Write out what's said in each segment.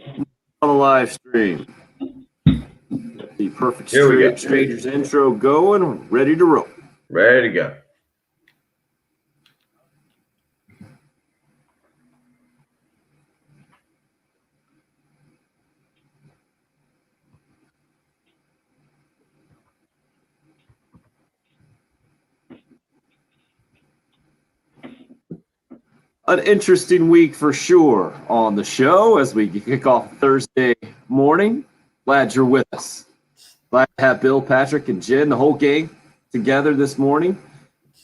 On the live stream. The perfect Here we go. strangers intro going, ready to roll. Ready to go. An interesting week for sure on the show as we kick off Thursday morning. Glad you're with us. Glad to have Bill, Patrick, and Jen, the whole gang, together this morning.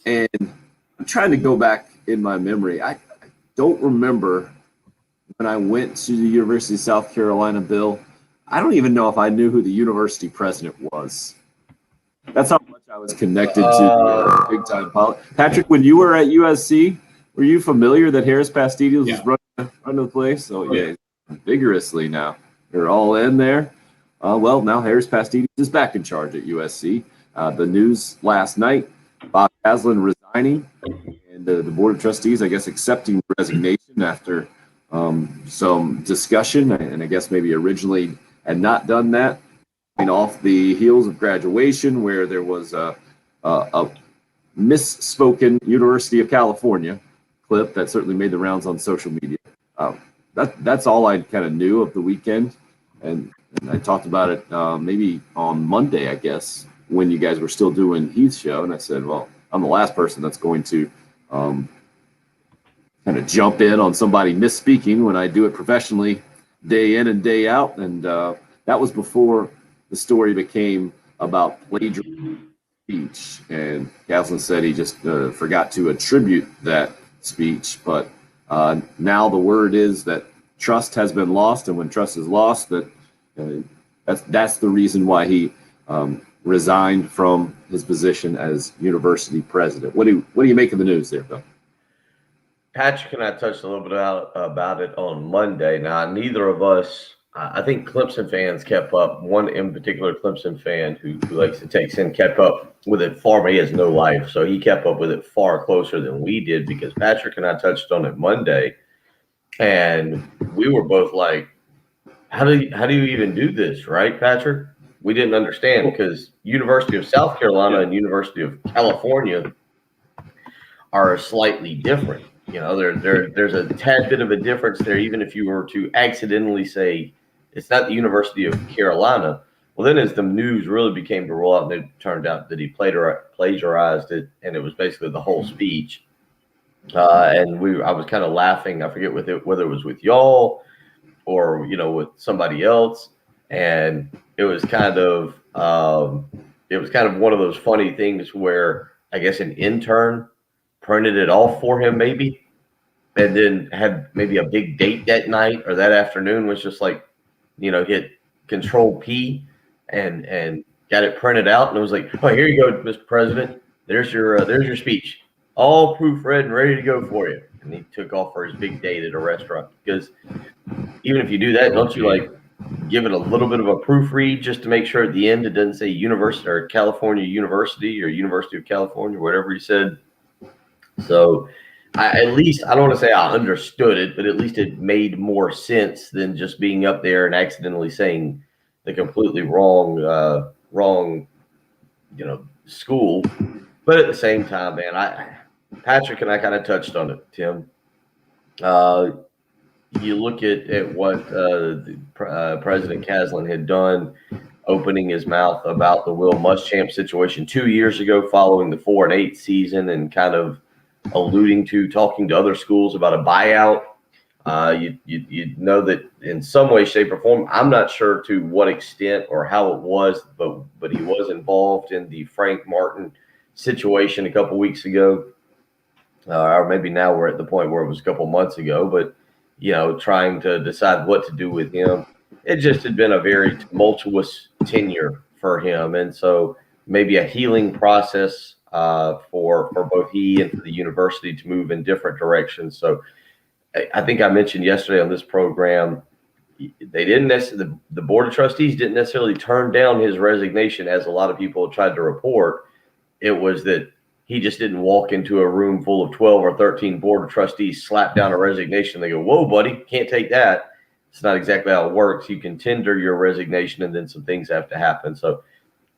And I'm trying to go back in my memory. I don't remember when I went to the University of South Carolina, Bill. I don't even know if I knew who the university president was. That's how much I was connected to the big-time politics. Patrick, when you were at USC, were you familiar that Harris Pastidios was running the place? So, yeah, vigorously now. They're all in there. Well, now Harris Pastidios is back in charge at USC. The news last night, Bob Haslam resigning, and the Board of Trustees, I guess, accepting resignation after some discussion, and I guess maybe originally had not done that. Off the heels of graduation, where there was a misspoken University of California clip that certainly made the rounds on social media. That's all I kind of knew of the weekend, and I talked about it maybe on Monday, I guess, when you guys were still doing Heath's show, and I said, well, I'm the last person that's going to kind of jump in on somebody misspeaking when I do it professionally day in and day out, and that was before the story became about plagiarism speech, and Haslam said he just forgot to attribute that speech. But now the word is that trust has been lost, and when trust is lost, that's the reason why he resigned from his position as university president. What do you make of the news there, Bill? Patrick and I touched a little bit about it on Monday. Now, neither of us. I think Clemson fans kept up. One in particular, Clemson fan who likes to take sin, kept up with it far. He has no life, so he kept up with it far closer than we did, because Patrick and I touched on it Monday, and we were both like, "How do you even do this, right, Patrick?" We didn't understand, because University of South Carolina and University of California are slightly different. You know, there's a tad bit of a difference there, even if you were to accidentally say it's not the University of Carolina. Well, then as the news really became to roll out, and it turned out that he plagiarized it, and it was basically the whole speech. And I was kind of laughing. I forget whether it was with y'all or, with somebody else. And it was kind of one of those funny things where I guess an intern printed it off for him maybe, and then had maybe a big date that night or that afternoon, was just like, hit Control P and got it printed out, and it was like, oh, here you go, Mr. President. There's your speech, all proofread and ready to go for you. And he took off for his big date at a restaurant. Because even if you do that, don't you like give it a little bit of a proofread just to make sure at the end it doesn't say University or California University or University of California, whatever he said. So at least, I don't want to say I understood it, but at least it made more sense than just being up there and accidentally saying the completely wrong, school. But at the same time, man, Patrick and I kind of touched on it, Tim. You look at what President Haslam had done, opening his mouth about the Will Muschamp situation 2 years ago following the 4-8 season, and kind of talking to other schools about a buyout. You know that in some way, shape, or form, I'm not sure to what extent or how it was, but he was involved in the Frank Martin situation a couple weeks ago, or maybe now we're at the point where it was a couple months ago. But trying to decide what to do with him, it just had been a very tumultuous tenure for him, and so maybe a healing process for both he and for the university to move in different directions. So I think I mentioned yesterday on this program, they didn't necessarily, the Board of Trustees didn't necessarily turn down his resignation, as a lot of people tried to report. It was that he just didn't walk into a room full of 12 or 13 Board of Trustees, slap down a resignation. They go, whoa, buddy, can't take that. it's not exactly how it works. You can tender your resignation, and then some things have to happen. So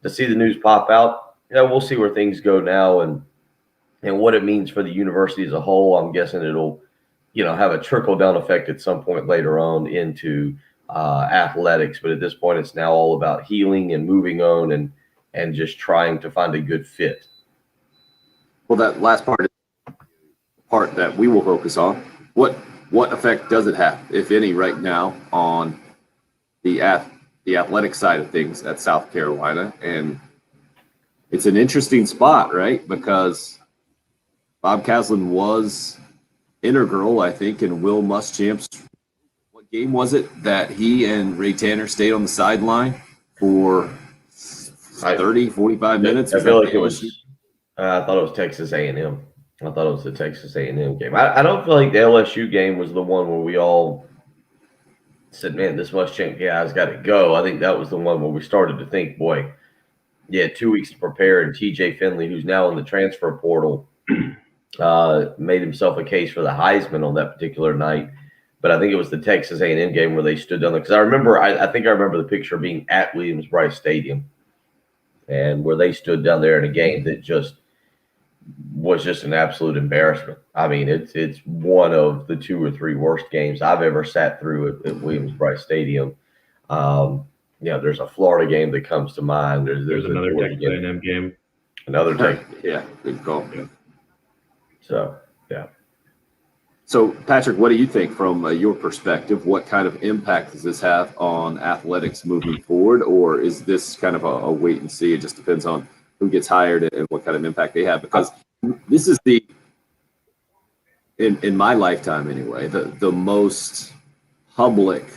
to see the news pop out, we'll see where things go now and what it means for the university as a whole. I'm guessing it'll, have a trickle down effect at some point later on into athletics. But at this point, it's now all about healing and moving on and just trying to find a good fit. Well, that last part is the part that we will focus on. What effect does it have, if any, right now on the athletic side of things at South Carolina? And it's an interesting spot, right? Because Bob Caslen was integral, I think, in Will Muschamp's. What game was it that he and Ray Tanner stayed on the sideline for 30, 45 minutes? I feel like it was. I thought it was Texas A&M. I thought it was the Texas A&M game. I don't feel like the LSU game was the one where we all said, "Man, this Muschamp guy's got to go." I think that was the one where we started to think, "Boy, yeah, 2 weeks to prepare." And TJ Finley, who's now in the transfer portal, made himself a case for the Heisman on that particular night. But I think it was the Texas A&M game where they stood down there. Because I remember, I think I remember the picture being at Williams-Brice Stadium, and where they stood down there in a game that was just an absolute embarrassment. I mean, it's one of the 2 or 3 worst games I've ever sat through at Williams-Brice Stadium. There's a Florida game that comes to mind. There's another Texas A&M game. Another Texas. Yeah, good call. Yeah. So, yeah. So, Patrick, what do you think from your perspective? What kind of impact does this have on athletics moving forward? Or is this kind of a wait and see? It just depends on who gets hired and what kind of impact they have. Because this is in my lifetime anyway, the most public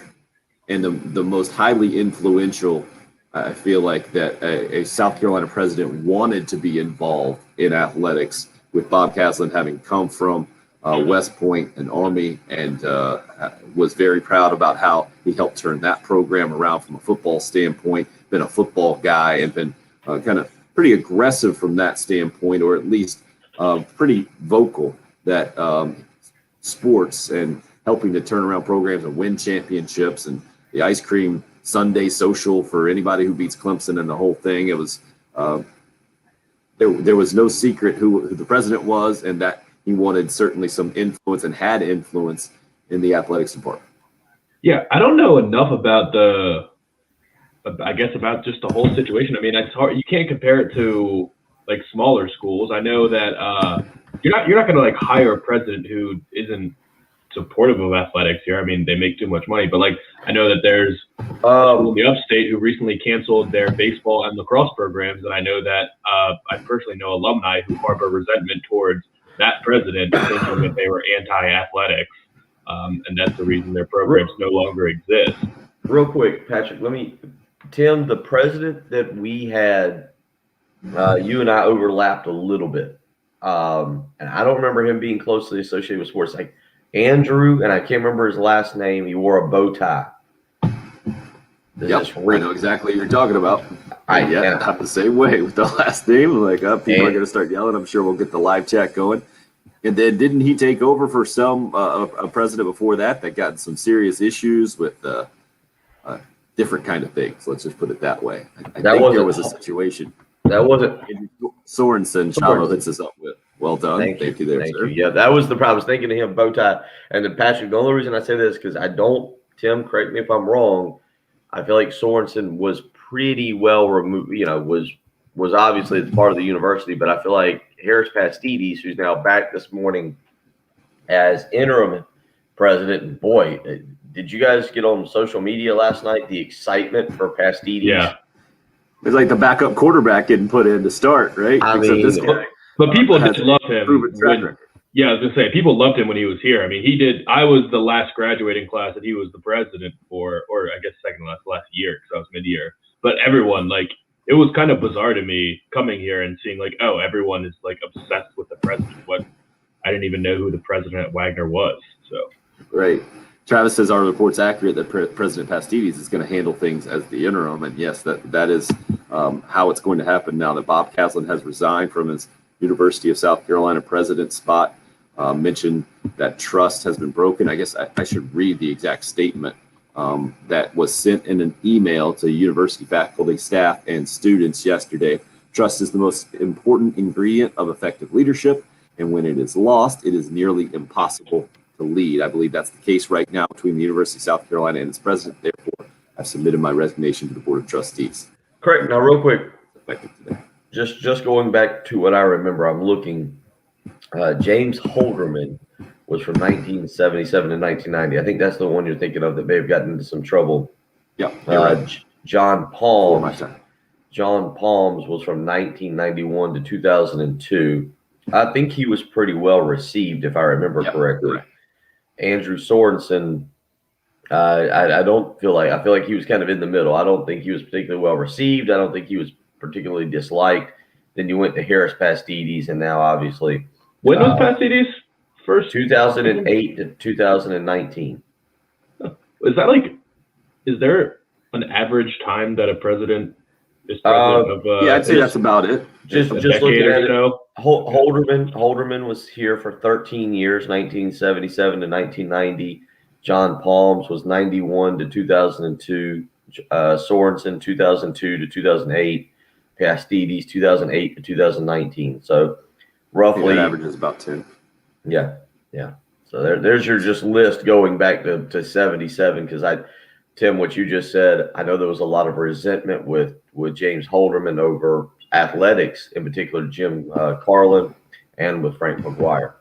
and the most highly influential, I feel like, that a South Carolina president wanted to be involved in athletics, with Bob Caslen having come from West Point and Army, and was very proud about how he helped turn that program around from a football standpoint, been a football guy, and been kind of pretty aggressive from that standpoint, or at least pretty vocal that sports and helping to turn around programs and win championships, and the ice cream Sunday social for anybody who beats Clemson and the whole thing. It was there was no secret who the president was, and that he wanted certainly some influence and had influence in the athletics department. Yeah, I don't know enough about about just the whole situation. I mean, it's hard. You can't compare it to like smaller schools. I know that you're not going to like hire a president who isn't supportive of athletics here. I mean, they make too much money, but like I know that there's in the upstate who recently canceled their baseball and lacrosse programs, and I know that I personally know alumni who harbor resentment towards that president, thinking that they were anti-athletics, and that's the reason their programs no longer exist. Real quick, Patrick, Tim, the president that we had, you and I overlapped a little bit, and I don't remember him being closely associated with sports. Like Andrew, and I can't remember his last name. He wore a bow tie. Yep, I know exactly what you're talking about. I'm the same way with the last name. Like, people are going to start yelling. I'm sure we'll get the live chat going. And then didn't he take over for a president before that got in some serious issues with different kind of things? Let's just put it that way. I think there was a situation. That wasn't Sorensen. Chavo hits us up with. Well done. Thank you there, sir. Yeah, that was the problem. I was thinking of him, bow tie. And then Patrick, the only reason I say this is because Tim, correct me if I'm wrong, I feel like Sorensen was pretty well removed, was obviously part of the university, but I feel like Harris Pastides, who's now back this morning as interim president, and boy, did you guys get on social media last night, the excitement for Pastides? Yeah. It's like the backup quarterback getting put in to start, right? This guy. But people did love him. I was going to say, people loved him when he was here. I mean, I was the last graduating class that he was the president for, or I guess second to last year, because I was mid-year. But everyone, it was kind of bizarre to me coming here and seeing, everyone is, obsessed with the president. I didn't even know who the president at Wagner was. So. Right. Travis says our report's accurate that President Pastides is going to handle things as the interim. And yes, that is how it's going to happen now that Bob Caslen has resigned from his University of South Carolina president spot. Mentioned that trust has been broken. I guess I should read the exact statement that was sent in an email to university faculty, staff, and students yesterday. Trust is the most important ingredient of effective leadership, and when it is lost, it is nearly impossible to lead. I believe that's the case right now between the University of South Carolina and its president. Therefore, I've submitted my resignation to the Board of Trustees. Correct. Now, real quick, Effective today. just going back to what I remember, I'm looking. James Holderman was from 1977 to 1990. I think that's the one you're thinking of that may have gotten into some trouble. Yeah, you're right. John Before my Palms. time. John Palms was from 1991 to 2002. I think he was pretty well received, if I remember correctly. Correct. Andrew Sorensen, I don't feel like, I feel like he was kind of in the middle. I don't think he was particularly well received. I don't think he was particularly disliked. Then you went to Harris Pastides, and now obviously When was Pastides first? 2008 to 2019. Is that like? Is there an average time that a president is president of? Yeah, I'd say that's about it. Just a looking decade at or it, so. Holderman was here for 13 years, 1977 to 1990. John Palms was 91 to 2002. Sorensen 2002 to 2008. Pastides 2008 to 2019. So roughly, that average is about 10. yeah. So there's your just list going back to 77. Because Tim, what you just said, I know there was a lot of resentment with James Holderman over athletics, in particular Jim Carlin, and with Frank McGuire.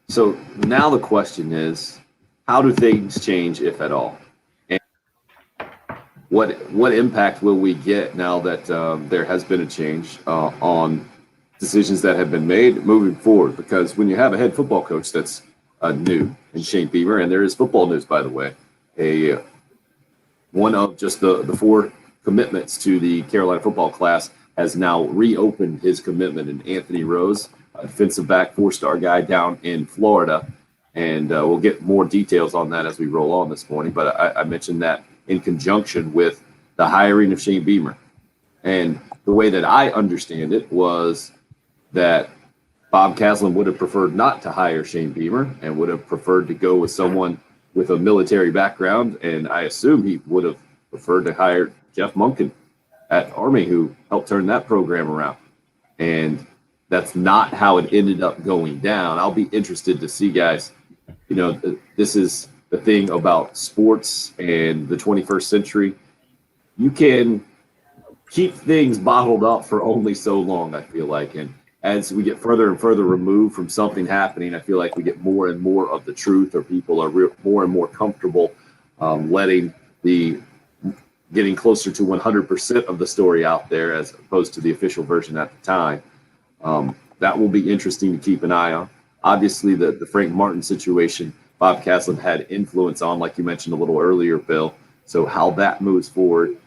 So now the question is, how do things change, if at all? And what impact will we get now that there has been a change on decisions that have been made moving forward? Because when you have a head football coach that's new, in Shane Beamer, and there is football news, by the way, one of just the 4 commitments to the Carolina football class has now reopened his commitment in Anthony Rose, a defensive back, 4-star guy down in Florida. And we'll get more details on that as we roll on this morning. But I mentioned that in conjunction with the hiring of Shane Beamer. And the way that I understand it was that Bob Caslen would have preferred not to hire Shane Beamer and would have preferred to go with someone with a military background. And I assume he would have preferred to hire Jeff Monken at Army, who helped turn that program around. And that's not how it ended up going down. I'll be interested to see, guys. You know, this is the thing about sports and the 21st century. You can keep things bottled up for only so long, I feel like. And as we get further and further removed from something happening, I feel like we get more and more of the truth, or people are more and more comfortable letting getting closer to 100% of the story out there as opposed to the official version at the time. That will be interesting to keep an eye on. Obviously, the Frank Martin situation, Bob Caslen had influence on, like you mentioned a little earlier, Bill. So how that moves forward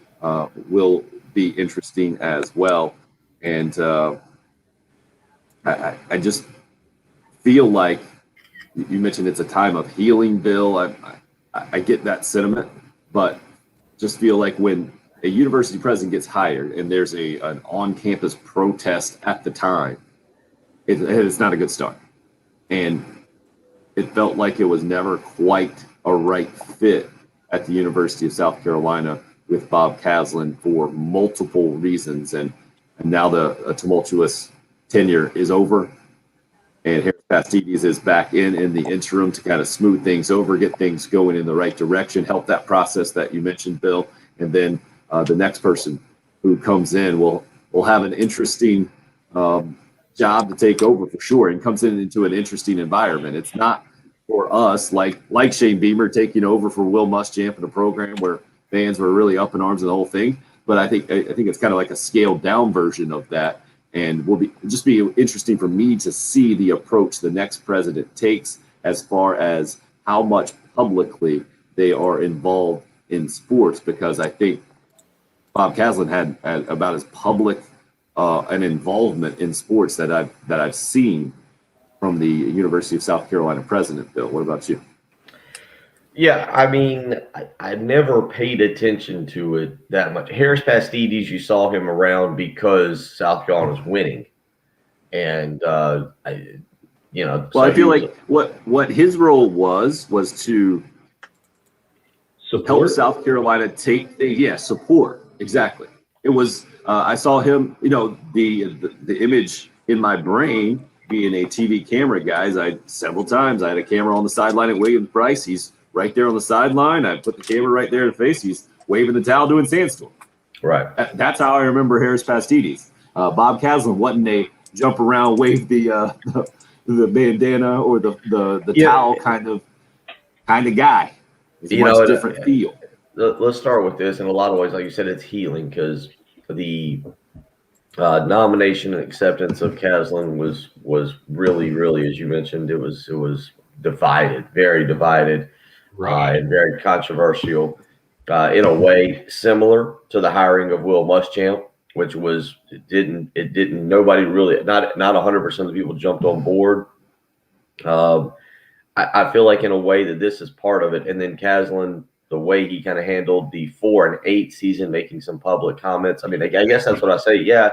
will be interesting as well. And I just feel like you mentioned it's a time of healing, Bill. I get that sentiment, but just feel like when a university president gets hired and there's an on-campus protest at the time, it's not a good start. And it felt like it was never quite a right fit at the University of South Carolina with Bob Caslen for multiple reasons. And now the tumultuous tenure is over, and Harris Pastides is back in the interim to kind of smooth things over, get things going in the right direction, help that process that you mentioned, Bill. And then the next person who comes in will have an interesting job to take over for sure, and comes into an interesting environment. It's not for us like Shane Beamer taking over for Will Muschamp in a program where fans were really up in arms and the whole thing. But I think it's kind of like a scaled down version of that, and will be interesting for me to see the approach the next president takes as far as how much publicly they are involved in sports, because I think Bob Caslen had about as public an involvement in sports that I've seen from the University of South Carolina president. Bill, what about you? Yeah, I mean, I never paid attention to it that much. Harris Pastides, you saw him around because South Carolina was winning, and I feel like what his role was to Support. help South Carolina take support. Exactly. It was I saw him, the image in my brain being a TV camera guys. Several times I had a camera on the sideline at Williams-Brice. He's right there on the sideline. I put the camera right there in the face. He's waving the towel doing sandstorm. Right. That's how I remember Harris Pastides. Bob Caslin wasn't a jump around, wave the bandana or the towel kind of guy. It's a much different feel. Let's start with this. In a lot of ways, like you said, it's healing because the nomination and acceptance of Caslin was really, really, as you mentioned, it was divided, very divided, and very controversial. In a way, similar to the hiring of Will Muschamp, which was nobody really, not 100% of the people jumped on board. I feel like in a way that this is part of it, and then Caslin, the way he kind of handled the 4-8 season, making some public comments. I mean, I guess that's what I say. Yeah,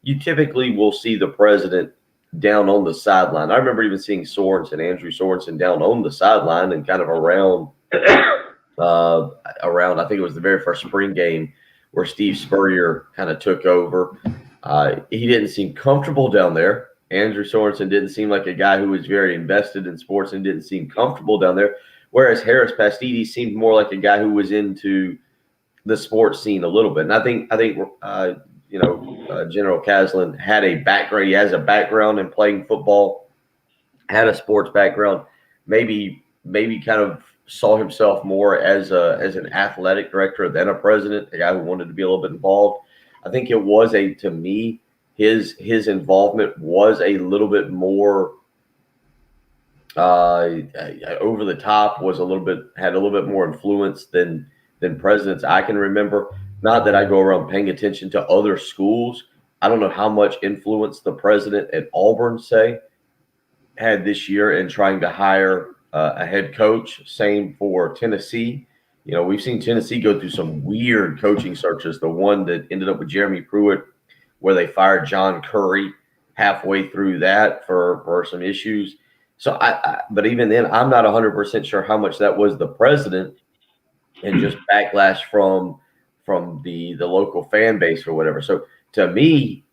you typically will see the president down on the sideline. I remember even seeing Andrew Sorensen down on the sideline and kind of around, I think it was the very first spring game where Steve Spurrier kind of took over. He didn't seem comfortable down there. Andrew Sorensen didn't seem like a guy who was very invested in sports and didn't seem comfortable down there. Whereas Harris Pastides seemed more like a guy who was into the sports scene a little bit. And I think General Caslin had a background. He has a background in playing football, had a sports background, maybe kind of saw himself more as an athletic director than a president, a guy who wanted to be a little bit involved. I think it was to me, his involvement was a little bit more over the top, had a little bit more influence than presidents I can remember. Not that I go around paying attention to other schools. I don't know how much influence the president at Auburn, had this year in trying to hire a head coach. Same for Tennessee. We've seen Tennessee go through some weird coaching searches. The one that ended up with Jeremy Pruitt, where they fired John Curry halfway through that for some issues. So but even then, I'm not 100% sure how much that was the president and just backlash from the local fan base or whatever. So to me,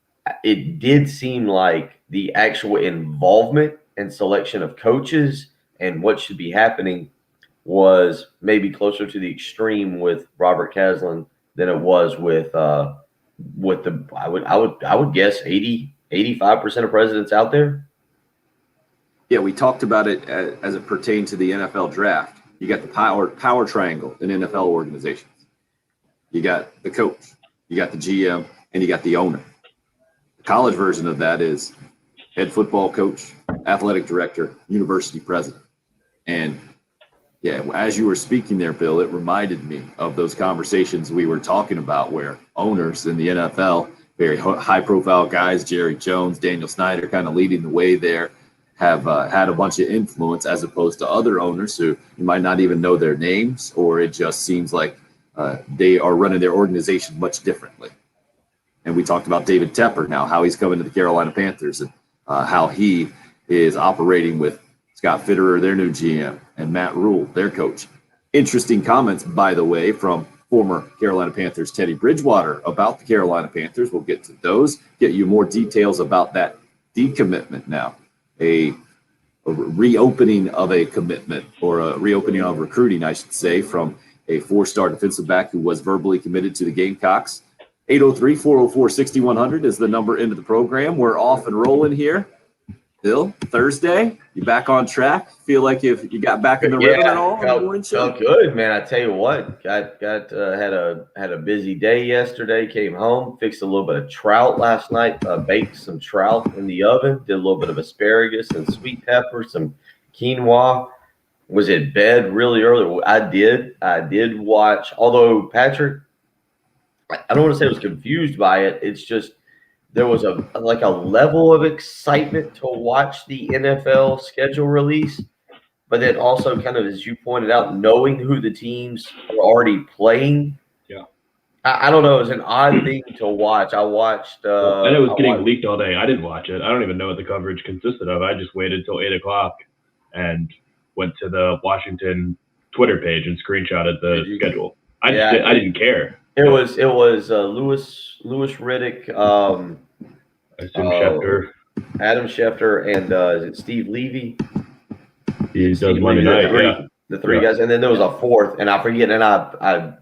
it did seem like the actual involvement and selection of coaches and what should be happening was maybe closer to the extreme with Robert Caslin than it was with I would guess 85% of presidents out there. Yeah, we talked about it as it pertained to the NFL draft. You got the power triangle in NFL organizations. You got the coach, you got the GM, and you got the owner. The college version of that is head football coach, athletic director, university president. And yeah, as you were speaking there, Bill, it reminded me of those conversations we were talking about where owners in the NFL, very high-profile guys, Jerry Jones, Daniel Snyder, kind of leading the way there, have had a bunch of influence as opposed to other owners who you might not even know their names, or it just seems like they are running their organization much differently. And we talked about David Tepper now, how he's coming to the Carolina Panthers and how he is operating with Scott Fitterer, their new GM, and Matt Rule, their coach. Interesting comments, by the way, from former Carolina Panthers Teddy Bridgewater about the Carolina Panthers. We'll get to those, get you more details about that decommitment now. A reopening of a commitment, or a reopening of recruiting, I should say, from a 4-star defensive back who was verbally committed to the Gamecocks. 803-404-6100 is the number into the program. We're off and rolling here. Bill, Thursday, you back on track? Feel like you got back in the rhythm at all? Felt good, man. I tell you what, had a busy day yesterday. Came home, fixed a little bit of trout last night. Baked some trout in the oven. Did a little bit of asparagus and sweet pepper, some quinoa. Was in bed really early. I did watch. Although Patrick, I don't want to say I was confused by it. It's just there was a level of excitement to watch the NFL schedule release, but then also kind of, as you pointed out, knowing who the teams are already playing. Yeah. I don't know. It was an odd thing to watch. I watched. And it was getting leaked all day. I didn't watch it. I don't even know what the coverage consisted of. I just waited till 8 o'clock and went to the Washington Twitter page and screenshotted the schedule. I didn't care. It was Lewis Riddick, I assume Schefter. Adam Schefter, and is it Steve Levy? He does Monday night, the three guys, and then there was a fourth, and I forget. And I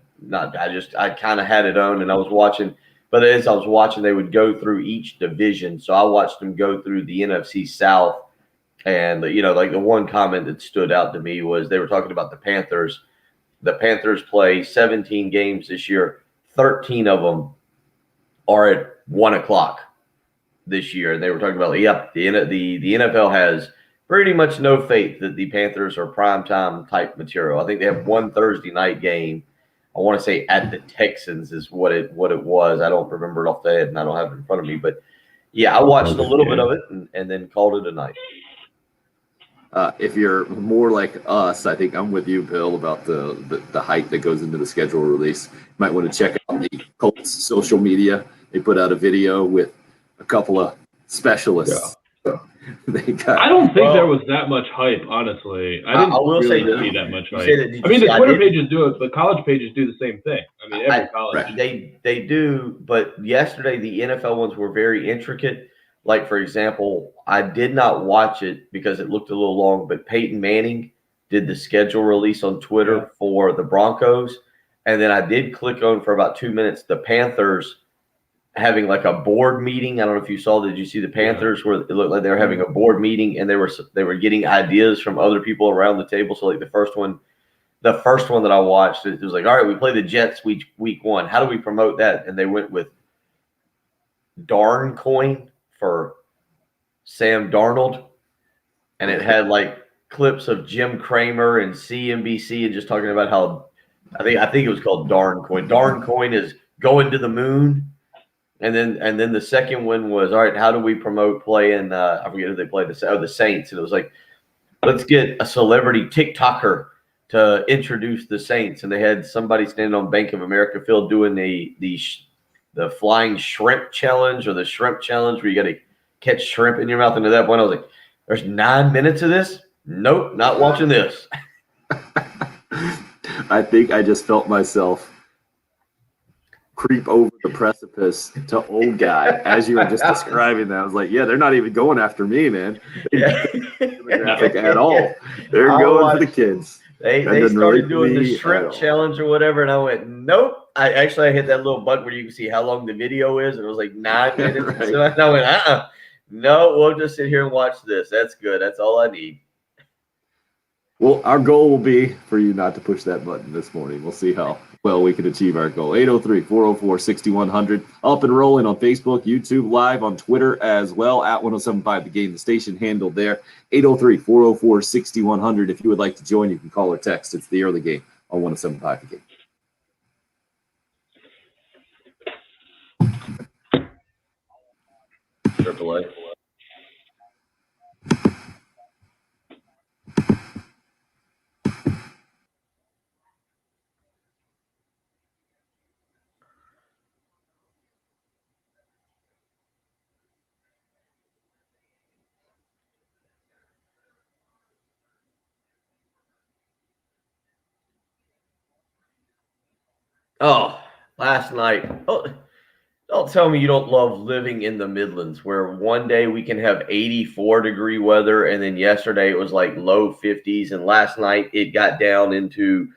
kind of had it on, and I was watching. But as I was watching, they would go through each division. So I watched them go through the NFC South, and like the one comment that stood out to me was they were talking about the Panthers. The Panthers play 17 games this year. 13 of them are at 1 o'clock this year, and they were talking about the NFL has pretty much no faith that the Panthers are primetime type material. I think they have one Thursday night game. I want to say at the Texans is what it was. I don't remember it off the head, and I don't have it in front of me. But yeah, I watched a little bit of it and then called it a night. If you're more like us, I think I'm with you, Bill, about the hype that goes into the schedule release. You might want to check out the Colts social media. They put out a video with a couple of specialists. Yeah. I don't think there was that much hype, honestly. I didn't see that much hype. The Twitter pages do it. The college pages do the same thing. I mean, every college. Right. They do, but yesterday the NFL ones were very intricate. Like, for example, I did not watch it because it looked a little long, but Peyton Manning did the schedule release on Twitter for the Broncos. And then I did click on for about 2 minutes the Panthers having like a board meeting. I don't know if you saw. Did you see the Panthers where it looked like they were having a board meeting and they were getting ideas from other people around the table? So like the first one that I watched, it was like, all right, we play the Jets week 1. How do we promote that? And they went with Darn Coin for Sam Darnold, and it had like clips of Jim Cramer and CNBC and just talking about how I think it was called Darn Coin. Darn Coin is going to the moon. And then the second one was, all right, how do we promote playing? I forget who they played. The Saints. And it was like, let's get a celebrity TikToker to introduce the Saints. And they had somebody standing on Bank of America field doing the flying shrimp challenge or the shrimp challenge where you got to catch shrimp in your mouth. And at that point, I was like, there's 9 minutes of this? Nope, not watching this. I think I just felt myself creep over the precipice to old guy as you were just describing that. I was like, yeah, they're not even going after me, man. Demographic at all. They're going for the kids. They started doing the shrimp challenge or whatever, and I went, nope. I hit that little button where you can see how long the video is, and it was like 9 minutes. Right. So I went, no, we'll just sit here and watch this. That's good. That's all I need. Well, our goal will be for you not to push that button this morning. We'll see how well we can achieve our goal. 803-404-6100. Up and rolling on Facebook, YouTube, live on Twitter as well, at 1075 The Game, the station handle there. 803-404-6100. If you would like to join, you can call or text. It's the early game on 1075 The Game. AAA. Oh, last night. Oh, don't tell me you don't love living in the Midlands where one day we can have 84-degree weather, and then yesterday it was like low 50s, and last night it got down into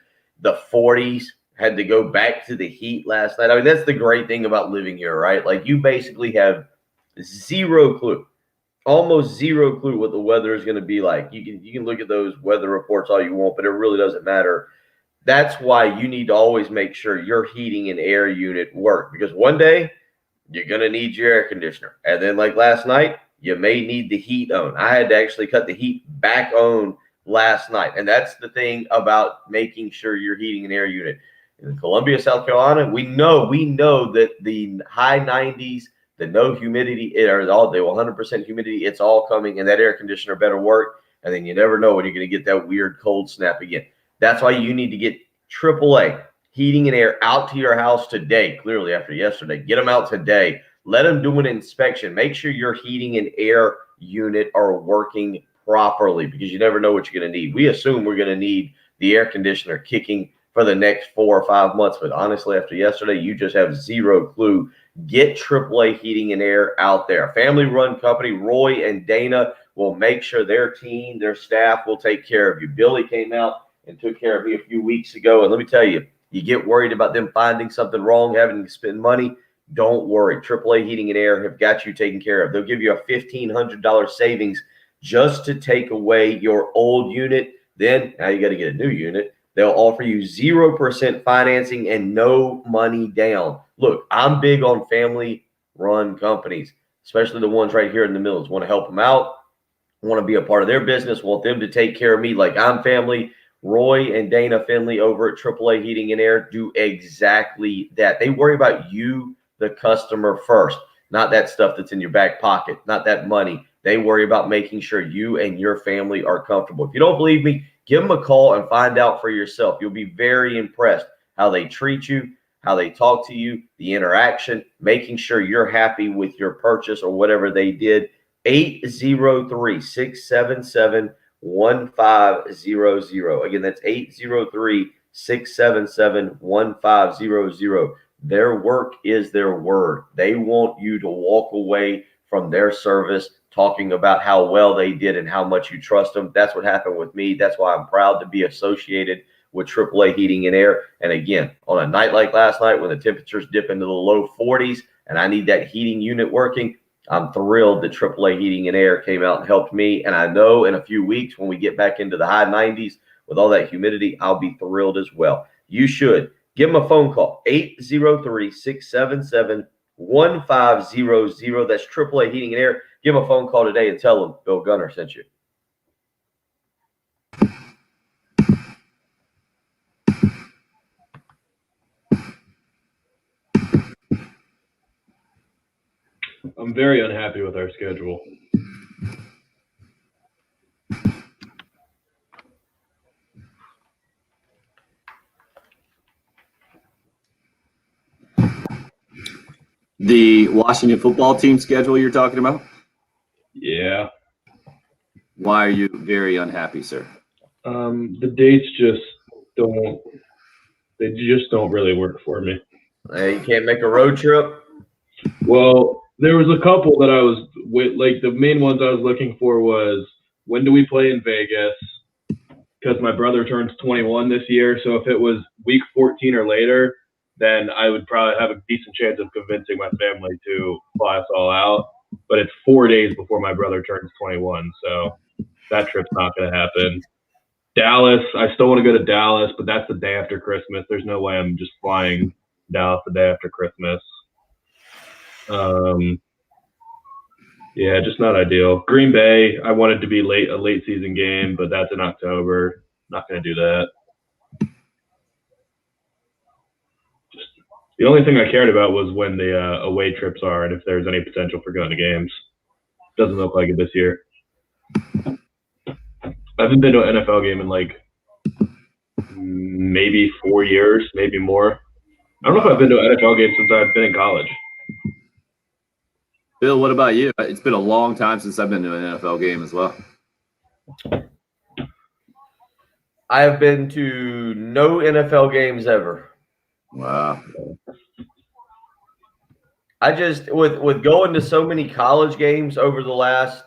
the 40s. Had to go back to the heat last night. I mean, that's the great thing about living here, right? Like, you basically have zero clue, almost zero clue what the weather is going to be like. You can look at those weather reports all you want, but it really doesn't matter. That's why you need to always make sure your heating and air unit work, because one day you're going to need your air conditioner. And then like last night, you may need the heat on. I had to actually cut the heat back on last night. And that's the thing about making sure your heating and air unit. In Columbia, South Carolina, we know that the high 90s, the no humidity, they 100% humidity, it's all coming, and that air conditioner better work. And then you never know when you're going to get that weird cold snap again. That's why you need to get AAA heating and air out to your house today. Clearly, after yesterday, get them out today. Let them do an inspection. Make sure your heating and air unit are working properly, because you never know what you're going to need. We assume we're going to need the air conditioner kicking for the next 4 or 5 months. But honestly, after yesterday, you just have zero clue. Get AAA Heating and Air out there. Family-run company. Roy and Dana will make sure their team, their staff will take care of you. Billy came out and took care of me a few weeks ago. And let me tell you, you get worried about them finding something wrong, having to spend money. Don't worry. AAA Heating and Air have got you taken care of. They'll give you a $1,500 savings just to take away your old unit. Then now you got to get a new unit. They'll offer you 0% financing and no money down. Look, I'm big on family-run companies, especially the ones right here in the Mills. Want to help them out, want to be a part of their business, want them to take care of me like I'm family. Roy and Dana Finley over at AAA Heating and Air do exactly that. They worry about you, the customer, first, not that stuff that's in your back pocket, not that money. They worry about making sure you and your family are comfortable. If you don't believe me, give them a call and find out for yourself. You'll be very impressed how they treat you, how they talk to you, the interaction, making sure you're happy with your purchase or whatever they did. 803-677-1500. Again, that's 803-677-1500. Their work is their word. They want you to walk away from their service talking about how well they did and how much you trust them. That's what happened with me. That's why I'm proud to be associated with AAA Heating and Air. And again, on a night like last night when the temperatures dip into the low 40s and I need that heating unit working, I'm thrilled that AAA Heating and Air came out and helped me. And I know in a few weeks when we get back into the high 90s with all that humidity, I'll be thrilled as well. You should. Give them a phone call, 803-677-1500. That's AAA Heating and Air. Give them a phone call today and tell them Bill Gunner sent you. I'm very unhappy with our schedule. The Washington football team schedule you're talking about? Yeah. Why are you very unhappy, sir? The dates just don't really work for me. Hey, you can't make a road trip? Well, there was a couple that I was with, like the main ones I was looking for was when do we play in Vegas? Because my brother turns 21 this year. So if it was week 14 or later, then I would probably have a decent chance of convincing my family to fly us all out. But it's 4 days before my brother turns 21. So that trip's not going to happen. Dallas, I still want to go to Dallas, but that's the day after Christmas. There's no way I'm just flying Dallas the day after Christmas. Yeah, just not ideal. Green Bay, I wanted to be a late season game, but that's in October. Not going to do that. Just the only thing I cared about was when the away trips are and if there's any potential for going to games. Doesn't look like it this year. I haven't been to an NFL game in like maybe 4 years, maybe more. I don't know if I've been to an NFL game since I've been in college. Bill, what about you? It's been a long time since I've been to an NFL game as well. I have been to no NFL games ever. Wow. I just with going to so many college games over the last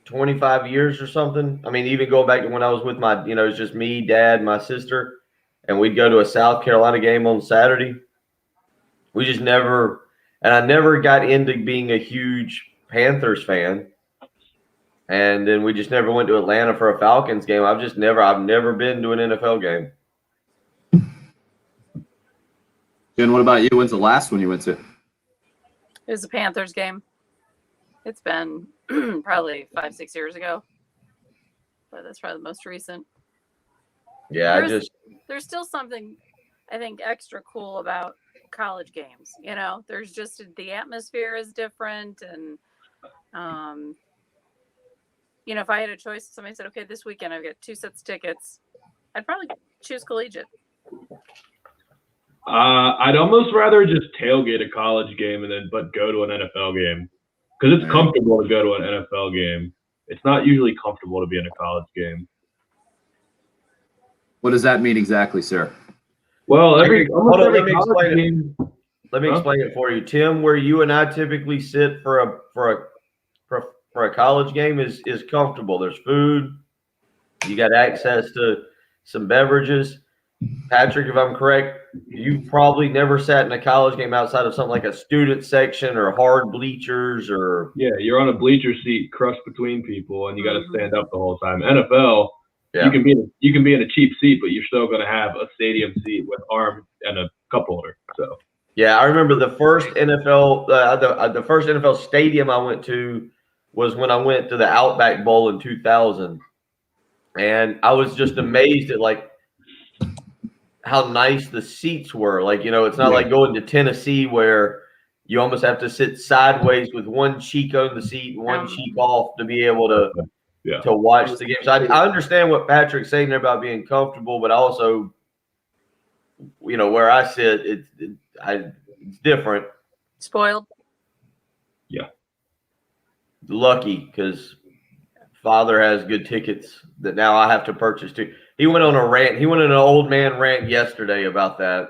25 years or something. I mean, even going back to when I was with my, it was just me, dad, my sister, and we'd go to a South Carolina game on Saturday. We just never, and I never got into being a huge Panthers fan. And then we just never went to Atlanta for a Falcons game. I've never been to an NFL game. Jen, what about you? When's the last one you went to? It was a Panthers game. It's been probably 5-6 years ago, but that's probably the most recent. Yeah, there's still something I think extra cool about college games. There's just the atmosphere is different, and if I had a choice, somebody said, "Okay, this weekend I've got 2 sets of tickets," I'd probably choose collegiate. I'd almost rather just tailgate a college game but go to an NFL game. Because it's comfortable to go to an NFL game. It's not usually comfortable to be in a college game. What does that mean exactly, sir? Well, Hold almost on, every let me college explain it. game. Let me Huh? explain it for you, Tim. Where you and I typically sit for a college game is comfortable. There's food. You got access to some beverages. Patrick, if I'm correct, you've probably never sat in a college game outside of something like a student section or hard bleachers or Yeah, you're on a bleacher seat crushed between people, and you got to Mhm. stand up the whole time. NFL, yeah. you can be in a cheap seat, but you're still going to have a stadium seat with arm and a cup holder. So Yeah, I remember the first the first NFL stadium I went to was when I went to the Outback Bowl in 2000, and I was just amazed at like how nice the seats were. Like, it's not Yeah. like going to Tennessee where you almost have to sit sideways with one cheek on the seat and one cheek off to be able to Yeah. to watch the game. So I understand what Patrick's saying there about being comfortable, but also, where I sit, it's different. Spoiled. Lucky because father has good tickets that now I have to purchase too. He went on a rant. He went on an old man rant yesterday about that.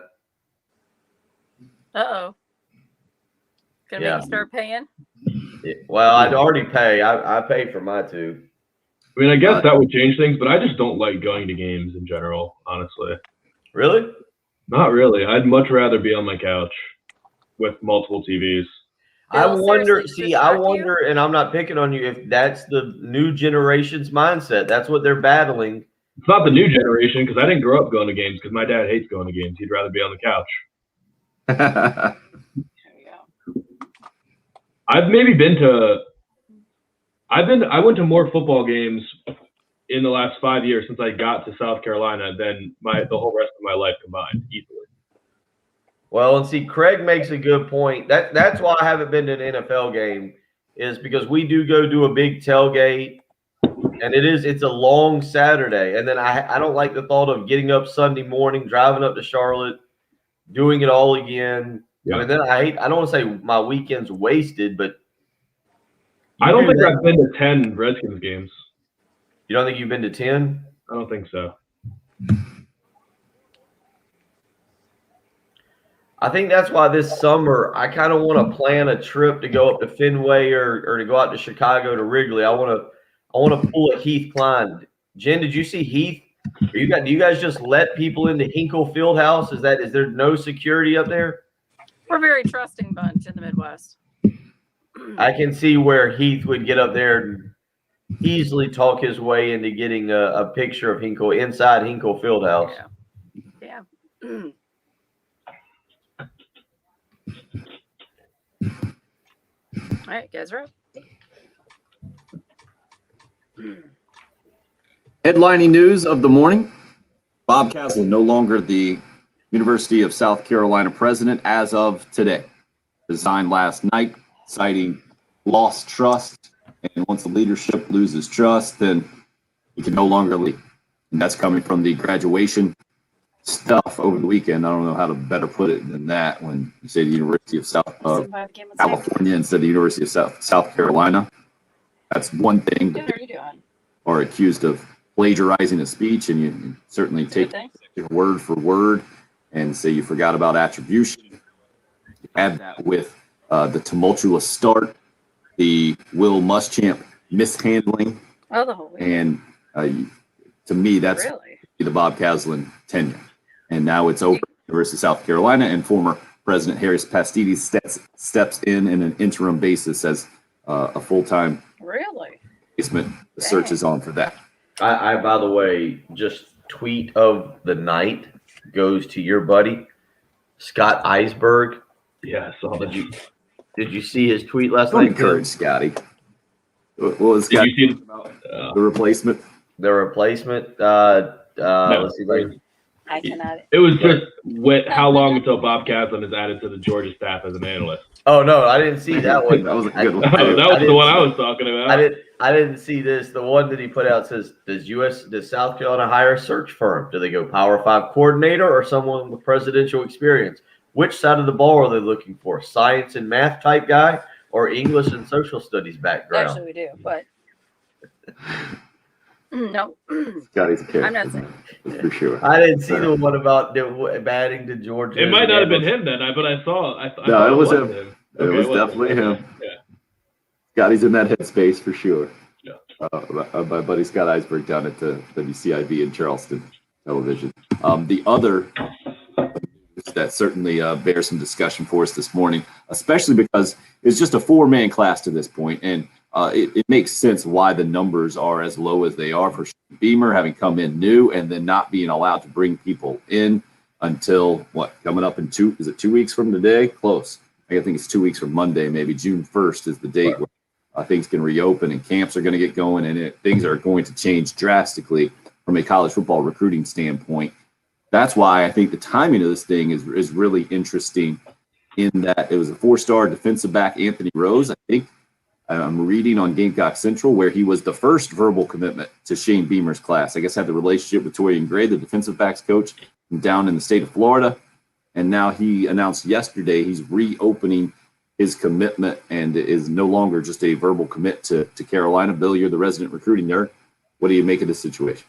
Uh-oh. Gonna Yeah. make you start paying? Well, I'd already pay. I pay for my two. I mean, I guess that would change things, but I just don't like going to games in general, honestly. Really? Not really. I'd much rather be on my couch with multiple TVs. I Bill, wonder. seriously, See, does I this irk you? wonder, and I'm not picking on you. If that's the new generation's mindset, that's what they're battling. It's not the new generation because I didn't grow up going to games because my dad hates going to games. He'd rather be on the couch. There you go. I went to more football games in the last 5 years since I got to South Carolina than the whole rest of my life combined, easily. Well, and see, Craig makes a good point. That's why I haven't been to an NFL game, is because we do go do a big tailgate, and it's a long Saturday, and then I don't like the thought of getting up Sunday morning, driving up to Charlotte, doing it all again. Yeah. I mean, then I don't want to say my weekend's wasted, but I don't think I've been to 10 Redskins games. You don't think you've been to 10? I don't think so. I think that's why this summer I kind of want to plan a trip to go up to Fenway or to go out to Chicago to Wrigley. I want to pull a Heath Klein. Jen, did you see Heath? Do you guys just let people into Hinkle Fieldhouse? Is there no security up there? We're a very trusting bunch in the Midwest. I can see where Heath would get up there and easily talk his way into getting a picture of Hinkle inside Hinkle Fieldhouse. Yeah. All right, guys, are up. Headlining news of the morning: Bob Caslen no longer the University of South Carolina president as of today. Resigned last night, citing lost trust. And once the leadership loses trust, then he can no longer lead. And that's coming from the graduation stuff over the weekend. I don't know how to better put it than that when you say the University of California instead of the University of South Carolina. That's one thing. Good, how are you doing? Are accused of plagiarizing a speech, and you certainly take it word for word and say you forgot about attribution. You add that with the tumultuous start, the Will Muschamp mishandling, the whole week. and to me, that's Really? the Bob Caslen tenure. And now it's over. University of South Carolina, and former President Harris Pastides steps in an interim basis as a full-time Really? replacement. The search is on for that. I by the way, just tweet of the night goes to your buddy, Scott Eisberg. Yeah, I saw that. Did you see his tweet last Don't night? encourage Scotty. What was Did Scotty you see about the replacement? The replacement. No. Let's see. I cannot. It was just how long until Bob Caslen is added to the Georgia staff as an analyst. Oh no, I didn't see that one. That was a good one. That was the one I was talking about. I didn't see this. The one that he put out says, does South Carolina hire a search firm? Do they go Power 5 coordinator or someone with presidential experience? Which side of the ball are they looking for? Science and math type guy or English and social studies background? Actually, we do, but No, Scotty's a character. I'm not saying. For sure. I didn't see the one about batting to Georgia. It might not have been him then, but I saw. I No, thought it was him. him. It was definitely him. Yeah. Scotty's in that headspace for sure. Yeah. My buddy Scott Eisberg down at the WCIV in Charleston Television. The other that certainly bears some discussion for us this morning, especially because it's just a 4-man class to this point, and it makes sense why the numbers are as low as they are for Beamer having come in new and then not being allowed to bring people in until coming up in 2 weeks from today? Close. I think it's 2 weeks from Monday, maybe June 1st is the date where things can reopen and camps are going to get going, and things are going to change drastically from a college football recruiting standpoint. That's why I think the timing of this thing is really interesting in that it was a 4-star defensive back, Anthony Rose. I think I'm reading on Gamecock Central where he was the first verbal commitment to Shane Beamer's class. I guess had the relationship with Torian Gray, the defensive backs coach down in the state of Florida. And now he announced yesterday he's reopening his commitment and is no longer just a verbal commit to Carolina. Bill, you're the resident recruiting nerd. What do you make of this situation?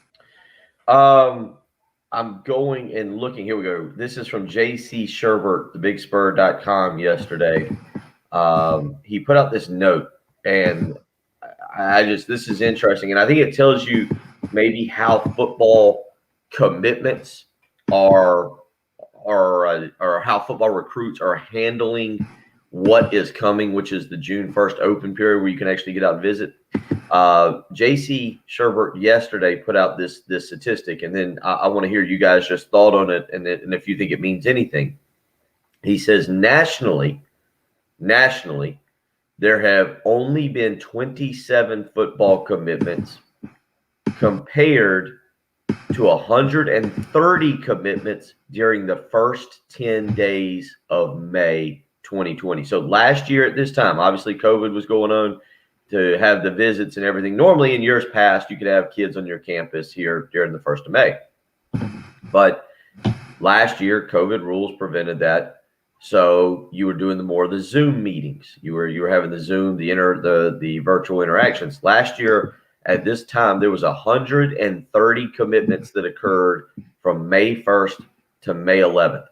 I'm going and looking. Here we go. This is from J.C. Sherbert, thebigspur.com yesterday. He put out this note, and this is interesting. And I think it tells you maybe how football commitments are how football recruits are handling what is coming, which is the June 1st open period where you can actually get out and visit. J.C. Sherbert yesterday put out this statistic, and then I want to hear you guys just thought on it, and if you think it means anything. He says nationally, there have only been 27 football commitments compared to 130 commitments during the first 10 days of May 2020. So last year at this time, obviously COVID was going on to have the visits and everything. Normally in years past, you could have kids on your campus here during the 1st of May. But last year, COVID rules prevented that. So you were doing more of the Zoom meetings. You were having the Zoom, the virtual interactions. Last year at this time, there was 130 commitments that occurred from May 1st to May 11th.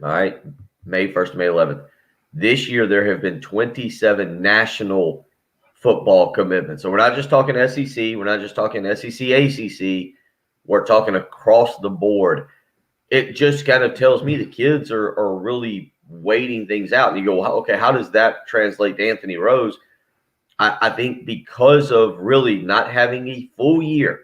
All right, May 1st to May 11th. This year, there have been 27 national football commitments. So we're not just talking SEC. We're not just talking SEC, ACC. We're talking across the board. It just kind of tells me the kids are really waiting things out. And you go, okay, how does that translate to Anthony Rose? I think because of really not having a full year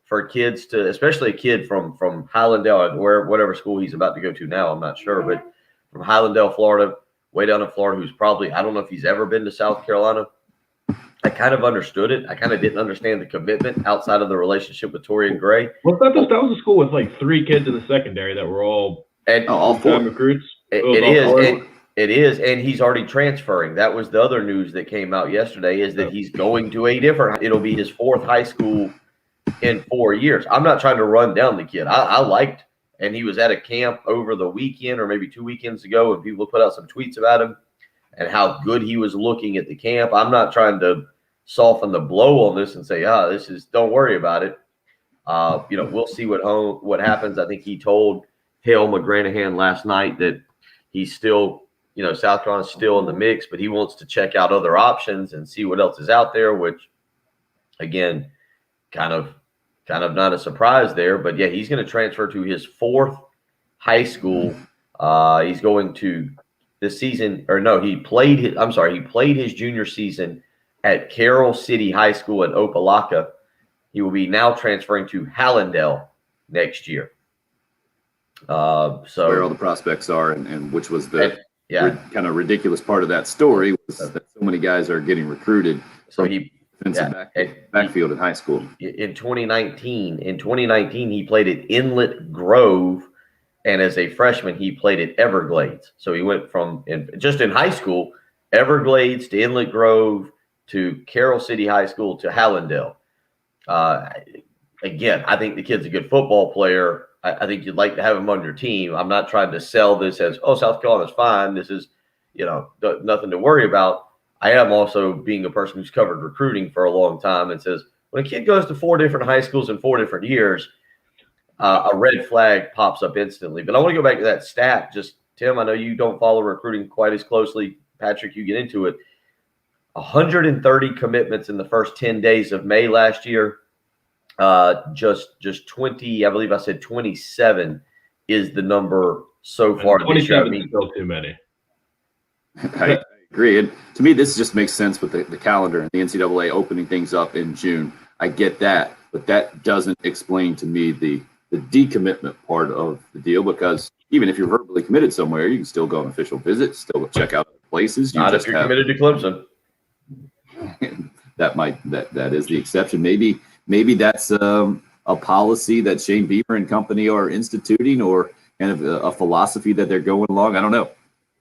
for kids to, especially a kid from Highlandale, whatever school he's about to go to now, I'm not sure, but from Highlandale, Florida, way down in Florida, who's probably, I don't know if he's ever been to South Carolina. I kind of understood it. I kind of didn't understand the commitment outside of the relationship with Torian Gray. Well, that was a school with like 3 kids in the secondary that were all full-time recruits. It is, and he's already transferring. That was the other news that came out yesterday, is that he's going to it'll be his 4th high school in 4 years. I'm not trying to run down the kid. I liked, and he was at a camp over the weekend or maybe 2 weekends ago, and people put out some tweets about him and how good he was looking at the camp. I'm not trying to soften the blow on this and say, don't worry about it. We'll see what happens. I think he told Hale McGranahan last night that he's still, South Carolina's still in the mix, but he wants to check out other options and see what else is out there, which, again, kind of not a surprise there. But, yeah, he's going to transfer to his 4th high school. He's going to this season – he played his junior season at Carroll City High School in Opelika. He will be now transferring to Hallandale next year. So where all the prospects are, and which was the kind of ridiculous part of that story was that so many guys are getting recruited. So backfield in high school. In 2019, he played at Inlet Grove, and as a freshman, he played at Everglades. So he went from just in high school, Everglades to Inlet Grove to Carroll City High School to Hallandale. Again, I think the kid's a good football player. I think you'd like to have him on your team. I'm not trying to sell this as, South Carolina's fine. This is, nothing to worry about. I am also being a person who's covered recruiting for a long time and says, When a kid goes to 4 different high schools in 4 different years, a red flag pops up instantly. But I want to go back to that stat. Just, Tim, I know you don't follow recruiting quite as closely. Patrick, you get into it. 130 commitments in the first 10 days of May last year. Just 20, I believe I said 27 is the number so far this year. 27 is still too many. I agree. And to me, this just makes sense with the calendar and the NCAA opening things up in June. I get that, but that doesn't explain to me the decommitment part of the deal, because even if you're verbally committed somewhere, you can still go on official visits, still check out places. Not if you're committed to Clemson. That is the exception. Maybe that's a policy that Shane Beamer and company are instituting, or kind of a philosophy that they're going along. I don't know,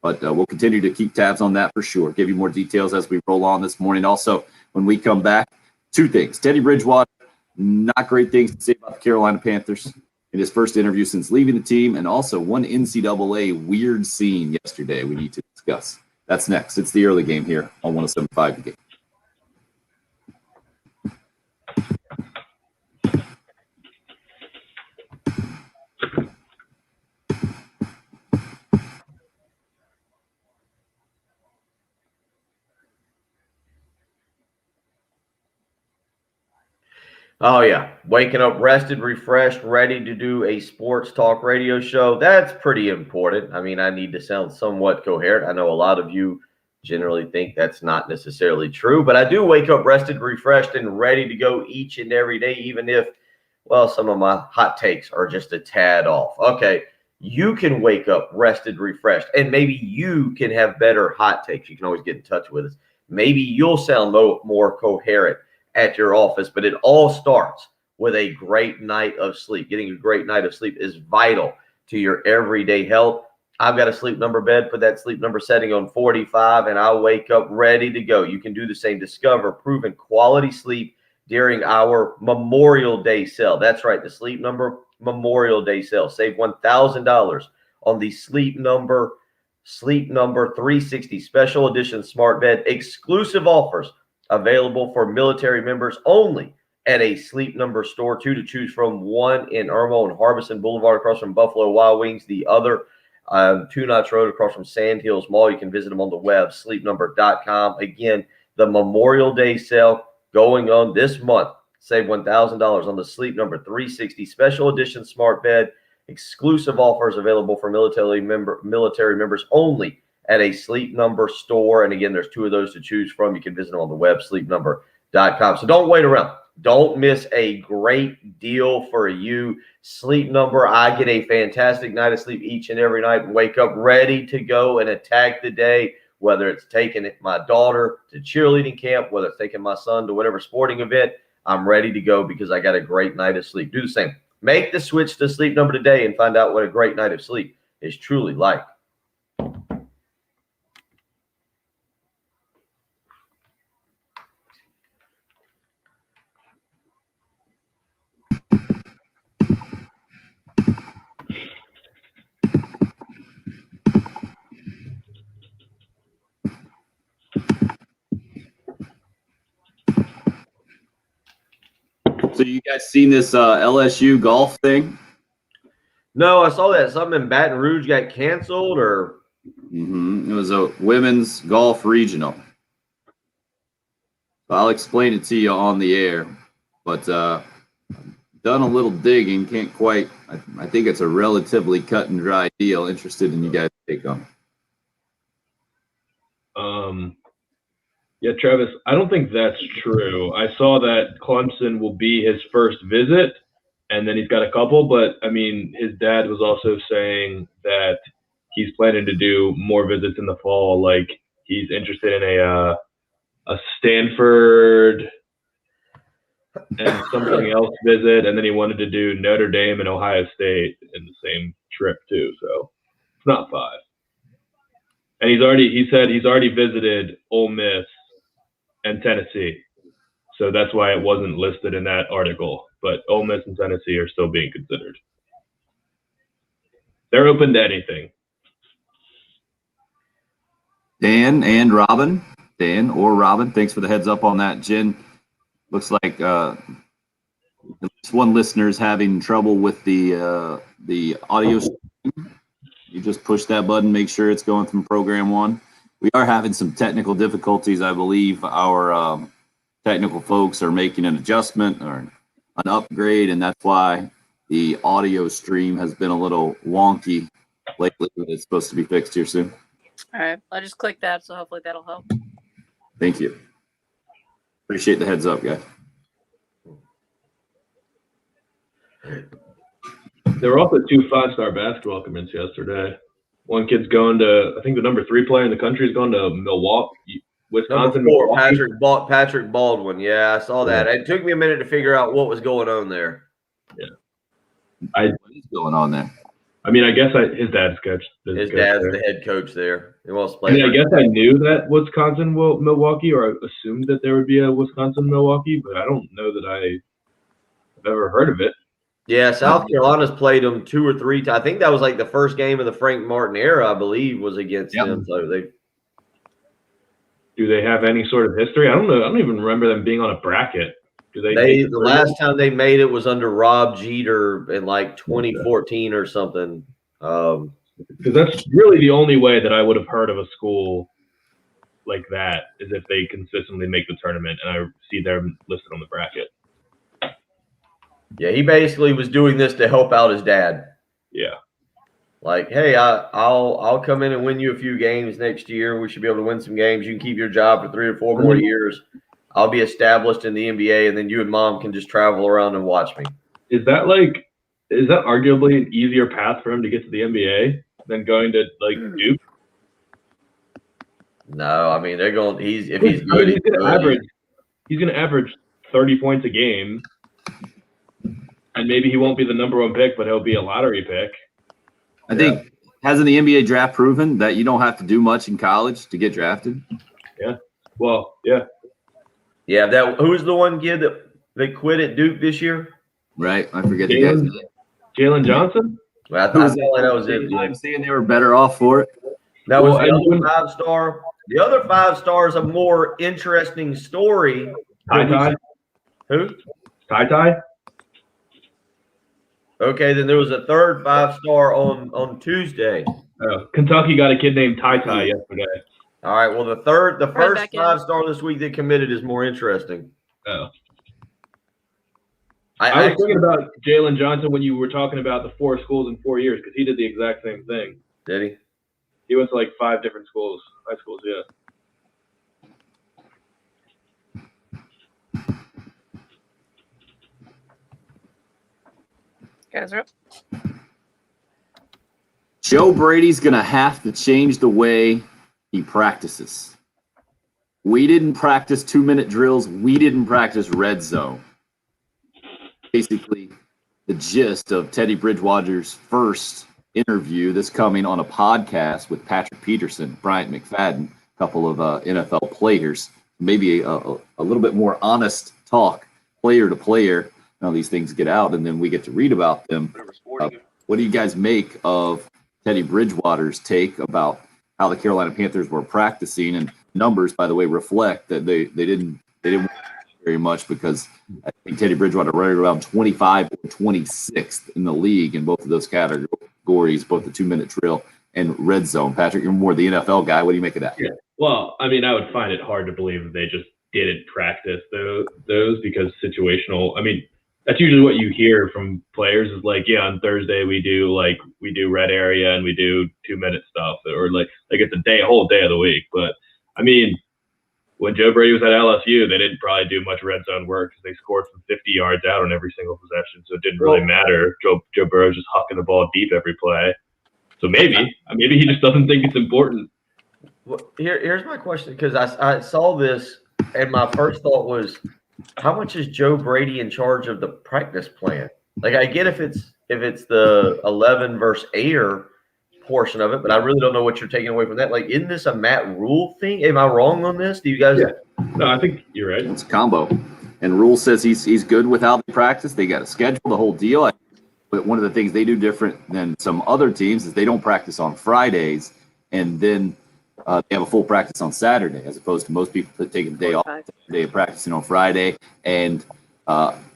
but we'll continue to keep tabs on that for sure. Give you more details as we roll on this morning. Also, when we come back, 2 things. Teddy Bridgewater, not great things to say about the Carolina Panthers in his first interview since leaving the team, and also one NCAA weird scene yesterday we need to discuss. That's next. It's the early game here on 107.5 The Game. Oh, yeah. Waking up rested, refreshed, ready to do a sports talk radio show. That's pretty important. I mean, I need to sound somewhat coherent. I know a lot of you generally think that's not necessarily true, but I do wake up rested, refreshed, and ready to go each and every day, even if, well, some of my hot takes are just a tad off. Okay, you can wake up rested, refreshed, and maybe you can have better hot takes. You can always get in touch with us. Maybe you'll sound more coherent at your office, but it all starts with a great night of sleep. Getting a great night of sleep is vital to your everyday health. I've got a Sleep Number bed, put that Sleep Number setting on 45, and I'll wake up ready to go. You can do the same. Discover proven quality sleep during our Memorial Day sale. That's right, the Sleep Number Memorial Day sale. Save $1,000 on the Sleep Number 360 Special Edition Smart Bed. Exclusive offers available for military members only at a Sleep Number store. 2 to choose from, one in Irmo and Harbison Boulevard across from Buffalo Wild Wings, the other 2 Notch Road across from Sand Hills Mall. You can visit them on the web, sleepnumber.com. Again, the Memorial Day sale going on this month. Save $1,000 on the Sleep Number 360 Special Edition Smart Bed. Exclusive offers available for military members only at a Sleep Number store. And again, there's 2 of those to choose from. You can visit them on the web, sleepnumber.com. So don't wait around. Don't miss a great deal for you. Sleep Number. I get a fantastic night of sleep each and every night and wake up ready to go and attack the day, whether it's taking my daughter to cheerleading camp, whether it's taking my son to whatever sporting event. I'm ready to go because I got a great night of sleep. Do the same. Make the switch to Sleep Number today and find out what a great night of sleep is truly like. So you guys seen this LSU golf thing? No, I saw that something in Baton Rouge got canceled, or It was a women's golf regional. I'll explain it to you on the air, but done a little digging. Can't quite. I think it's a relatively cut and dry deal. Interested in you guys' take on it. Yeah, Travis, I don't think that's true. I saw that Clemson will be his first visit, and then he's got a couple. But, I mean, his dad was also saying that he's planning to do more visits in the fall. Like, he's interested in a Stanford and something else visit, and then he wanted to do Notre Dame and Ohio State in the same trip, too. So, it's not 5. And he said he's already visited Ole Miss and Tennessee. So that's why it wasn't listed in that article. But Ole Miss and Tennessee are still being considered. They're open to anything. Dan or Robin, thanks for the heads up on that. Jen, Looks like at least one listener is having trouble with the audio stream. You just push that button, make sure it's going from program one. We are having some technical difficulties. I believe our technical folks are making an adjustment or an upgrade, and that's why the audio stream has been a little wonky lately, but it's supposed to be fixed here soon. All right. I just clicked that, so hopefully that'll help. Thank you. Appreciate the heads up, guys. There were also 2 5-star basketball commits yesterday. One kid's going to, I think the number 3 player in the country is going to Milwaukee, Wisconsin. Number 4, Milwaukee. Patrick Baldwin. Yeah, I saw that. It took me a minute to figure out what was going on there. Yeah. What is going on there? I mean, I guess his dad's coach. His dad's the head coach there. He wants to play. I mean, I guess I knew that Wisconsin Milwaukee, or I assumed that there would be a Wisconsin Milwaukee, but I don't know that I've ever heard of it. Yeah, South Carolina's played them 2 or 3 times. I think that was like the first game of the Frank Martin era, I believe, was against them. So Do they have any sort of history? I don't know. I don't even remember them being on a bracket. Do they? The last time they made it was under Rob Jeter in like 2014 or something. Because that's really the only way that I would have heard of a school like that is if they consistently make the tournament and I see them listed on the bracket. Yeah, he basically was doing this to help out his dad. Yeah. Like, hey, I'll come in and win you a few games next year. We should be able to win some games. You can keep your job for 3 or 4 more years. I'll be established in the NBA, and then you and mom can just travel around and watch me. Is that arguably an easier path for him to get to the NBA than going to like Duke? No, I mean he's good. He's gonna average 30 points a game. And maybe he won't be the number 1 pick, but he'll be a lottery pick. I think, hasn't the NBA draft proven that you don't have to do much in college to get drafted? Yeah. Well, yeah. Yeah, who's the one kid that quit at Duke this year? Right. I forget the guy's name. Jalen Johnson? Well, I felt like that was it. I'm saying they were better off for it. That was the other 5-star. The other 5-star is a more interesting story. Ty. Who? Ty. Okay, then there was a third 5-star on Tuesday. Kentucky got a kid named Ty yesterday. All right. Well, the first 5-star this week that committed is more interesting. Oh. I was thinking about Jalen Johnson when you were talking about the 4 schools in 4 years because he did the exact same thing. Did he? He went to like 5 different schools, high schools, yeah. Guys are up. Joe Brady's going to have to change the way he practices. We didn't practice 2-minute drills. We didn't practice red zone. Basically, the gist of Teddy Bridgewater's first interview that's coming on a podcast with Patrick Peterson, Bryant McFadden, a couple of NFL players, maybe a little bit more honest talk, player to player. Now these things get out, and then we get to read about them. What do you guys make of Teddy Bridgewater's take about how the Carolina Panthers were practicing? And numbers, by the way, reflect that they didn't very much because I think Teddy Bridgewater rated around 25 or 26th in the league in both of those categories, both the 2-minute drill and red zone. Patrick, you're more the NFL guy. What do you make of that? Yeah. Well, I mean, I would find it hard to believe that they just didn't practice those because situational. I mean, that's usually what you hear from players is like, yeah, on Thursday we do red area and we do 2-minute stuff, or like it's a whole day of the week. But I mean, when Joe Brady was at LSU, they didn't probably do much red zone work because they scored from 50 yards out on every single possession, so it didn't really matter. Joe Burrow's just hucking the ball deep every play. So maybe he just doesn't think it's important. Well, here's my question, because I saw this and my first thought was, how much is Joe Brady in charge of the practice plan? Like, I get if it's the 11 versus air portion of it, but I really don't know what you're taking away from that. Like, isn't this a Matt Rule thing? Am I wrong on this? Do you guys? Yeah. No, I think you're right. It's a combo. And Rule says he's good with how they practice. They got to schedule the whole deal. But one of the things they do different than some other teams is they don't practice on Fridays and then they have a full practice on Saturday, as opposed to most people taking the day off, day of practicing on Friday. And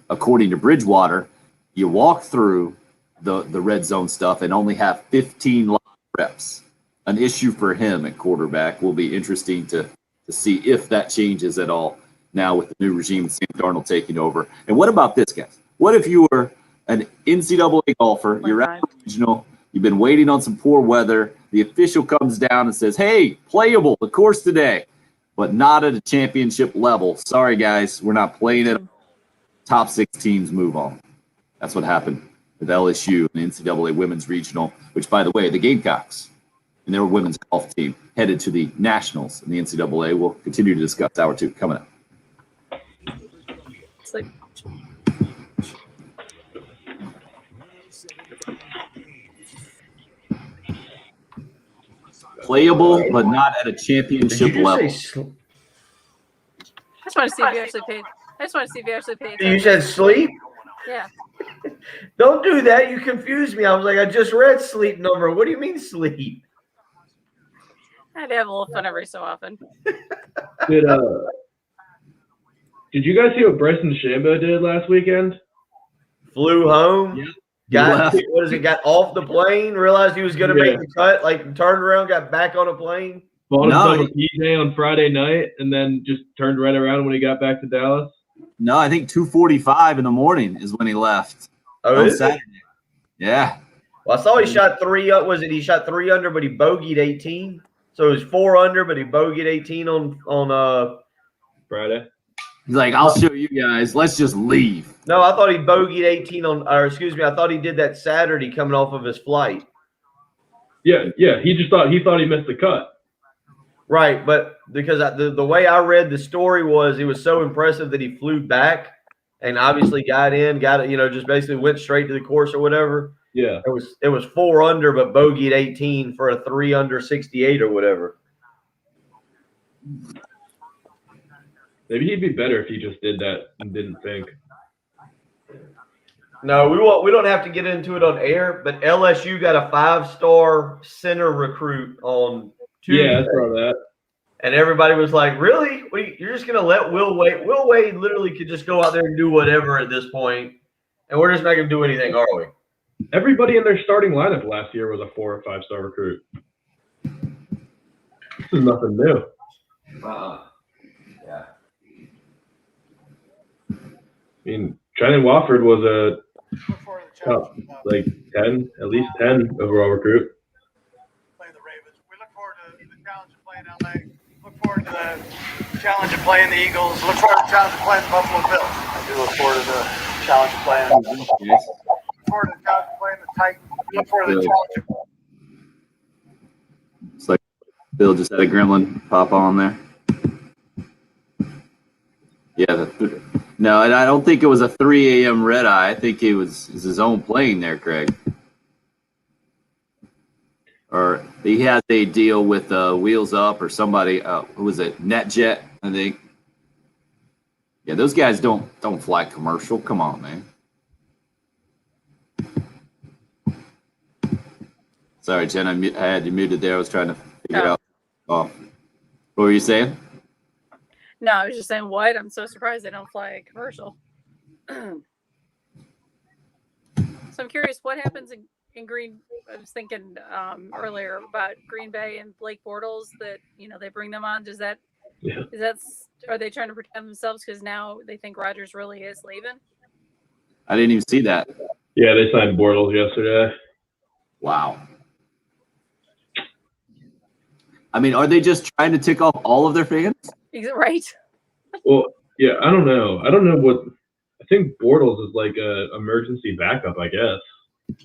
according to Bridgewater, you walk through the red zone stuff and only have 15 live reps. An issue for him at quarterback. Will be interesting to see if that changes at all now with the new regime, Sam Darnold taking over. And what about this, guys? What if you were an NCAA golfer, you're at the regional, you've been waiting on some poor weather, the official comes down and says, hey, playable, the course today, but not at a championship level. Sorry, guys, we're not playing it. Top 6 teams move on. That's what happened with LSU and the NCAA women's regional, which, by the way, the Gamecocks and their women's golf team headed to the Nationals in the NCAA. We'll continue to discuss hour 2 coming up. It's like, Playable, but not at a championship level. I just want to see if you actually paid. I just want to see if you actually paid. You said sleep? Yeah. Don't do that. You confused me. I was like, I just read sleep number. What do you mean sleep? I'd have a little fun every so often. Did you guys see what Bryson DeChambeau did last weekend? Flew home. Yeah. Got off the plane, realized he was going to make the cut, like turned around, got back on a plane. Bought himself a PJ on Friday night, and then just turned right around when he got back to Dallas. No, I think 2:45 in the morning is when he left. Oh, on Saturday. Yeah. Well, I saw he shot 3. He shot 3 under, but he bogeyed 18. So it was 4 under, but he bogeyed 18 on Friday. He's like, I'll show you guys. Let's just leave. No, I thought he bogeyed 18 I thought he did that Saturday coming off of his flight. Yeah. He thought he missed the cut. Right, but because the way I read the story was it was so impressive that he flew back and obviously got it, just basically went straight to the course or whatever. Yeah. It was 4 under, but bogeyed 18 for a 3 under 68 or whatever. Maybe he'd be better if he just did that and didn't think. No, we don't have to get into it on air, but LSU got a 5-star center recruit on Tuesday. Yeah, I saw that. And everybody was like, really? You're just going to let Will Wade? Will Wade literally could just go out there and do whatever at this point, and we're just not going to do anything, are we? Everybody in their starting lineup last year was a 4 or 5-star recruit. This is nothing new. Yeah. I mean, Shannon Wofford was a top, 10, at least 10 overall recruit. Play the Ravens. We look forward to the challenge of playing LA. Look forward to the challenge of playing the Eagles. Look forward to the challenge of playing the Buffalo Bills. I do look forward to the challenge of playing. Look forward to the challenge of playing the Titans. Look forward to the challenge of. It's like Bill just had a gremlin pop on there. Yeah, no, and I don't think it was a 3 a.m. red eye. I think it was his own plane there, Craig. Or he had a deal with Wheels Up or somebody. Who was it? NetJet, I think. Yeah, those guys don't fly commercial. Come on, man. Sorry, Jen, I had you muted there. I was trying to figure out. Oh, what were you saying? No, I was just saying what? I'm so surprised they don't fly a commercial. So I'm curious, what happens in Green? I was thinking earlier about Green Bay and Blake Bortles that they bring them on. Does that? Yeah. Are they trying to protect themselves because now they think Rodgers really is leaving? I didn't even see that. Yeah, they signed Bortles yesterday. Wow. I mean, are they just trying to tick off all of their fans? Right. Well, yeah, I don't know. I I think Bortles is like a emergency backup, I guess.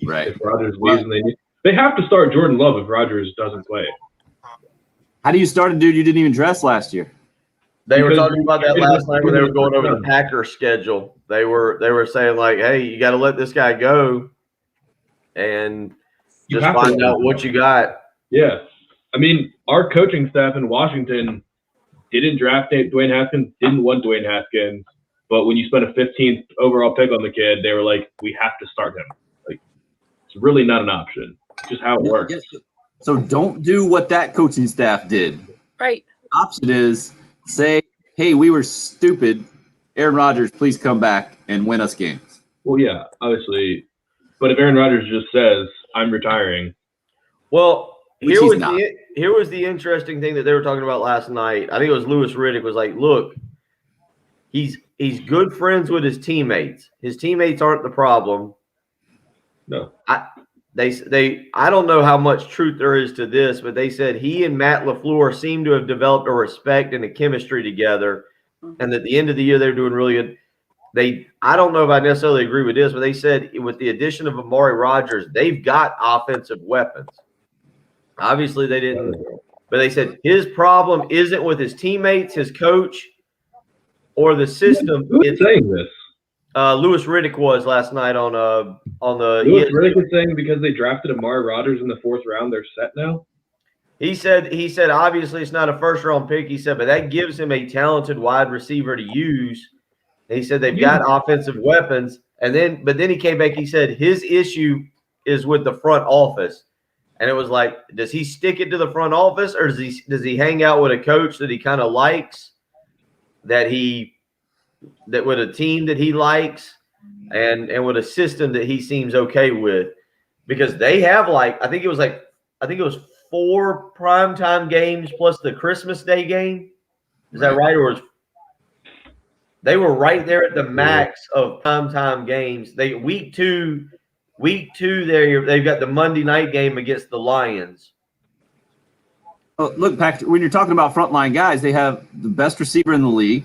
Right. If Rodgers leaves and they have to start Jordan Love if Rodgers doesn't play. How do you start a dude you didn't even dress last year? They were talking about that last night when they were going over the Packers schedule. They were saying like, hey, you got to let this guy go and just find out what you got. Yeah. I mean, our coaching staff in Washington didn't draft Dwayne Haskins, didn't want Dwayne Haskins, but when you spent a 15th overall pick on the kid, they were like, we have to start him. Like, it's really not an option. It's just how it works. So don't do what that coaching staff did. Right. Option is say, hey, we were stupid. Aaron Rodgers, please come back and win us games. Well, yeah, obviously. But if Aaron Rodgers just says, I'm retiring. Well, Which here he's was, not. here was the interesting thing that they were talking about last night. I think it was Louis Riddick was like, look, he's good friends with his teammates. His teammates aren't the problem. No. I don't know how much truth there is to this, but they said he and Matt LaFleur seem to have developed a respect and a chemistry together, and at the end of the year they're doing really good. I don't know if I necessarily agree with this, but they said with the addition of Amari Rodgers, they've got offensive weapons. Obviously they didn't, but they said his problem isn't with his teammates, his coach, or the system. Who's saying this? Louis Riddick was last night on the Louis Riddick was saying because they drafted Amari Rodgers in the 4th round, they're set now. He said obviously it's not a first round pick. He said, but that gives him a talented wide receiver to use. And he said they've got offensive weapons. But then he came back. He said his issue is with the front office. And it was like, does he stick it to the front office, or does he hang out with a coach that he kind of likes, that with a team that he likes, and with a system that he seems okay with? Because they have I think it was 4 primetime games plus the Christmas Day game. Is that right? Or they were right there at the max of primetime games. Week two, they've got the Monday night game against the Lions. Look, Patrick, when you're talking about frontline guys, they have the best receiver in the league,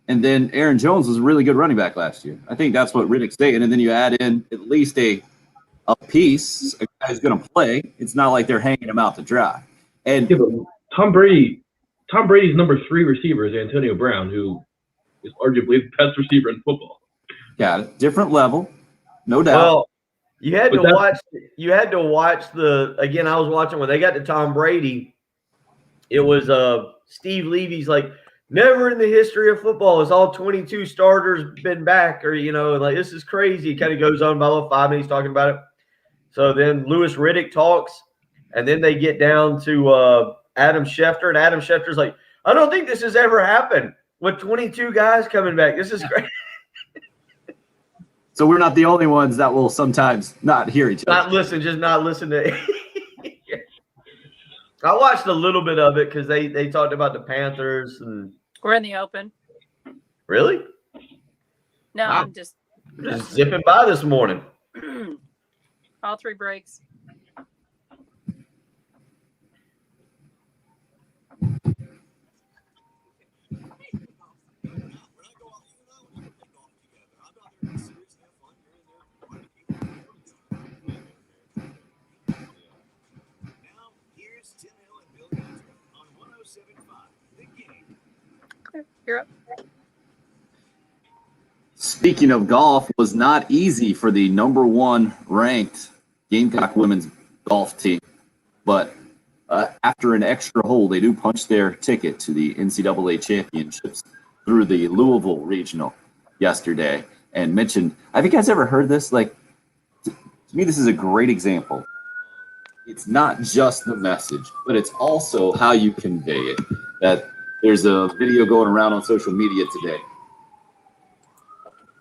and then Aaron Jones was a really good running back last year. I think that's what Riddick's saying, and then you add in at least a piece, a guy who's going to play. It's not like they're hanging him out to dry. And yeah, but Tom Brady's number 3 receiver is Antonio Brown, who is arguably the best receiver in football. Yeah, different level, no doubt. Well, you had to watch again, I was watching when they got to Tom Brady. It was Steve Levy's like, never in the history of football has all 22 starters been back, or like this is crazy. It kind of goes on about 5 minutes talking about it. So then Louis Riddick talks, and then they get down to Adam Schefter, and Adam Schefter's like, I don't think this has ever happened with 22 guys coming back. This is great. So we're not the only ones that will sometimes not hear each other. Not listen to I watched a little bit of it because they talked about the Panthers. And We're in the open. Really? No, Wow. I'm just Zipping by this morning. all 3 breaks. You're up. Speaking of golf, it was not easy for the number 1 ranked Gamecock women's golf team, but after an extra hole, they do punch their ticket to the NCAA championships through the Louisville regional yesterday. And mentioned, have you guys ever heard this? Like, to me, this is a great example. It's not just the message, but it's also how you convey it. That there's a video going around on social media today.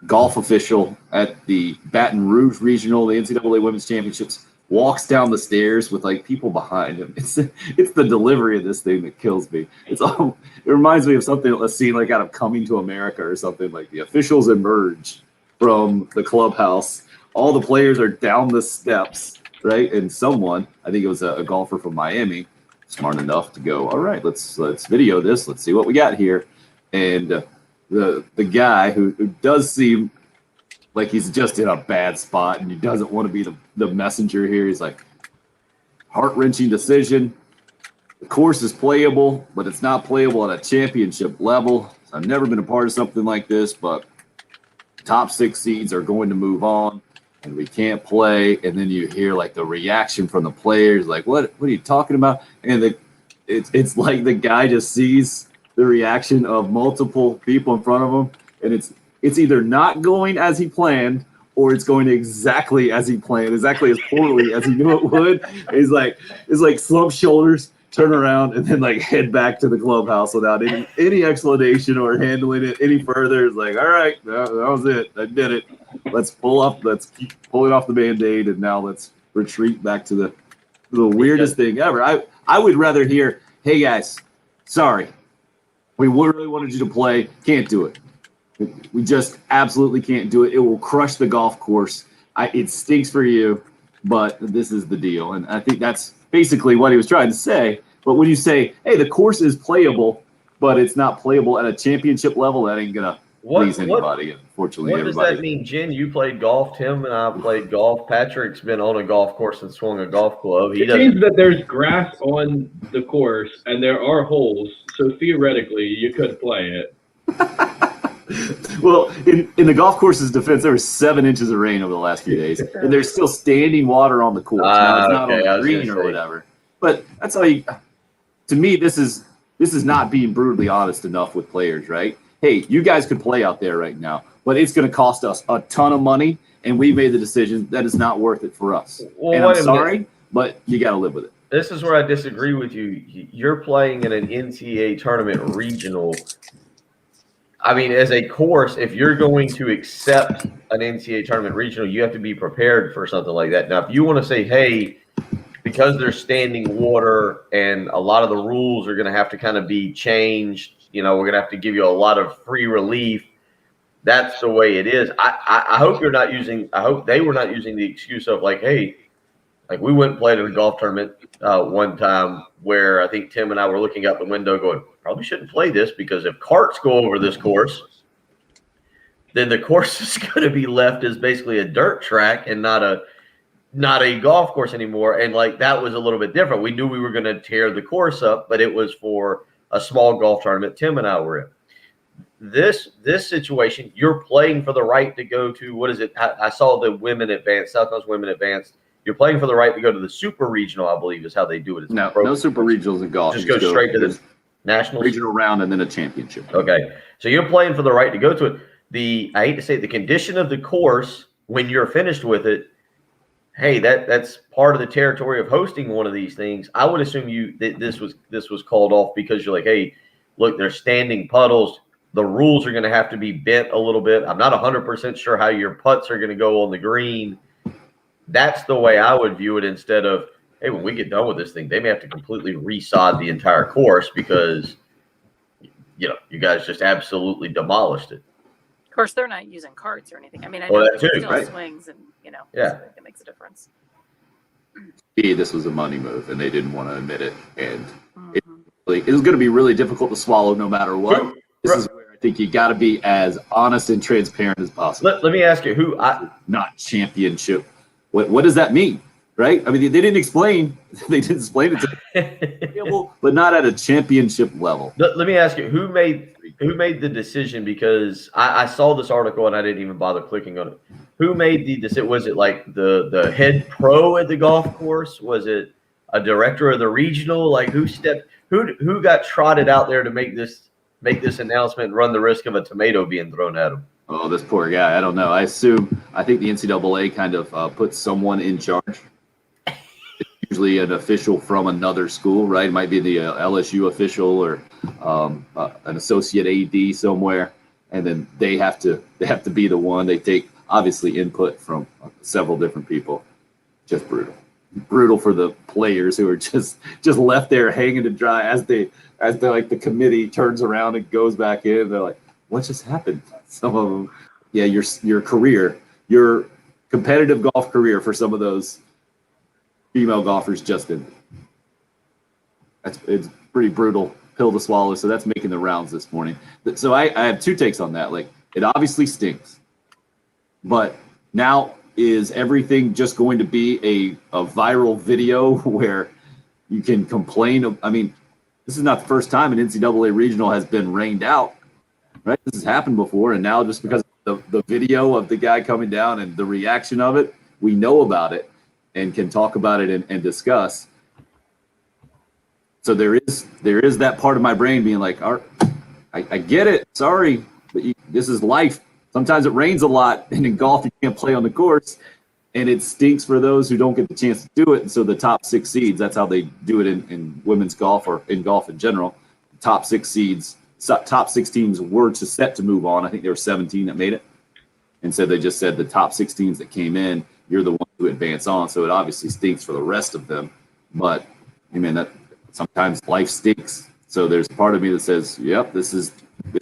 Golf official at the Baton Rouge Regional, the NCAA Women's Championships, walks down the stairs with like people behind him. It's the delivery of this thing that kills me. It reminds me of something, a scene like out of Coming to America or something. Like the officials emerge from the clubhouse. All the players are down the steps, right? And someone, I think it was a golfer from Miami, smart enough to go, all right, let's video this. Let's see what we got here. And the guy who does seem like he's just in a bad spot and he doesn't want to be the messenger here. He's like, heart-wrenching decision. The course is playable, but it's not playable at a championship level. I've never been a part of something like this, but top 6 seeds are going to move on and we can't play. And then you hear like the reaction from the players, like, what are you talking about? And it's like the guy just sees the reaction of multiple people in front of him, and it's either not going as he planned or it's going exactly as he planned, exactly as poorly as he knew it would. He's like slump shoulders, turn around, and then like head back to the clubhouse without any explanation or handling it any further. It's like, all right, that was it. I did it. Let's keep pulling off the Band-Aid, and now let's retreat back to the weirdest thing ever. I would rather hear, hey guys, sorry, we really wanted you to play, can't do it. We just absolutely can't do it. It will crush the golf course. It stinks for you, but this is the deal. And I think that's basically what he was trying to say. But when you say, hey, the course is playable, but it's not playable at a championship level, that ain't going to please anybody. Unfortunately, what does that mean, Jen? You played golf. Tim and I played golf. Patrick's been on a golf course and swung a golf club. It means that there's grass on the course and there are holes. So theoretically, you could play it. Well, in the golf course's defense, there was 7 inches of rain over the last few days, and there's still standing water on the course. Now, it's not on the green or whatever. But that's how to me, this is not being brutally honest enough with players, right? Hey, you guys could play out there right now, but it's going to cost us a ton of money, and we made the decision that it's not worth it for us. Well, and I'm sorry, but you got to live with it. This is where I disagree with you. You're playing in an NCAA tournament regional. I mean, as a course, if you're going to accept an NCAA tournament regional, you have to be prepared for something like that. Now, if you want to say, hey, because there's standing water and a lot of the rules are going to have to kind of be changed, we're going to have to give you a lot of free relief. That's the way it is. I hope you're not using – I hope they were not using the excuse of like, hey, like we went and played in a golf tournament one time where I think Tim and I were looking out the window going, probably shouldn't play this because if carts go over this course, then the course is going to be left as basically a dirt track and not a golf course anymore. And like that was a little bit different. We knew we were going to tear the course up, but it was for a small golf tournament Tim and I were in. This situation, you're playing for the right to go to, what is it? I saw the women advanced, South Coast Women Advanced. You're playing for the right to go to the super regional, I believe is how they do it. It's no super regionals in golf. Just go straight to the national regional round and then a championship. Okay. So you're playing for the right to go to it. I hate to say it, the condition of the course when you're finished with it, hey, that's part of the territory of hosting one of these things. I would assume this was called off because you're like, hey, look, there's standing puddles. The rules are going to have to be bent a little bit. I'm not 100% sure how your putts are going to go on the green. That's the way I would view it instead of, hey, when we get done with this thing, they may have to completely resod the entire course because, you guys just absolutely demolished it. Of course, they're not using carts or anything. I mean, I Well, know that there's too, still right? swings and, Yeah. so it makes a difference. This was a money move, and they didn't want to admit it. And it was going to be really difficult to swallow no matter what. This is where I think you got to be as honest and transparent as possible. Let me ask you not championship. What does that mean? Right? I mean, they didn't explain. They didn't explain it to but not at a championship level. Let me ask you, who made the decision? Because I saw this article and I didn't even bother clicking on it. Who made the decision? Was it like the head pro at the golf course? Was it a director of the regional? Like who got trotted out there to make this announcement and run the risk of a tomato being thrown at him? Oh, this poor guy. I don't know. I think the NCAA kind of puts someone in charge. It's usually an official from another school, right? It might be the LSU official or an associate AD somewhere, and then they have to be the one. They take obviously input from several different people. Just brutal for the players who are just left there hanging to dry as the committee turns around and goes back in. They're like, what just happened? Some of them, yeah, your career, your competitive golf career for some of those female golfers just ended. It's pretty brutal pill to swallow. So that's making the rounds this morning. So I have 2 takes on that. Like, it obviously stinks, but now is everything just going to be a viral video where you can complain? I mean, this is not the first time an NCAA regional has been rained out. Right, this has happened before, and now just because of the video of the guy coming down and the reaction of it, we know about it and can talk about it and discuss. So there is that part of my brain being like, I get it, sorry, but this is life. sometimes it rains a lot, and in golf you can't play on the course, and it stinks for those who don't get the chance to do it. And so the top 6 seeds, that's how they do it in women's golf or in golf in general. Top 6 seeds, top 6 teams were set to move on. I think there were 17 that made it. And so they just said the top 6 teams that came in, you're the one who advance on. So it obviously stinks for the rest of them. But I mean, that sometimes life stinks. So there's a part of me that says, yep, this is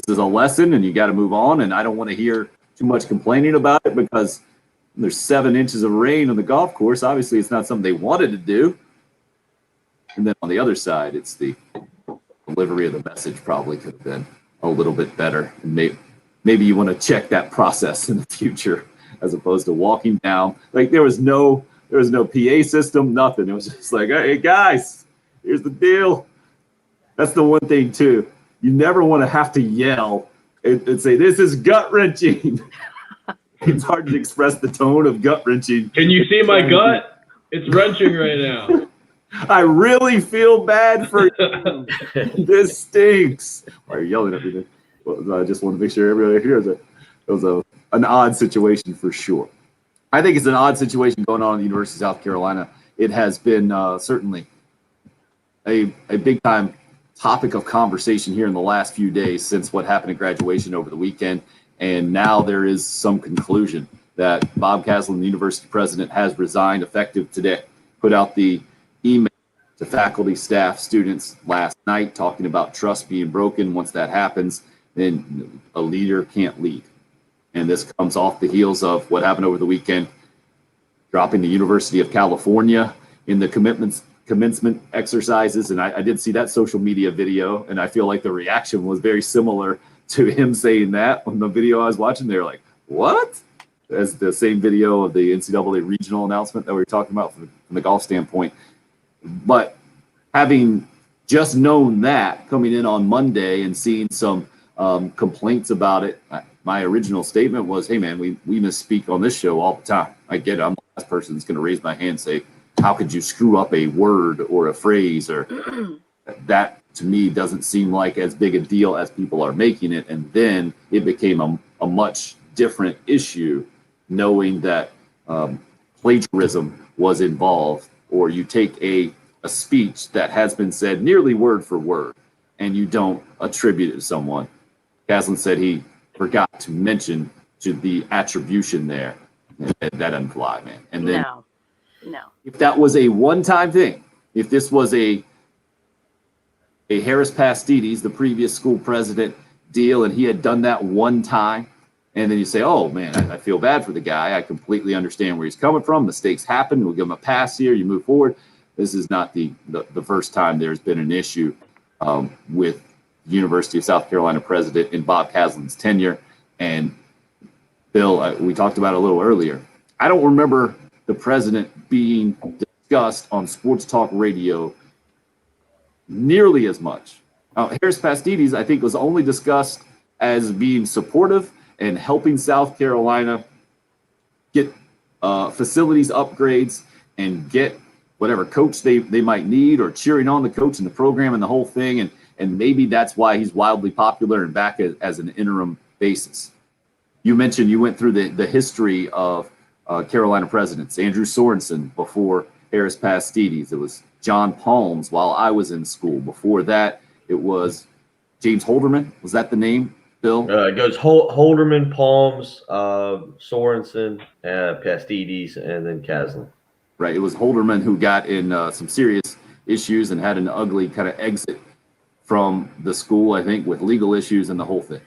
a lesson and you got to move on. And I don't want to hear too much complaining about it because there's 7 inches of rain on the golf course. Obviously, it's not something they wanted to do. And then on the other side, it's the delivery of the message probably could have been a little bit better. And maybe you want to check that process in the future as opposed to walking down. Like there was no PA system, nothing. It was just like, hey guys, here's the deal. That's the one thing too. You never want to have to yell and say, this is gut wrenching. It's hard to express the tone of gut wrenching. Can you see my gut? It's wrenching right now. I really feel bad for you. This stinks. Why are you yelling at me then? Well, I just want to make sure everybody hears it. It was an odd situation for sure. I think it's an odd situation going on at the University of South Carolina. It has been certainly a big time topic of conversation here in the last few days since what happened at graduation over the weekend. And now there is some conclusion that Bob Caslen, the university president, has resigned effective today. Put out the email to faculty, staff, students last night talking about trust being broken. Once that happens, then a leader can't lead. And this comes off the heels of what happened over the weekend, dropping the University of California in the commencement exercises. And I did see that social media video, and I feel like the reaction was very similar to him saying that. On the video I was watching, they were like, what? As the same video of the NCAA regional announcement that we were talking about from the golf standpoint. But having just known that coming in on Monday and seeing some complaints about it, my original statement was, hey man, we misspeak on this show all the time. I get it. I'm the last person that's going to raise my hand and say, how could you screw up a word or a phrase? Or that to me doesn't seem like as big a deal as people are making it. And then it became a much different issue, knowing that plagiarism was involved, or you take a speech that has been said nearly word for word and you don't attribute it to someone. Caslen said he forgot to mention to the attribution there. That doesn't fly, man. And then No. if that was a one-time thing, if this was a Harris Pastides, the previous school president deal, and he had done that one time, and then you say, oh man, I feel bad for the guy. I completely understand where he's coming from. Mistakes happen. We'll give him a pass here. You move forward. This is not the first time there's been an issue with University of South Carolina president in Bob Caslen's tenure. And Bill, we talked about it a little earlier. I don't remember the president being discussed on sports talk radio nearly as much. Harris Pastides, I think, was only discussed as being supportive and helping South Carolina get facilities upgrades and get whatever coach they might need, or cheering on the coach and the program and the whole thing. And maybe that's why he's wildly popular and back as an interim basis. You mentioned you went through the history of Carolina presidents. Andrew Sorensen before Harris Pastides. It was John Palms while I was in school. Before that, it was James Holderman. Was that the name, Bill? It goes Holderman, Palms, Sorensen, Pastides, and then Caslen. Right. It was Holderman who got in some serious issues and had an ugly kind of exit from the school, I think, with legal issues and the whole thing.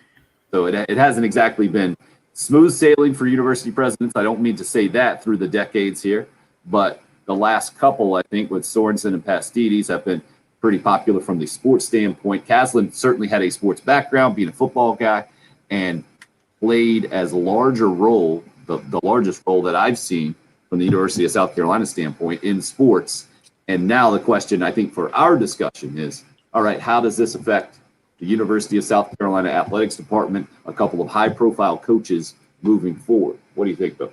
So it hasn't exactly been smooth sailing for university presidents. I don't mean to say that through the decades here, but the last couple, I think, with Sorensen and Pastides have been pretty popular from the sports standpoint. Caslen certainly had a sports background, being a football guy, and played as large a role, the largest role that I've seen from the University of South Carolina standpoint in sports. And now the question, I think, for our discussion is, all right, how does this affect the University of South Carolina athletics department, a couple of high-profile coaches moving forward? What do you think, Bill?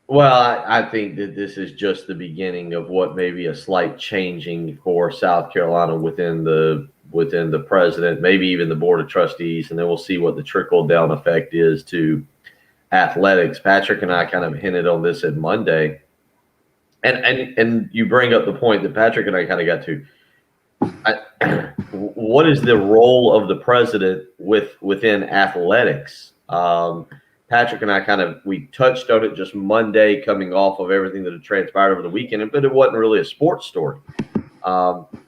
Well, I think that this is just the beginning of what may be a slight changing for South Carolina within the within the president, maybe even the board of trustees, and then we'll see what the trickle down effect is to athletics. Patrick and I kind of hinted on this at Monday, and you bring up the point that Patrick and I kind of got to. What is the role of the president within athletics? Patrick and I we touched on it just Monday, coming off of everything that had transpired over the weekend, but it wasn't really a sports story.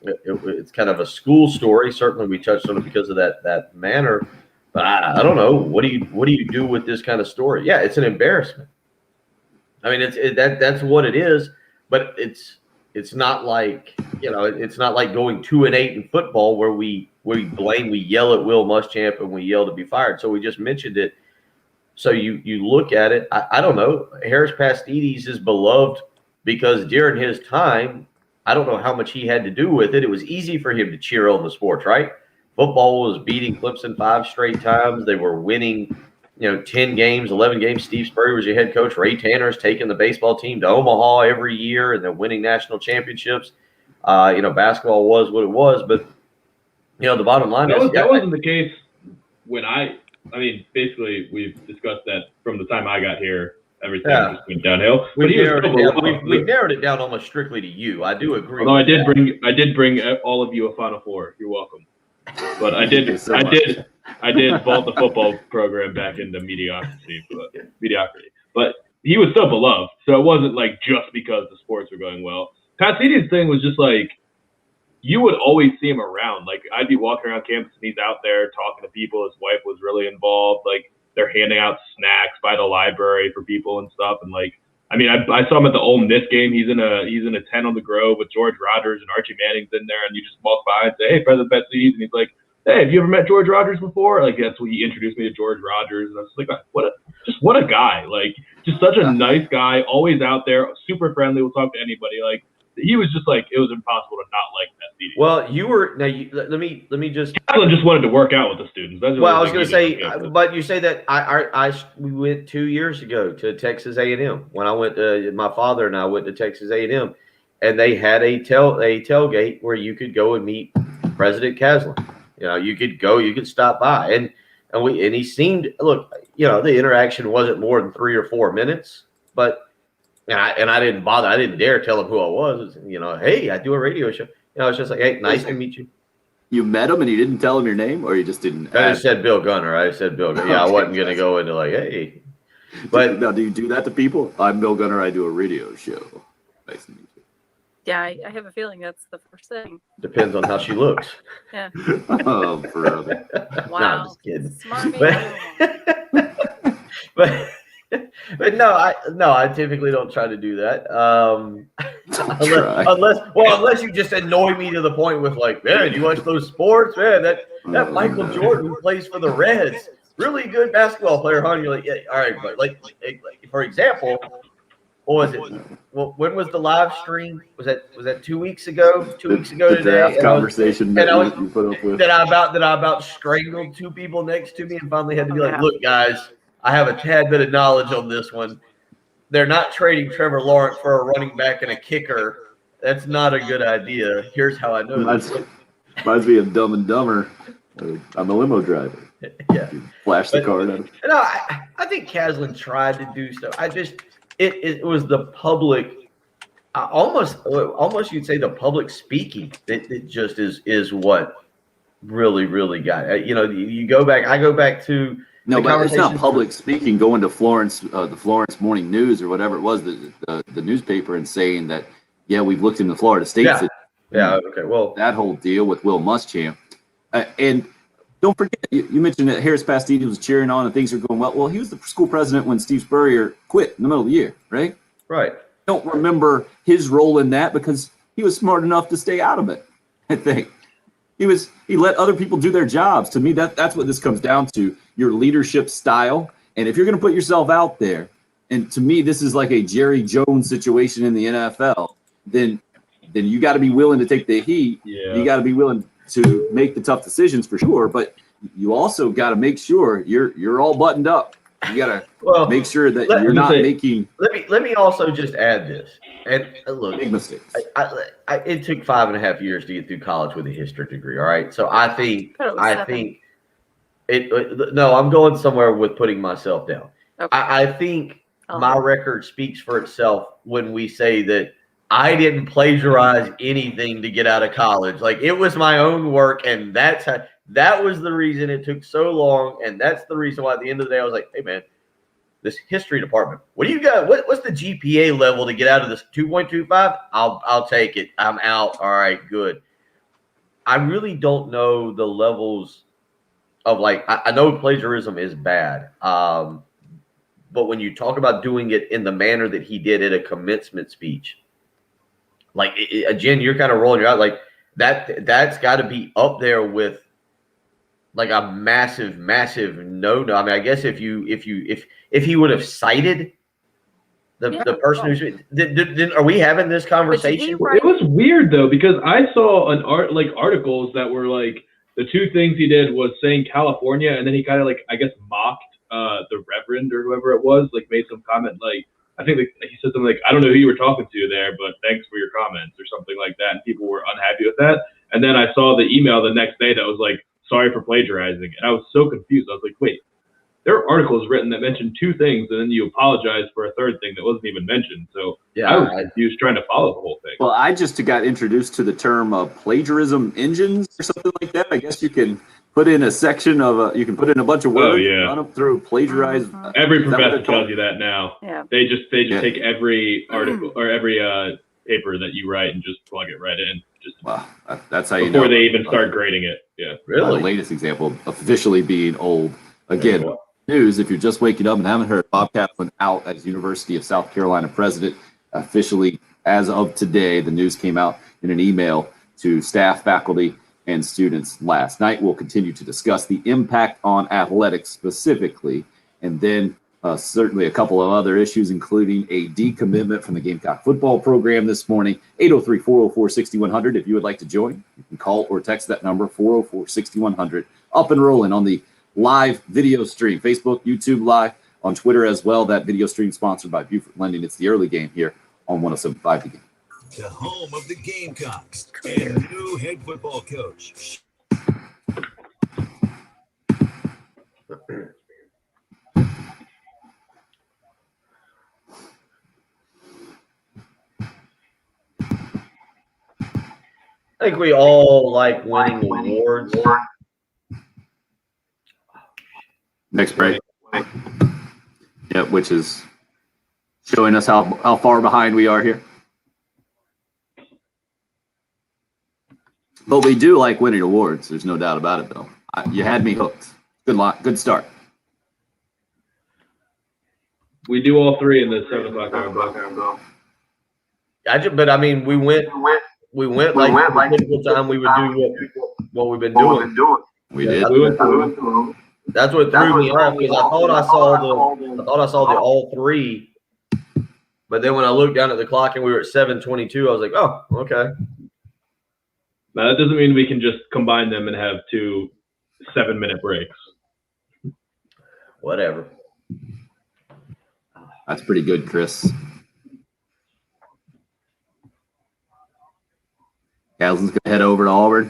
It's kind of a school story. Certainly, we touched on it because of that manner. But I don't know. What do you do with this kind of story? Yeah, it's an embarrassment. I mean, that's what it is. But it's not like, it's not like going 2-8 in football where we yell at Will Muschamp and we yell to be fired. So we just mentioned it. So you look at it. I don't know. Harris Pastides is beloved because during his time, I don't know how much he had to do with it. It was easy for him to cheer on the sports, right? Football was beating Clemson 5 straight times. They were winning, 10 games, 11 games. Steve Spurrier was your head coach. Ray Tanner's taking the baseball team to Omaha every year and then winning national championships. Basketball was what it was. But, the bottom line is that wasn't the case when basically we've discussed that from the time I got here. Everything just went downhill. We've narrowed it down almost strictly to you. I do agree. Although I did bring all of you a Final Four. You're welcome. But I did vault the football program back into mediocrity. But he was still beloved, so it wasn't like just because the sports were going well. Pastides' thing was just like you would always see him around. Like I'd be walking around campus and he's out there talking to people. His wife was really involved. Like they're handing out snacks by the library for people and stuff. And I saw him at the Ole Miss game. He's in a tent on the Grove with George Rogers and Archie Manning's in there. And you just walk by and say, "Hey, President Pastides," and he's like, "Hey, have you ever met George Rogers before?" Like that's when he introduced me to George Rogers, and I was like, what a guy! Like just such a nice guy, always out there, super friendly, will talk to anybody. Like he was just like it was impossible to not like Pastides. Well, let me just. Kaplan just wanted to work out with the students. That's I was going to say, but you say that we went 2 years ago to Texas A&M when I went to my father and I went to Texas A&M, and they had a tailgate where you could go and meet President Kaslan. You could stop by, and he seemed the interaction wasn't more than 3 or 4 minutes, but I didn't bother. I didn't dare tell him who I was. Hey, I do a radio show. It's just like, hey, nice to meet you. You met him and you didn't tell him your name, or you just didn't? I just said Bill Gunner. I said Bill Gunner. Yeah, I wasn't going to go into like, hey. But now, do you do that to people? I'm Bill Gunner. I do a radio show. Nice to meet you. Yeah, I have a feeling that's the first thing. Depends on how she looks. Yeah. Oh, brother. Wow. No, I'm just kidding. Smart But no, I typically don't try to do that. Unless you just annoy me to the point with like, man, you watch those sports, man? That Michael Jordan who plays for the Reds, really good basketball player, huh? And you're like, yeah, all right, but like for example, what was it? Well, when was the live stream? Was that 2 weeks ago? 2 weeks ago today? Conversation that you put up with. That I about strangled 2 people next to me and finally had to be like, look, guys. I have a tad bit of knowledge on this one. They're not trading Trevor Lawrence for a running back and a kicker. That's not a good idea. Here's how I know this. Reminds me of Dumb and Dumber. I'm a limo driver. Yeah. You flash the card at him. No, I think Kaslan tried to do stuff. It was the public, almost you'd say the public speaking. It just is what really, really got it. You go back. I go back to. No, but it's not public speaking. Going to Florence, the Florence Morning News or whatever it was, the newspaper, and saying that, yeah, we've looked into Florida State. Yeah. Okay. Well, that whole deal with Will Muschamp, and don't forget, you mentioned that Harris Pastides was cheering on and things were going well. Well, he was the school president when Steve Spurrier quit in the middle of the year, right? Right. Don't remember his role in that because he was smart enough to stay out of it. I think. He let other people do their jobs. To me, that's what this comes down to, your leadership style. And if you're going to put yourself out there, and to me, this is like a Jerry Jones situation in the NFL, then you got to be willing to take the heat. Yeah. You got to be willing to make the tough decisions for sure. But you also got to make sure you're all buttoned up You gotta Well, make sure that let- you're let me not say- making let me also just add this. And look, big mistakes. it took 5.5 years to get through college with a history degree. All right, so I think Thought it was 7. No, I'm going somewhere with putting myself down. Okay. I think I'll my hear. record speaks for itself when we say that I didn't plagiarize anything to get out of college. Like, it was my own work, and that was the reason it took so long, and that's the reason why at the end of the day I was like, hey man, this history department, what do you got? What's the GPA level to get out of this? 2.25? I'll take it. I'm out. All right, good. I really don't know the levels of, like, I know plagiarism is bad. But when you talk about doing it in the manner that he did at a commencement speech, like, Jen, you're kind of rolling your eyes, like that's got to be up there with like a massive no. I mean, I guess if he would have cited the person who's are we having this conversation? Right. It was weird though, because I saw articles that were like, the two things he did was saying California, and then he kind of, like, I guess, mocked the Reverend or whoever it was, like, made some comment, like, I think he said something like, I don't know who you were talking to there, but thanks for your comments or something like that, and people were unhappy with that. And then I saw the email the next day that was like, sorry for plagiarizing, and I was so confused. I was like, wait, there are articles written that mention two things, and then you apologize for a third thing that wasn't even mentioned. So I was confused trying to follow the whole thing. Well, I just got introduced to the term plagiarism engines or something like that. I guess you can put in a section of you can put in a bunch of words, run them through plagiarize. Every professor tells you that now. Yeah. They just take every article or every paper that you write and just plug it right in. Just Well, that's how you know. before they even start grading it. Yeah. The latest example of officially being old. Again, news, if you're just waking up and haven't heard, Bob Kaplan out as University of South Carolina president. Officially, as of today, the news came out in an email to staff, faculty, and students last night. We'll continue to discuss the impact on athletics specifically, and then certainly a couple of other issues, including a decommitment from the Gamecock football program this morning. 803-404-6100. If you would like to join, you can call or text that number, 404-6100. Up and rolling on the live video stream, Facebook, YouTube Live, on Twitter as well. That video stream sponsored by Buford Lending. It's the early game here on 107.5 The Game. The home of the Gamecocks and new head football coach. I think we all like winning awards. Next break. Yeah, which is showing us how far behind we are here. But we do like winning awards. There's no doubt about it, though. You had me hooked. Good start. We do all three in the 7 o'clock hour. But I mean, we went like the typical time we would do what we've been doing. We did. That's what threw me off, because I thought I saw the all three, but then when I looked down at the clock and we were at 7:22, I was like, oh, okay. Now that doesn't mean we can just combine them and have 2 7-minute breaks. Whatever. That's pretty good, Chris. Haslam's going to head over to Auburn.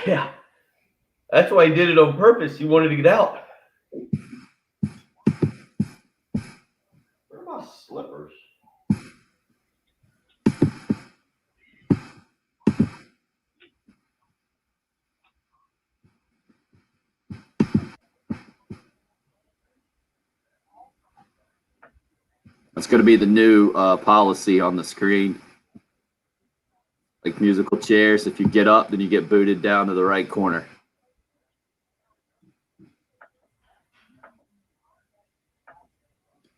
Yeah. That's why he did it on purpose. He wanted to get out. Where are my slippers? That's going to be the new policy on the screen. Like musical chairs, if you get up, then you get booted down to the right corner.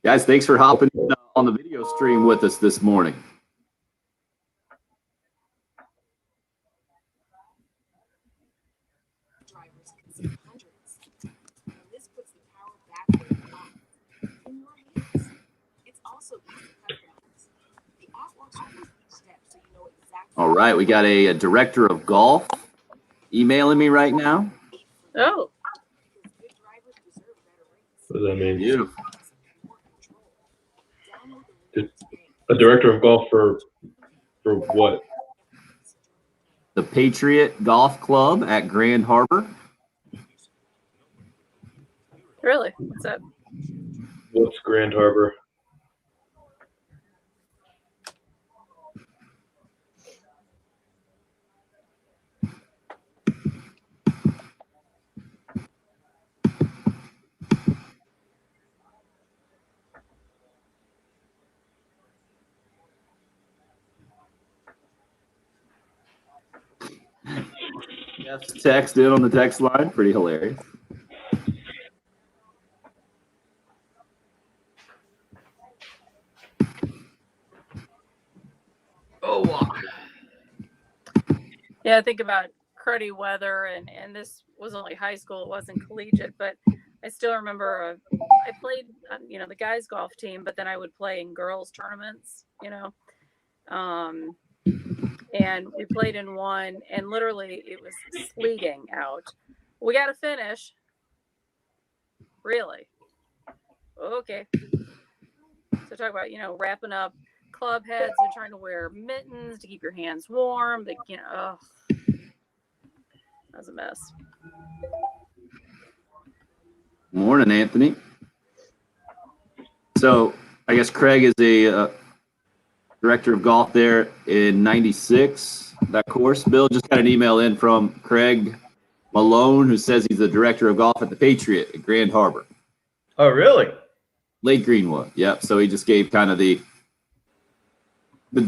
Guys, thanks for hopping on the video stream with us this morning. Drivers can save hundreds. And this puts the power back where it belongs, in your hands. It's also easy to cut balance. The app walks you through each step so you know exactly. All right, we got a director of golf emailing me right now. Oh, What does that mean? Beautiful. A director of golf for what? The Patriot Golf Club at Grand Harbor. Really? What's that? What's Grand Harbor? Yes, text in on the text line. Pretty hilarious. Oh, wow. Yeah, I think about cruddy weather, and this was only high school. It wasn't collegiate, but I still remember I played, the guys' golf team, but then I would play in girls' tournaments, and we played in one, and literally it was sleeting out. We got to finish. Really? Okay. So talk about, wrapping up club heads and trying to wear mittens to keep your hands warm. That was a mess. Morning, Anthony. So I guess Craig is a director of golf there in '96. That course. Bill just got an email in from Craig Malone, who says he's the director of golf at the Patriot at Grand Harbor. Oh, really? Lake Greenwood. Yep. So he just gave kind of the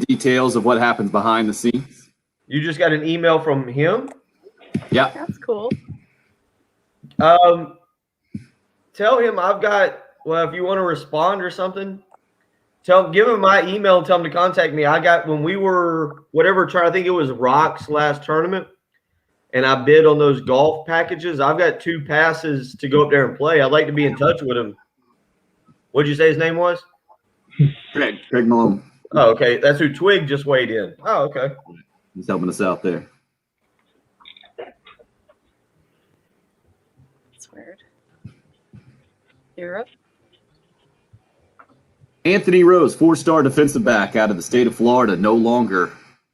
details of what happens behind the scenes. You just got an email from him? Yeah. That's cool. Tell him if you want to respond or something, give him my email and tell him to contact me. I got, when we were, I think it was Rock's last tournament, and I bid on those golf packages. I've got 2 passes to go up there and play. I'd like to be in touch with him. What'd you say his name was? Craig Malone. Oh, okay. That's who Twig just weighed in. Oh, okay. He's helping us out there. That's weird. You're up. Anthony Rose, 4-star defensive back out of the state of Florida, no longer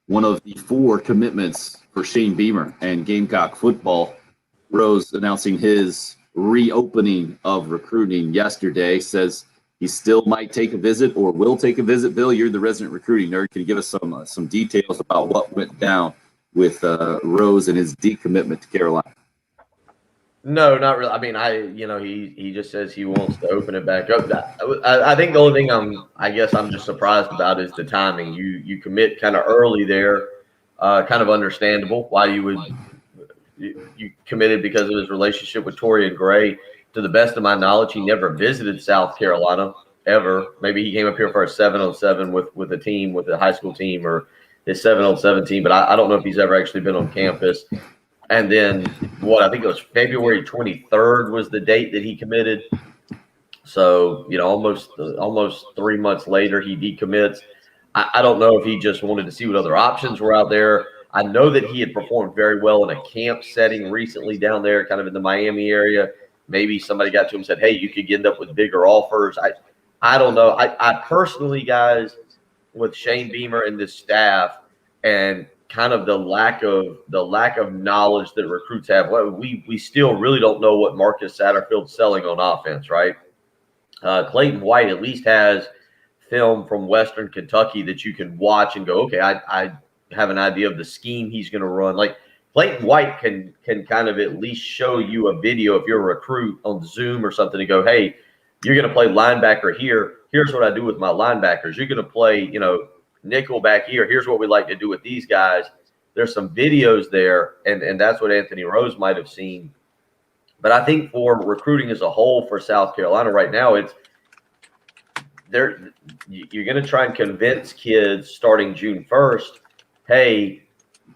one of the 4 commitments for Shane Beamer and Gamecock football. Rose announcing his reopening of recruiting yesterday, says he still might take a visit or will take a visit. Bill, you're the resident recruiting nerd. Can you give us some details about what went down with Rose and his decommitment to Carolina? No, not really. I mean, he just says he wants to open it back up. I think the only thing I'm just surprised about is the timing. You commit kind of early there, kind of understandable why you committed because of his relationship with Torian Gray. To the best of my knowledge, he never visited South Carolina ever. Maybe he came up here for a 7-on-7 with a team, with a high school team or his 7-on-7 team, but I don't know if he's ever actually been on campus. And then I think it was February 23rd was the date that he committed. So, almost 3 months later, he decommits. I don't know if he just wanted to see what other options were out there. I know that he had performed very well in a camp setting recently down there, kind of in the Miami area. Maybe somebody got to him and said, hey, you could end up with bigger offers. I don't know. I personally, guys, with Shane Beamer and this staff and kind of the lack of knowledge that recruits have, we still really don't know what Marcus Satterfield's selling on offense, right? Clayton White at least has film from Western Kentucky that you can watch and go, okay, I have an idea of the scheme he's going to run. Like Clayton White can kind of at least show you a video if you're a recruit on Zoom or something to go, hey, you're going to play linebacker here. Here's what I do with my linebackers. You're going to play, nickel back here. Here's what we like to do with these guys. There's some videos there, and that's what Anthony Rose might have seen. But I think for recruiting as a whole for South Carolina right now, you're going to try and convince kids starting June 1st, hey,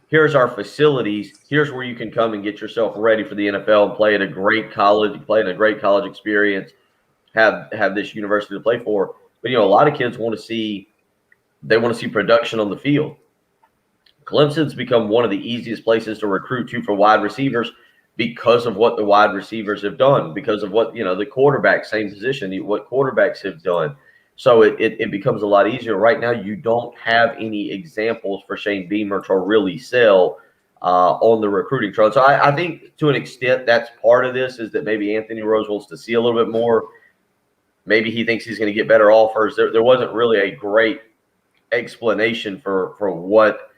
here's our facilities. Here's where you can come and get yourself ready for the NFL and play at a great college, experience, have this university to play for. But, a lot of kids want to see production on the field. Clemson's become one of the easiest places to recruit to for wide receivers. because of what the wide receivers have done, because of what, the quarterback, same position, what quarterbacks have done. So it becomes a lot easier. Right now, you don't have any examples for Shane Beamer to really sell on the recruiting trail. So I think to an extent that's part of this, is that maybe Anthony Rose wants to see a little bit more. Maybe he thinks he's going to get better offers. There wasn't really a great explanation for what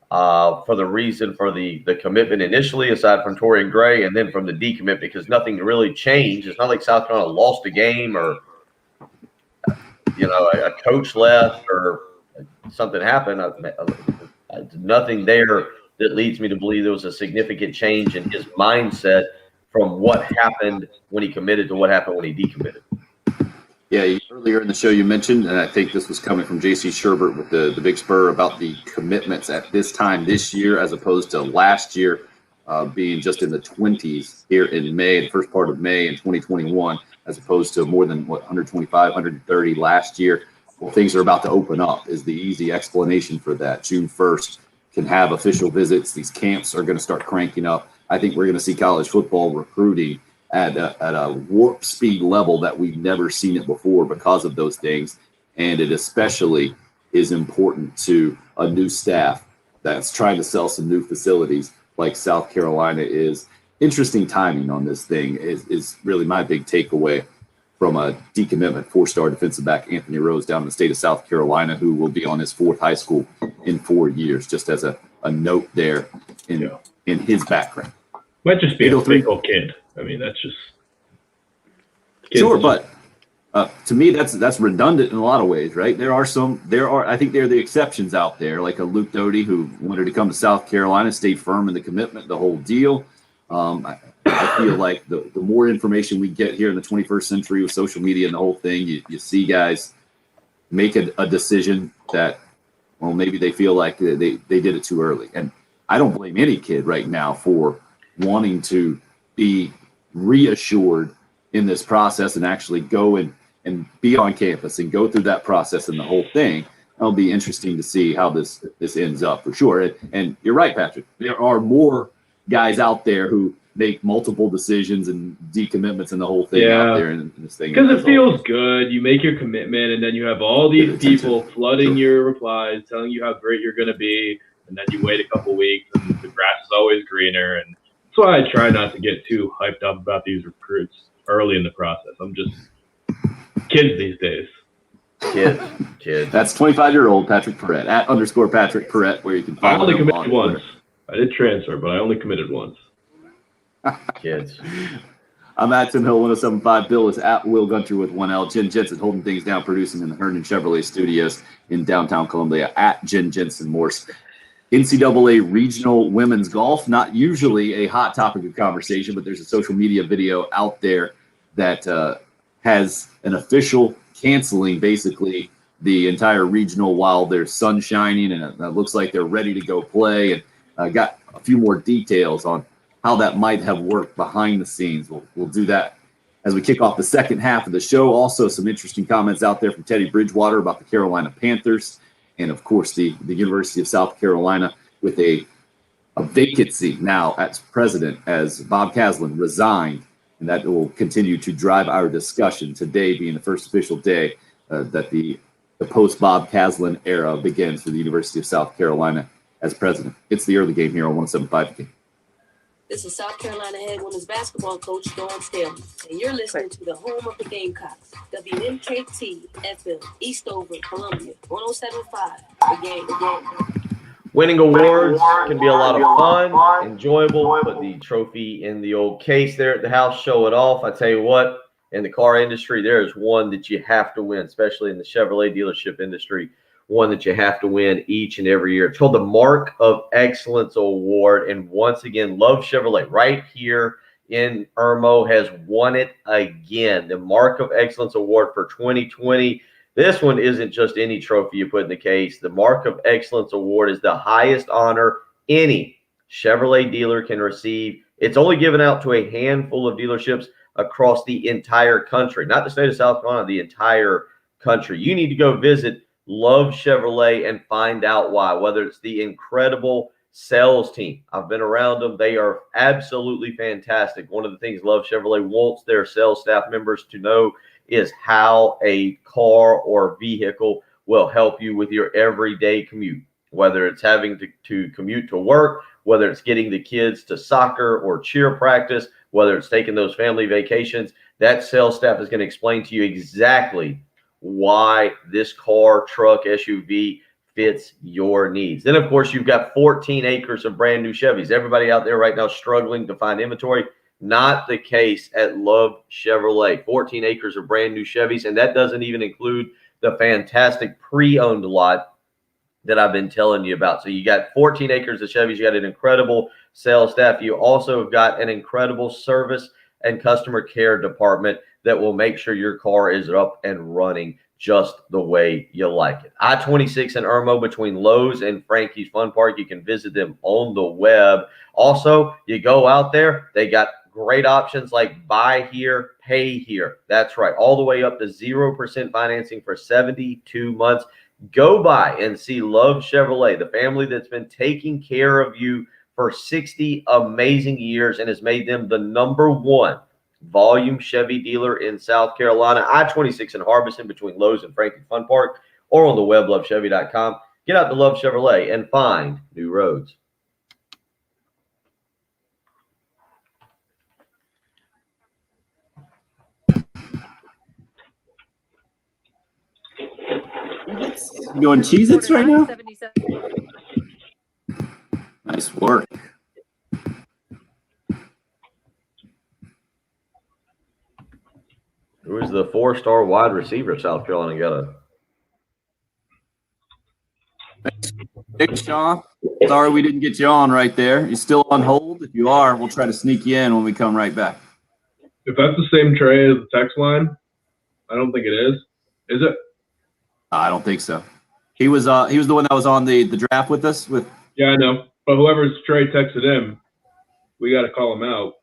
for the reason for the commitment initially, aside from Torian Gray, and then from the decommit, because nothing really changed. It's not like South Carolina lost a game, or a coach left, or something happened. Nothing there that leads me to believe there was a significant change in his mindset from what happened when he committed to what happened when he decommitted. Yeah, earlier in the show you mentioned, and I think this was coming from J.C. Sherbert with the Big Spur, about the commitments at this time this year as opposed to last year being just in the 20s here in May, the first part of May in 2021, as opposed to more than 125, 130 last year. Well, things are about to open up is the easy explanation for that. June 1st can have official visits. These camps are going to start cranking up. I think we're going to see college football recruiting at a warp speed level that we've never seen it before because of those things. And it especially is important to a new staff that's trying to sell some new facilities like South Carolina is. Interesting timing on this thing is really my big takeaway from a decommitment. 4-star defensive back Anthony Rose down in the state of South Carolina, who will be on his 4th high school in 4 years, just as a note there in his background. Might just be a fickle kid. I mean, that's just sure, but to me, that's redundant in a lot of ways, right? I think there are the exceptions out there, like a Luke Doty who wanted to come to South Carolina, stayed firm in the commitment, the whole deal. I feel like the more information we get here in the 21st century with social media and the whole thing, you see guys make a decision that, well, maybe they feel like they did it too early. And I don't blame any kid right now for wanting to be reassured in this process and actually go and be on campus and go through that process and the whole thing. It'll be interesting to see how this ends up for sure. And you're right, Patrick. There are more guys out there who make multiple decisions and decommitments and the whole thing out there in this thing. Because it feels good. You make your commitment, and then you have all these people flooding your replies, telling you how great you're going to be, and then you wait a couple weeks, and the grass is always greener. And that's why I try not to get too hyped up about these recruits early in the process. I'm just kids these days. Kid. That's 25-year-old Patrick Perrette at _Patrick Perrette, where you can follow. I only him committed on once. Twitter. I did transfer, but I only committed once. Kids. I'm at Tim Hill 107.5. Bill is at Will Gunter with 1L. Jen Jensen holding things down, producing in the Herndon Chevrolet Studios in downtown Columbia at Jen Jensen Morse. NCAA regional women's golf, not usually a hot topic of conversation, but there's a social media video out there that has an official canceling basically the entire regional while there's sun shining, and it looks like they're ready to go play. And got a few more details on how that might have worked behind the scenes. We'll do that as we kick off the second half of the show. Also, some interesting comments out there from Teddy Bridgewater about the Carolina Panthers. And, of course, the University of South Carolina with a vacancy now as president, as Bob Caslin resigned. And that will continue to drive our discussion, today being the first official day that the post-Bob Caslin era begins for the University of South Carolina as president. It's the early game here on 107.5 The Game. This is South Carolina head women's basketball coach Dawn Staley, and you're listening to the home of the Gamecocks, WMKT FM, Eastover, Columbia, 107.5 The Game. Winning awards can be a lot of fun, enjoyable, but the trophy in the old case there at the house, show it off. I tell you what, in the car industry, there is one that you have to win, especially in the Chevrolet dealership industry, one that you have to win each and every year. It's called the Mark of Excellence Award. And once again, Love Chevrolet right here in Irmo has won it again. The Mark of Excellence Award for 2020. This one isn't just any trophy you put in the case. The Mark of Excellence Award is the highest honor any Chevrolet dealer can receive. It's only given out to a handful of dealerships across the entire country, not the state of South Carolina, the entire country. You need to go visit Love Chevrolet and find out why, whether it's the incredible sales team. I've been around them. They are absolutely fantastic. One of the things Love Chevrolet wants their sales staff members to know is how a car or vehicle will help you with your everyday commute, whether it's having to commute to work, whether it's getting the kids to soccer or cheer practice, whether it's taking those family vacations. That sales staff is going to explain to you exactly why this car, truck, SUV fits your needs. Then, of course, you've got 14 acres of brand new Chevys. Everybody out there right now struggling to find inventory. Not the case at Love Chevrolet. 14 acres of brand new Chevys, and that doesn't even include the fantastic pre-owned lot that I've been telling you about. So you got 14 acres of Chevys. You got an incredible sales staff. You also have got an incredible service and customer care department that will make sure your car is up and running just the way you like it. I-26 and Irmo between Lowe's and Frankie's Fun Park. You can visit them on the web. Also, you go out there, they got great options like buy here, pay here. That's right. All the way up to 0% financing for 72 months. Go by and see Love Chevrolet, the family that's been taking care of you for 60 amazing years and has made them the #1 volume Chevy dealer in South Carolina. I-26 in Harbison between Lowe's and Franklin Fun Park, or on the web, lovechevy.com. Get out to Love Chevrolet and find new roads. You doing Cheez-Its right now? 77. Nice work. Who is the 4-star wide receiver South Carolina got? Hey, Sean. Sorry we didn't get you on right there. You still on hold? If you are, we'll try to sneak you in when we come right back. If that's the same Trey as the text line, I don't think it is. Is it? I don't think so. He was the one that was on the draft with us. Yeah, I know. But whoever's Trey texted him, we got to call him out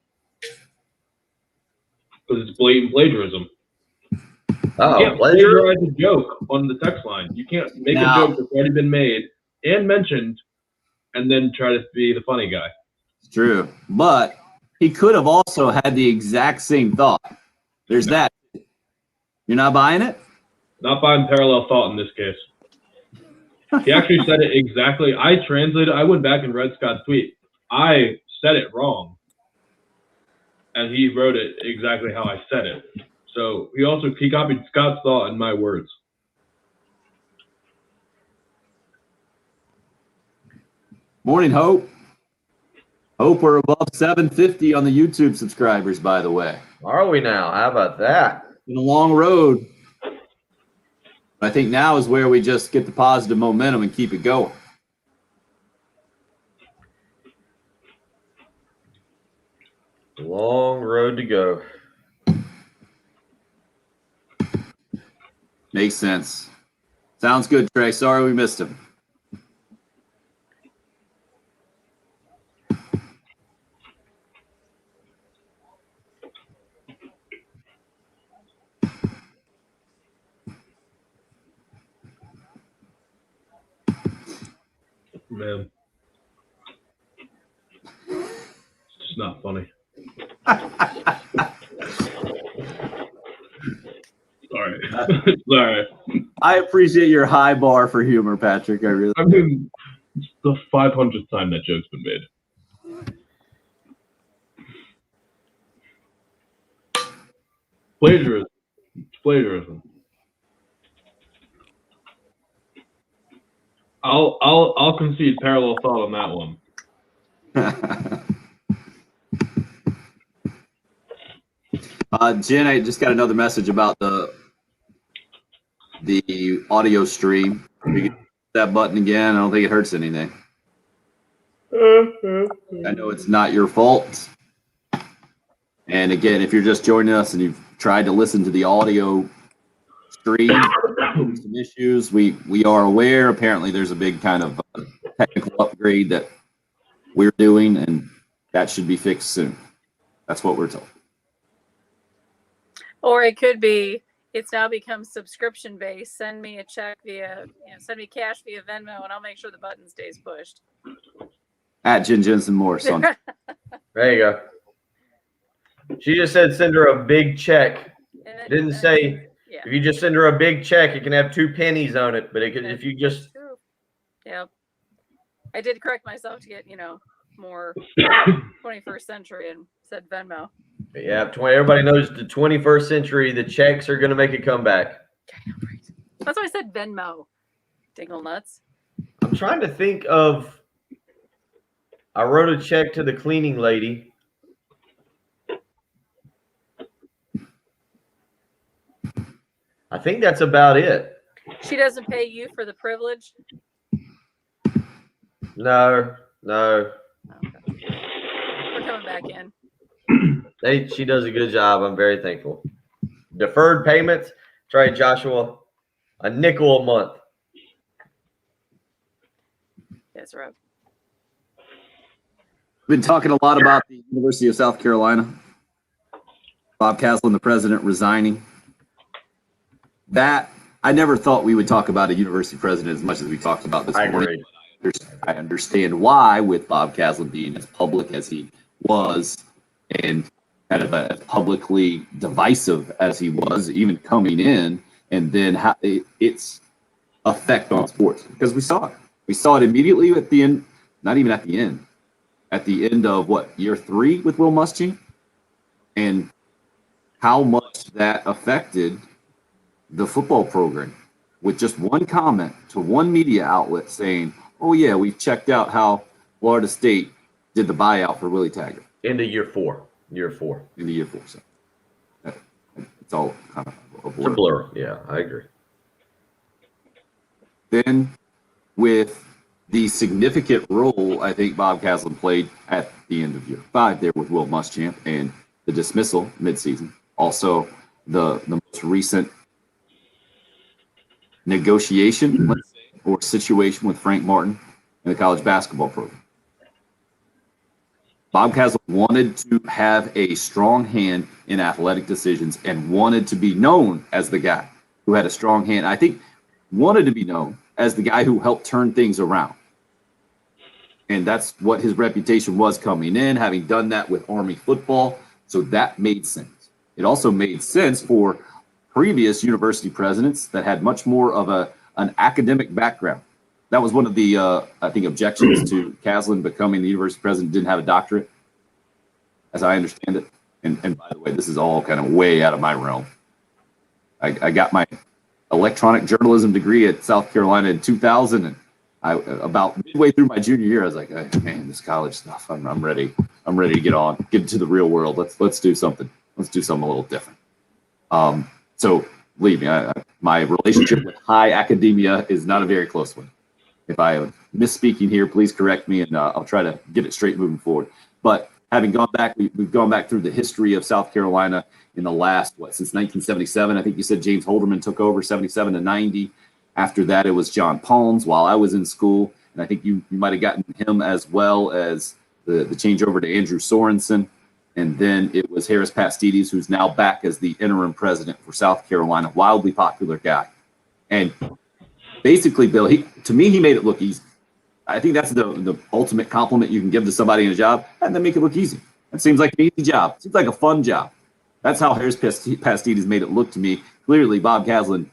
because it's blatant plagiarism. Oh, You can't plagiarize a joke on the text line. You can't make a joke that's already been made and mentioned and then try to be the funny guy. It's true. But he could have also had the exact same thought. There's that. You're not buying it? Not buying parallel thought in this case. He actually said it exactly. I went back and read Scott's tweet. I said it wrong. And he wrote it exactly how I said it. So he copied Scott's thought in my words. Morning, Hope. Hope we're above 750 on the YouTube subscribers, by the way. Are we now? How about that? It's been a long road. I think now is where we just get the positive momentum and keep it going. Long road to go. Makes sense. Sounds good, Trey. Sorry we missed him. Man. It's just not funny. Sorry. Sorry. I appreciate your high bar for humor, Patrick. I mean, it's the 500th time that joke's been made. Plagiarism. It's plagiarism. I'll concede parallel thought on that one. Jen, I just got another message about the audio stream. We can hit that button again. I don't think it hurts anything. I know it's not your fault. And again, if you're just joining us and you've tried to listen to the audio stream, some issues, we are aware. Apparently, there's a big kind of technical upgrade that we're doing, and that should be fixed soon. That's what we're told. Or it could be, it's now become subscription based. Send me a check send me cash via Venmo, and I'll make sure the button stays pushed. At Jen Jensen Morris on There you go. She just said send her a big check. Didn't say Yeah. if you just send her a big check, it can have 2 pennies on it. But it could, if you just True. Yeah. I did correct myself to get, more 21st century and said Venmo. everybody knows the 21st century, the checks are going to make a comeback. That's why I said Venmo. Dingle nuts. I'm trying to think of. I wrote a check to the cleaning lady. I think that's about it. She doesn't pay you for the privilege. No. Okay. We're coming back in. She does a good job. I'm very thankful. Deferred payments. Try Joshua. A nickel a month. Yes, Rob. We've been talking a lot about the University of South Carolina. Bob Caslen, the president, resigning. That I never thought we would talk about a university president as much as we talked about this morning. I understand why, with Bob Caslen being as public as he was and kind of as publicly divisive as he was, even coming in, and then how its effect on sports, because we saw it. We saw it immediately at the end, not even at the end, at the end of year 3 with Will Muschamp, and how much that affected the football program with just one comment to one media outlet saying, "Oh yeah, we've checked out how Florida State did the buyout for Willie Taggart." Into year 4. Year 4. In the year 4. So it's all kind of a blur. It's a blur. Yeah, I agree. Then with the significant role I think Bob Caslen played at the end of year 5 there with Will Muschamp and the dismissal midseason. Also the most recent negotiation, let's say, or situation with Frank Martin in the college basketball program. Bob Caslen wanted to have a strong hand in athletic decisions and wanted to be known as the guy who had a strong hand. I think wanted to be known as the guy who helped turn things around. And that's what his reputation was coming in, having done that with Army football. So that made sense. It also made sense for previous university presidents that had much more of an academic background. That was one of the, I think, objections to Caslen becoming the university president, didn't have a doctorate, as I understand it. And by the way, this is all kind of way out of my realm. I got my electronic journalism degree at South Carolina in 2000, and about midway through my junior year, I was like, "Hey, man, this college stuff, I'm ready. I'm ready to get into the real world. Let's do something. Let's do something a little different." So believe me, my relationship with high academia is not a very close one. If I am misspeaking here, please correct me, and I'll try to get it straight moving forward. But having gone back, we've gone back through the history of South Carolina in the last, since 1977. I think you said James Holderman took over 77 to 90. After that, it was John Palms while I was in school. And I think you might have gotten him as well as the changeover to Andrew Sorensen. And then it was Harris Pastides, who's now back as the interim president for South Carolina, wildly popular guy. And basically, Bill, to me, he made it look easy. I think that's the ultimate compliment you can give to somebody in a job, and then make it look easy. That seems like an easy job. Seems like a fun job. That's how Harris Pastides made it look to me. Clearly, Bob Caslen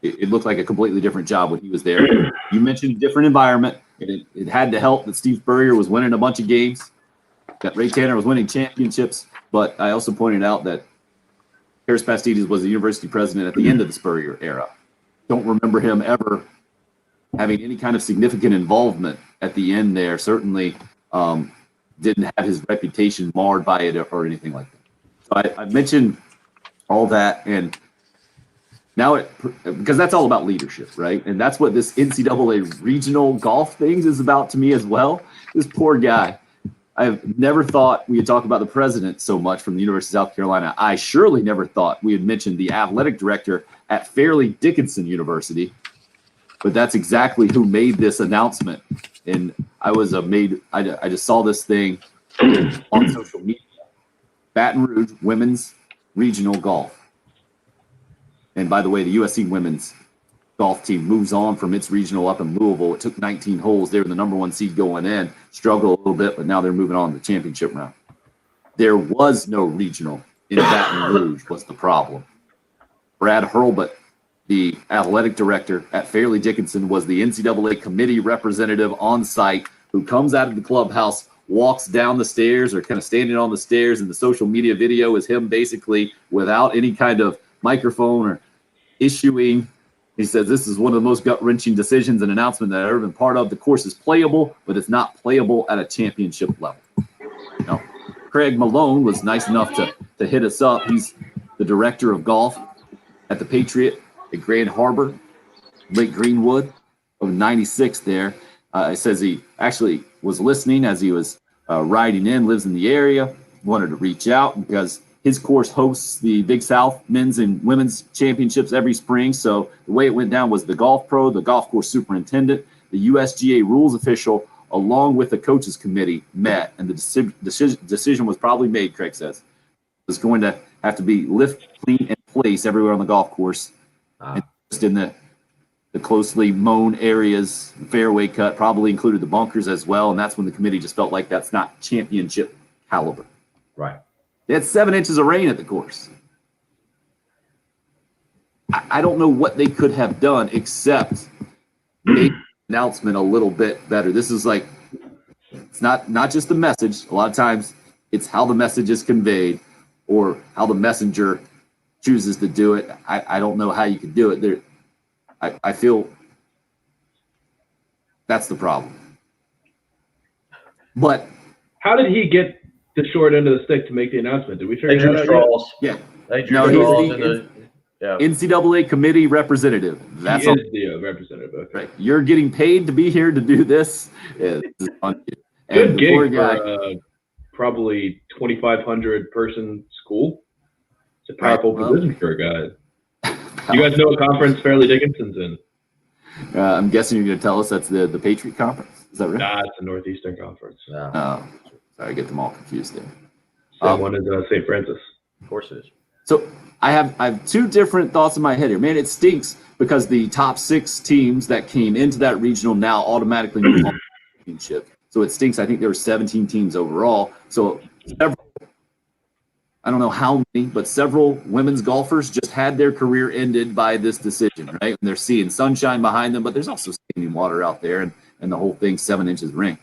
it looked like a completely different job when he was there. You mentioned different environment. It had to help that Steve Spurrier was winning a bunch of games, that Ray Tanner was winning championships. But I also pointed out that Harris Pastides was the university president at the end of the Spurrier era. Don't remember him ever having any kind of significant involvement at the end there. Certainly didn't have his reputation marred by it or anything like that. So I mentioned all that, and now because that's all about leadership, right? And that's what this NCAA regional golf things is about to me as well. This poor guy. I've never thought we had talked about the president so much from the University of South Carolina. I surely never thought we had mentioned the athletic director at Fairleigh Dickinson University, but that's exactly who made this announcement. And I just saw this thing on social media. Baton Rouge women's regional golf. And by the way, the USC women's golf team moves on from its regional up in Louisville. It took 19 holes. They were the number 1 seed going in, struggled a little bit, but now they're moving on to the championship round. There was no regional in Baton Rouge was the problem. Brad Hurlbut, the athletic director at Fairleigh Dickinson, was the NCAA committee representative on site who comes out of the clubhouse, walks down the stairs or kind of standing on the stairs, and the social media video is him basically without any kind of microphone or issuing. He says, this is one of the most gut-wrenching decisions and announcement that I've ever been part of. The course is playable, but it's not playable at a championship level. Now, Craig Malone was nice enough to hit us up. He's the director of golf at the Patriot at Grand Harbor, Lake Greenwood, of 96 there. It says he actually was listening as he was riding in, lives in the area, wanted to reach out because his course hosts the Big South men's and women's championships every spring. So the way it went down was the golf pro, the golf course superintendent, the USGA rules official, along with the coaches committee met, and the decision was probably made, Craig says. It was going to have to be lift, clean, and place everywhere on the golf course. And just in the closely mown areas, fairway cut, probably included the bunkers as well. And that's when the committee just felt like that's not championship caliber. Right. They had 7 inches of rain at the course. I don't know what they could have done except make the announcement a little bit better. This is like, it's not just the message. A lot of times it's how the message is conveyed or how the messenger chooses to do it. I don't know how you could do it. I feel that's the problem. But how did he get the short end of the stick to make the announcement? Did we They figure drew that out straws. yeah, They drew No, he's straws the- in the yeah. NCAA committee representative. yet? That's He all. is the representative. Okay. Right. You're getting paid to be here to do this. This is on you. Good And the poor gig guy, for probably 2,500 person school. It's a powerful Right, well. position for a guy. You guys know what conference Fairleigh Dickinson's in? I'm guessing you're going to tell us that's the Patriot Conference. Is that right? Nah, it's the Northeastern Conference. Yeah, Oh, sorry, I get them all confused there. Same one as St. Francis. of course it is. So I have 2 different thoughts in my head here. Man, it stinks because the top 6 teams that came into that regional now automatically move on to the championship. So it stinks. I think there were 17 teams overall. So several, I don't know how many, but several women's golfers just had their career ended by this decision, right? And they're seeing sunshine behind them, but there's also standing water out there, and the whole thing 7 inches of rain.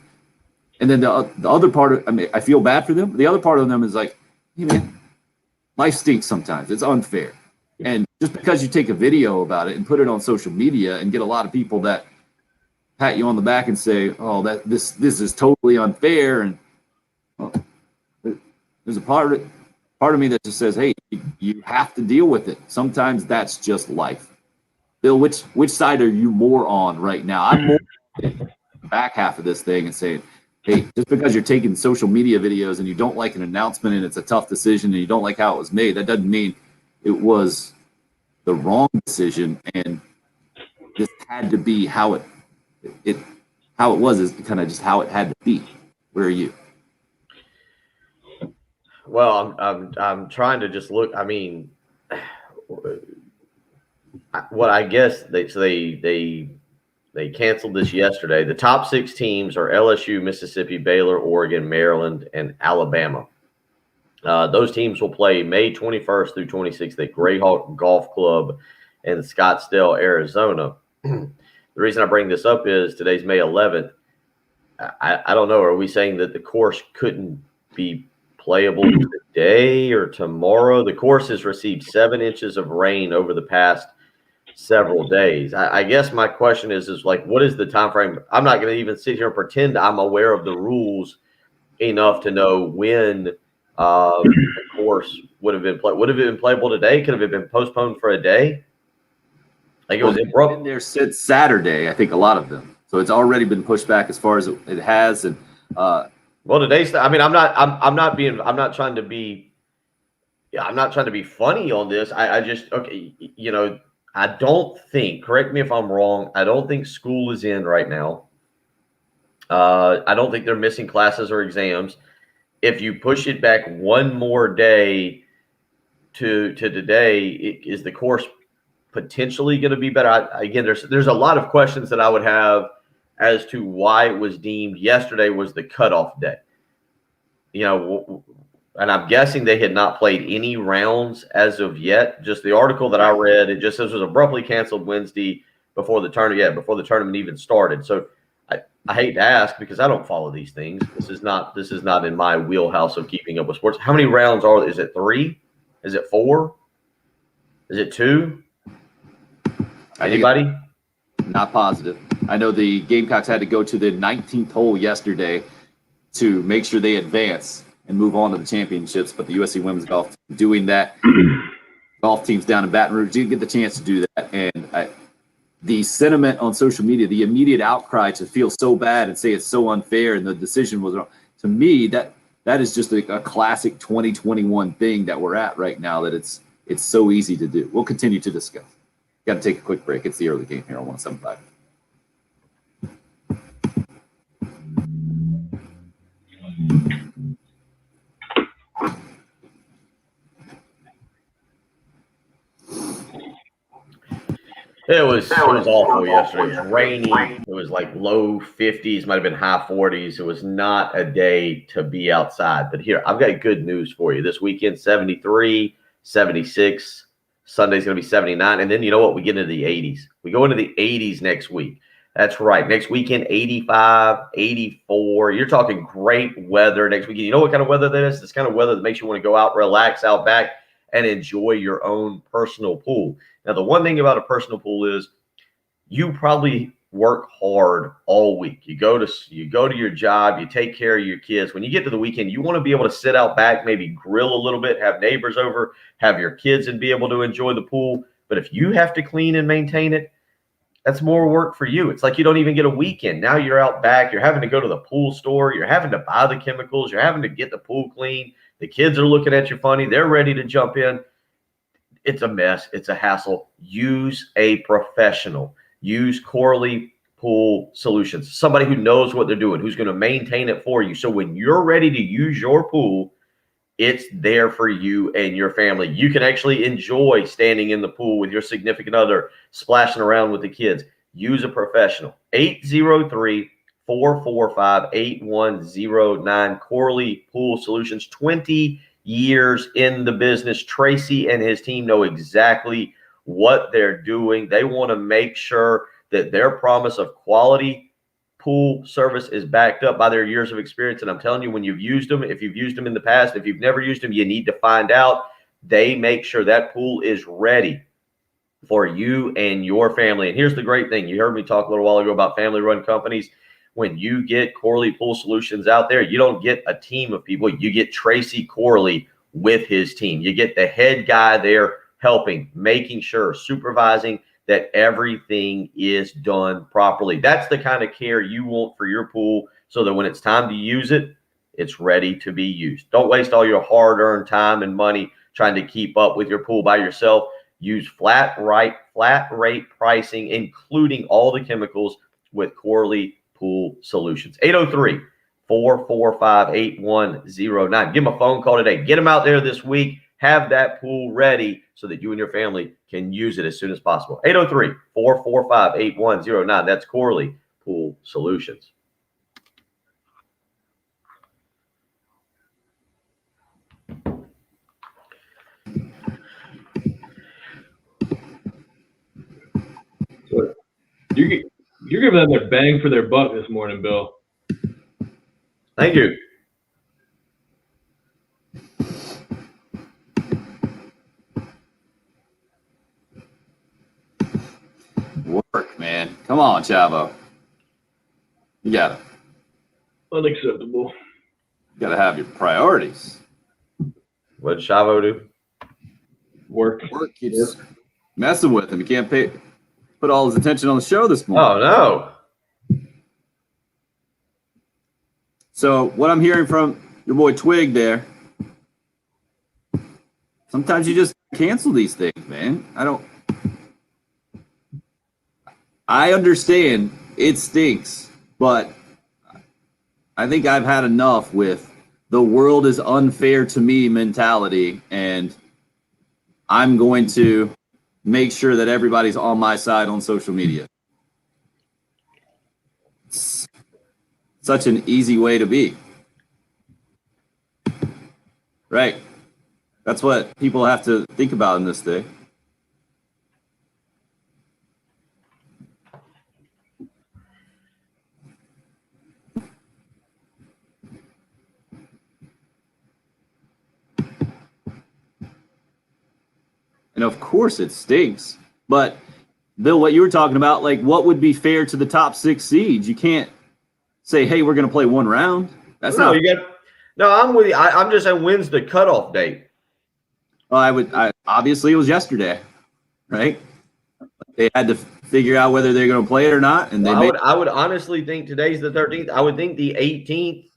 And then the other part of, I mean, I feel bad for them. The other part of them is like, hey man, life stinks sometimes. It's unfair. And just because you take a video about it and put it on social media and get a lot of people that pat you on the back and say, oh, that this is totally unfair. And well, there's a part of me that just says, hey, you have to deal with it. Sometimes that's just life. Bill, which side are you more on right now? I'm more on the back half of this thing and saying, hey, just because you're taking social media videos and you don't like an announcement and it's a tough decision and you don't like how it was made, that doesn't mean it was the wrong decision, and this had to be how it was, is kind of just how it had to be. Where are you? Well, I'm trying to just look. I mean, what I guess they canceled this yesterday. The top 6 teams are LSU, Mississippi, Baylor, Oregon, Maryland, and Alabama. Those teams will play May 21st through 26th at Greyhawk Golf Club in Scottsdale, Arizona. The reason I bring this up is today's May 11th. I don't know. Are we saying that the course couldn't be playable today or tomorrow? The course has received 7 inches of rain over the past several days. I guess my question is like, what is the time frame? I'm not going to even sit here and pretend I'm aware of the rules enough to know when the course would have been playable today. Could have it been postponed for a day? Like it was been there since Saturday, I think, a lot of them. So it's already been pushed back as far as it has. And well, today's. I mean, I'm not trying to be funny on this. I just, okay, you know, I don't think. Correct me if I'm wrong. I don't think school is in right now. I don't think they're missing classes or exams. If you push it back one more day to today, is the course potentially going to be better. Again, there's a lot of questions that I would have as to why it was deemed yesterday was the cutoff day. You know, and I'm guessing they had not played any rounds as of yet. Just the article that I read, it just says it was abruptly canceled Wednesday before the tournament even started. So I hate to ask because I don't follow these things. This is not in my wheelhouse of keeping up with sports. How many rounds are there? Is it 3? Is it 4? Is it 2? Anybody? Not positive. I know the Gamecocks had to go to the 19th hole yesterday to make sure they advance and move on to the championships, but the USC women's golf team doing that. Golf teams down in Baton Rouge didn't get the chance to do that, and the sentiment on social media, the immediate outcry to feel so bad and say it's so unfair and the decision was wrong. To me, that is just a classic 2021 thing that we're at right now, that it's so easy to do. We'll continue to discuss. Got to take a quick break. It's the early game here on 175. It was awful yesterday. It was rainy. It was like low 50s, might have been high 40s. It was not a day to be outside. But here, I've got good news for you. This weekend, 73, 76. Sunday's going to be 79. And then you know what? We get into the 80s. We go into the 80s next week. That's right. Next weekend, 85, 84. You're talking great weather next weekend. You know what kind of weather that is? This kind of weather that makes you want to go out, relax out back, and enjoy your own personal pool. Now, the one thing about a personal pool is you probably work hard all week. You go to your job, you take care of your kids. When you get to the weekend, you want to be able to sit out back, maybe grill a little bit, have neighbors over, have your kids and be able to enjoy the pool. But if you have to clean and maintain it, that's more work for you. It's like you don't even get a weekend. Now you're out back. You're having to go to the pool store. You're having to buy the chemicals. You're having to get the pool clean. The kids are looking at you funny. They're ready to jump in. It's a mess. It's a hassle. Use a professional. Use Corley Pool Solutions, somebody who knows what they're doing, who's going to maintain it for you. So when you're ready to use your pool, it's there for you and your family. You can actually enjoy standing in the pool with your significant other, splashing around with the kids. Use a professional. 803-445-8109. Corley Pool Solutions, 20 years in the business. Tracy and his team know exactly what they're doing. They want to make sure that their promise of quality pool service is backed up by their years of experience. And I'm telling you, when you've used them, if you've used them in the past, if you've never used them, you need to find out. They make sure that pool is ready for you and your family. And here's the great thing. You heard me talk a little while ago about family-run companies. When you get Corley Pool Solutions out there, you don't get a team of people. You get Tracy Corley with his team. You get the head guy there helping, making sure, supervising that everything is done properly. That's the kind of care you want for your pool so that when it's time to use it, it's ready to be used. Don't waste all your hard-earned time and money trying to keep up with your pool by yourself. Use flat rate pricing, including all the chemicals with Corley Pool Solutions. 803-445-8109. Give them a phone call today. Get them out there this week. Have that pool ready so that you and your family can use it as soon as possible. 803-445-8109. That's Corley Pool Solutions. So you're giving them their bang for their buck this morning, Bill. Thank you. Work, man. Come on, Chavo. You gotta Unacceptable. have your priorities. What did Chavo do? Work. Work keeps messing with him. You can't put all his attention on the show this morning. Oh, no. So what I'm hearing from your boy Twig there, sometimes you just cancel these things, man. I understand it stinks, but I think I've had enough with the world is unfair to me mentality, and I'm going to make sure that everybody's on my side on social media. It's such an easy way to be. Right. That's what people have to think about in this day. And of course it stinks. But Bill, what you were talking about, like what would be fair to the top 6 seeds? You can't say, hey, we're going to play one round. That's No, not. I'm with you. I'm just saying, when's the cutoff date? Well, obviously it was yesterday, right? They had to figure out whether they're going to play it or not, and they I would honestly think today's the 13th. I would think the 18th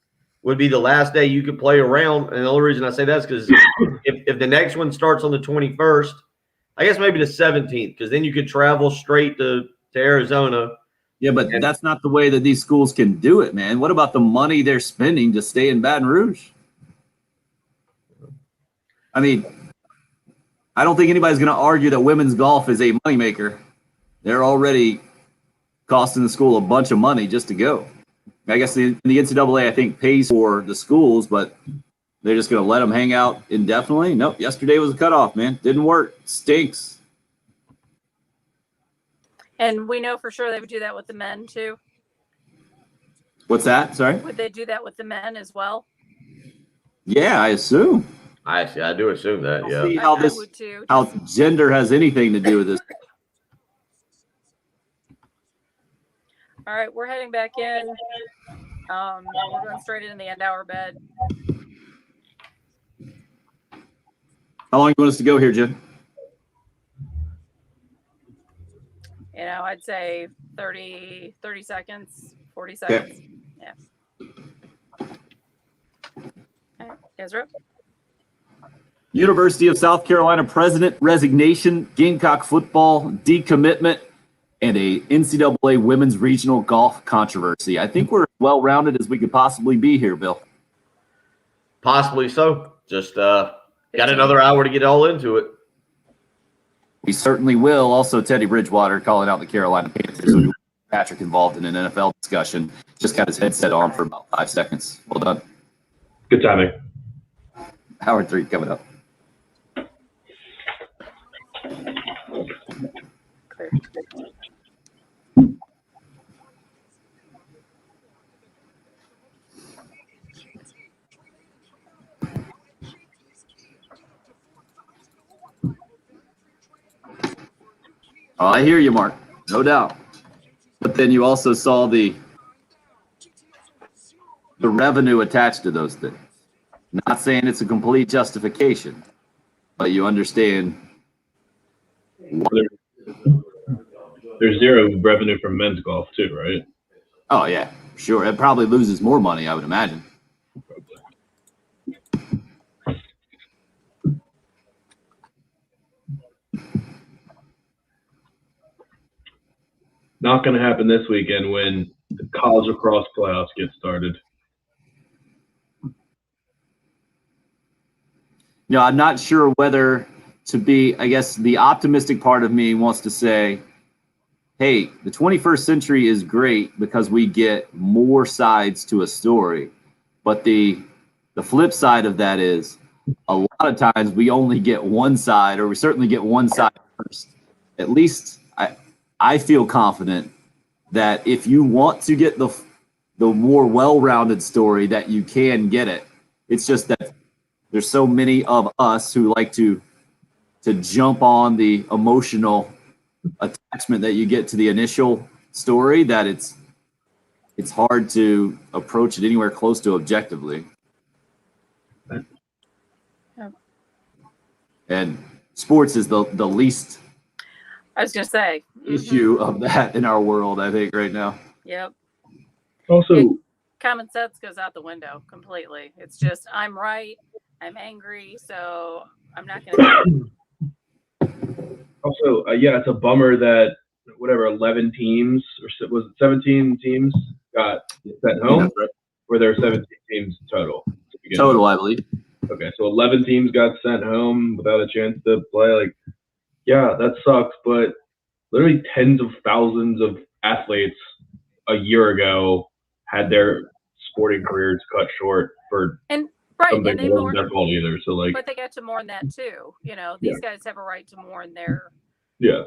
would be the last day you could play a round. And the only reason I say that is because if the next one starts on the 21st, I guess maybe the 17th, because then you could travel straight to Arizona. Yeah, but that's not the way that these schools can do it, man. What about the money they're spending to stay in Baton Rouge? I mean, I don't think anybody's going to argue that women's golf is a moneymaker. They're already costing the school a bunch of money just to go. I guess the NCAA, I think, pays for the schools, but they're just going to let them hang out indefinitely? Nope. Yesterday was a cutoff, man. Didn't work. Stinks. And we know for sure they would do that with the men too. What's that? Sorry? Would they do that with the men as well? Yeah, I assume. I do assume that, yeah. See how I this, would too. how gender has anything to do with this. All right, we're heading back in. We're going straight into the end hour bed. How long do you want us to go here, Jen? You know, I'd say 30 seconds, 40 seconds. Yeah. All right, Ezra. University of South Carolina president resignation, Gamecock football decommitment, and a NCAA women's regional golf controversy. I think we're as well-rounded as we could possibly be here, Bill. Possibly so. Just got another hour to get all into it. We certainly will. Also, Teddy Bridgewater calling out the Carolina Panthers. Patrick involved in an NFL discussion. Just got his headset on for about 5 seconds. Well done. Good timing. Howard 3 coming up. Clear. Oh, I hear you, Mark. No doubt. But then you also saw the revenue attached to those things. Not saying it's a complete justification, but you understand. There's zero revenue from men's golf too, right? Oh, yeah, sure. It probably loses more money, I would imagine. Not going to happen this weekend when the college lacrosse playoffs get started. You know, I'm not sure whether to be, I guess the optimistic part of me wants to say, hey, the 21st century is great because we get more sides to a story. But the flip side of that is a lot of times we only get one side, or we certainly get one side first. At least I feel confident that if you want to get the more well-rounded story, that you can get it. It's just that there's so many of us who like to jump on the emotional attachment that you get to the initial story that it's hard to approach it anywhere close to objectively. Yeah. And sports is the least I was going to say. issue of that in our world, I think, right now. Yep. Also, Common sense goes out the window completely. It's just, I'm right. I'm angry. So I'm not going to. yeah, it's a bummer that whatever 11 teams or was it 17 teams got sent home, or there were 17 teams total. Total, I believe. Okay, so 11 teams got sent home without a chance to play. Like, Yeah, that sucks. But literally tens of thousands of athletes a year ago had their sporting careers cut short for And right, something and that they wasn't mourn, their fault either. So like, but they get to mourn that too. You know, yeah, these guys have a right to mourn their, yeah.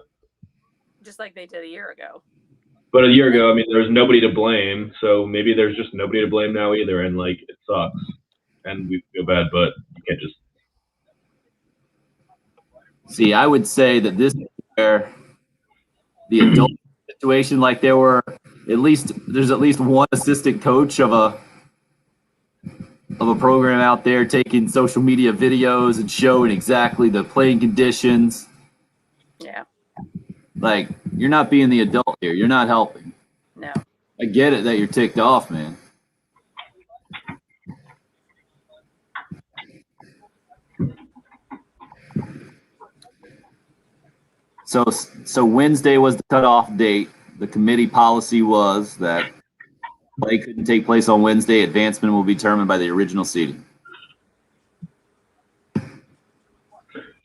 just like they did a year ago. But a year ago, I mean, there was nobody to blame. So maybe there's just nobody to blame now either. And like, it sucks, and we feel bad, but you can't just. See, I would say that this is where the adult situation, like there's at least one assistant coach of a program out there taking social media videos and showing exactly the playing conditions. Yeah. Like, you're not being the adult here. You're not helping. No. I get it that you're ticked off, man. So Wednesday was the cutoff date. The committee policy was that play couldn't take place on Wednesday. Advancement will be determined by the original seeding.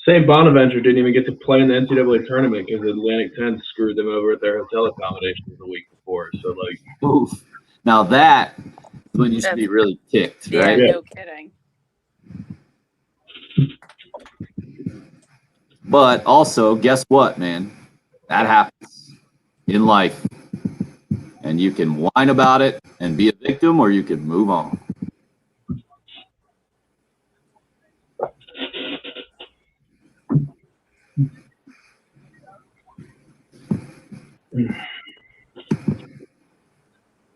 St. Bonaventure didn't even get to play in the NCAA tournament because Atlantic 10 screwed them over at their hotel accommodations the week before. So, like, Oof. Now that is when you should be really ticked, Yeah, right? no kidding. But also, guess what, man? That happens in life. And you can whine about it and be a victim, or you can move on.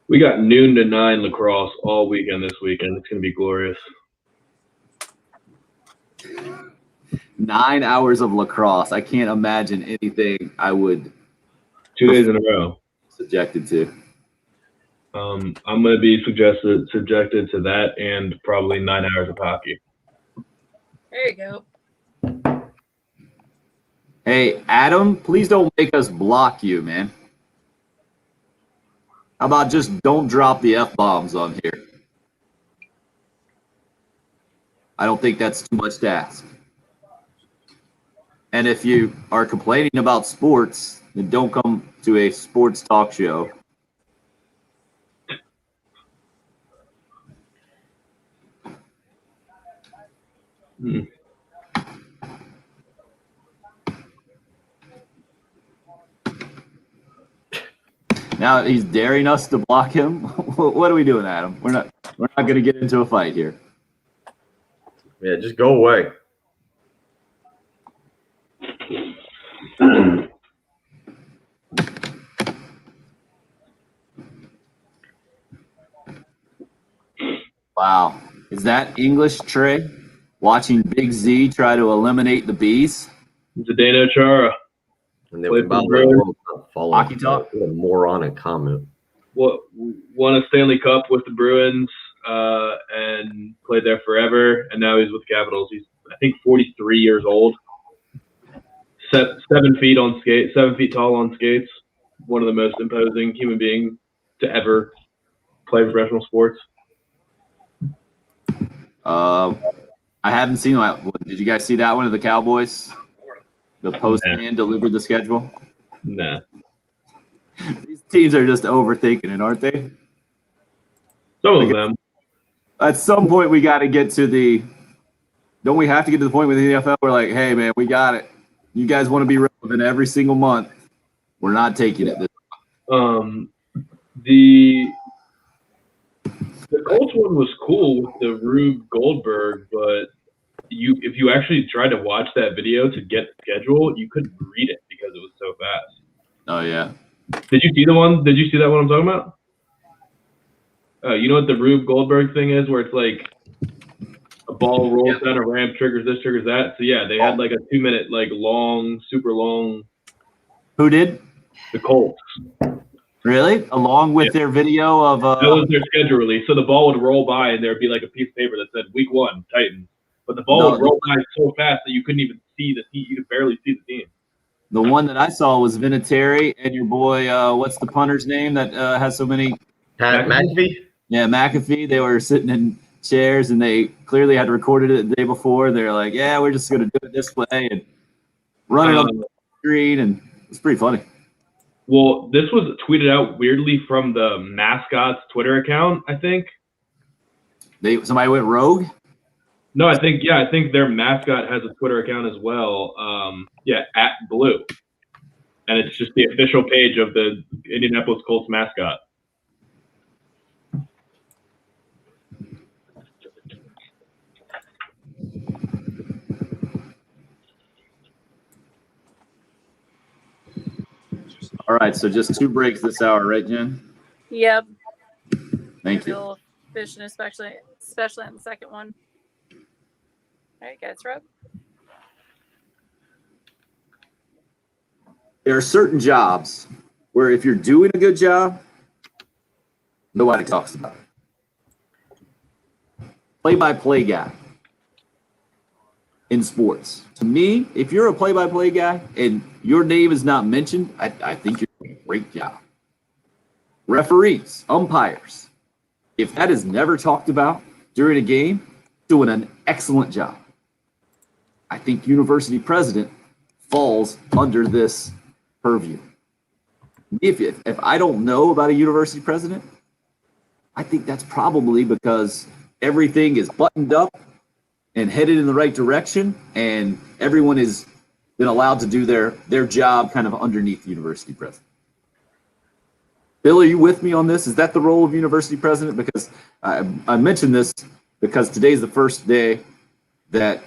we got noon to 9 lacrosse all weekend this weekend. It's going to be glorious. 9 hours of lacrosse. I can't imagine anything I would 2 days in a row. subjected to. I'm going to be subjected to that and probably 9 hours of hockey. There you go. Hey, Adam, please don't make us block you, man. How about just don't drop the F-bombs on here? I don't think that's too much to ask. And if you are complaining about sports, then don't come to a sports talk show. Now he's daring us to block him. What are we doing, Adam? We're not going to get into a fight here. Yeah, just go away. Wow. Is that English, Trey? Watching Big Z try to eliminate the bees? Zdeno Chara. And then Play about for the Bruins. World Cup following. Hockey talk? What a moronic comment. Won a Stanley Cup with the Bruins and played there forever. And now he's with Capitals. He's, I think, 43 years old. 7 feet on skate, 7 feet tall on skates. One of the most imposing human beings to ever play professional sports. I haven't seen that. Did you guys see that one of the Cowboys? The postman delivered the schedule. Nah. These teams are just overthinking it, aren't they? Some of them. At some point, we got to get to the. Don't we have to get to the point with the NFL? We're like, hey, man, we got it. You guys want to be relevant every single month. We're not taking it. The Colts one was cool with the Rube Goldberg, but if you actually tried to watch that video to get the schedule, you couldn't read it because it was so fast. Oh, yeah. Did you see the one? Did you see that one I'm talking about? You know what the Rube Goldberg thing is, where it's like a ball rolls down a ramp, triggers this, triggers that. So yeah, they had like a 2-minute, like long, super long. Who did? The Colts. Really? Along with their video of. That was their schedule release. So the ball would roll by, and there'd be like a piece of paper that said Week 1 Titans. But the ball would roll by so fast that you couldn't even see the team. You could barely see the team. The one that I saw was Vinatieri and your boy. What's the punter's name that has so many? Pat McAfee? Yeah, McAfee. They were sitting in chairs, and they clearly had recorded it the day before. They're like, "Yeah, we're just going to do it this way." And running on the screen, and it's pretty funny. Well, this was tweeted out weirdly from the mascot's Twitter account, I think. Somebody went rogue. No, I think their mascot has a Twitter account as well. @Blue, and it's just the official page of the Indianapolis Colts mascot. All right, so just 2 breaks this hour, right, Jen? Yep. Thank A you. little efficient, especially on the second one. All right, guys, Rob. There are certain jobs where if you're doing a good job, nobody talks about it. Play-by-play guy in sports. To me, if you're a play-by-play guy and your name is not mentioned, I think you're doing a great job. Referees, umpires, if that is never talked about during a game, doing an excellent job. I think university president falls under this purview. If I don't know about a university president, I think that's probably because everything is buttoned up and headed in the right direction, and everyone has been allowed to do their job kind of underneath the university president. Bill, are you with me on this? Is that the role of university president? Because I mentioned this because today's the first day that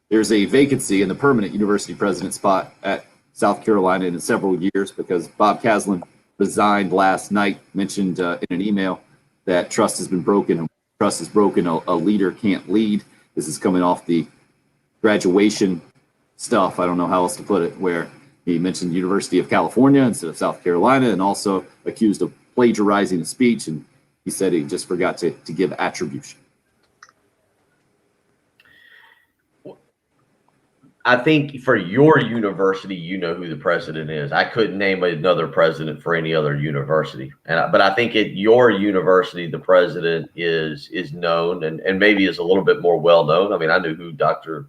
there's a vacancy in the permanent university president spot at South Carolina in several years, because Bob Caslin resigned last night, mentioned in an email that trust has been broken. Trust is broken. A leader can't lead. This is coming off the graduation stuff. I don't know how else to put it, where he mentioned University of California instead of South Carolina, and also accused of plagiarizing a speech. And he said he just forgot to give attribution. I think for your university, you know who the president is. I couldn't name another president for any other university, but I think at your university, the president is known and maybe is a little bit more well known. I mean, I knew who Dr.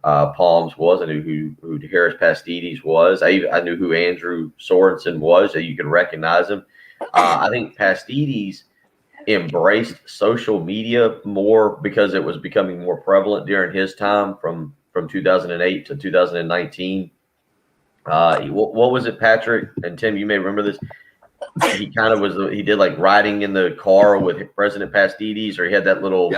Palms was. I knew who Harris Pastides was. I knew who Andrew Sorensen was. So you could recognize him. I think Pastides embraced social media more because it was becoming more prevalent during his time from 2008 to 2019. What was it, Patrick and Tim? You may remember this. He kind of he did like riding in the car with President Pastides, or he had that little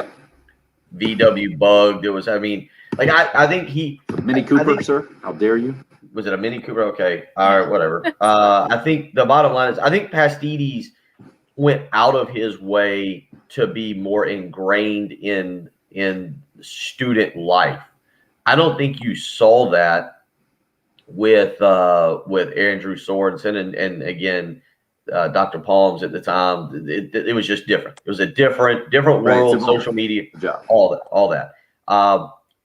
VW Bug. There was, I think he Mini Cooper, sir. How dare you? Was it a Mini Cooper? Okay, all right, whatever. I think the bottom line is I think Pastides went out of his way to be more ingrained in student life. I don't think you saw that with Andrew Sorensen and again Dr. Palms at the time. It was just different. It was a different world, social media, all that.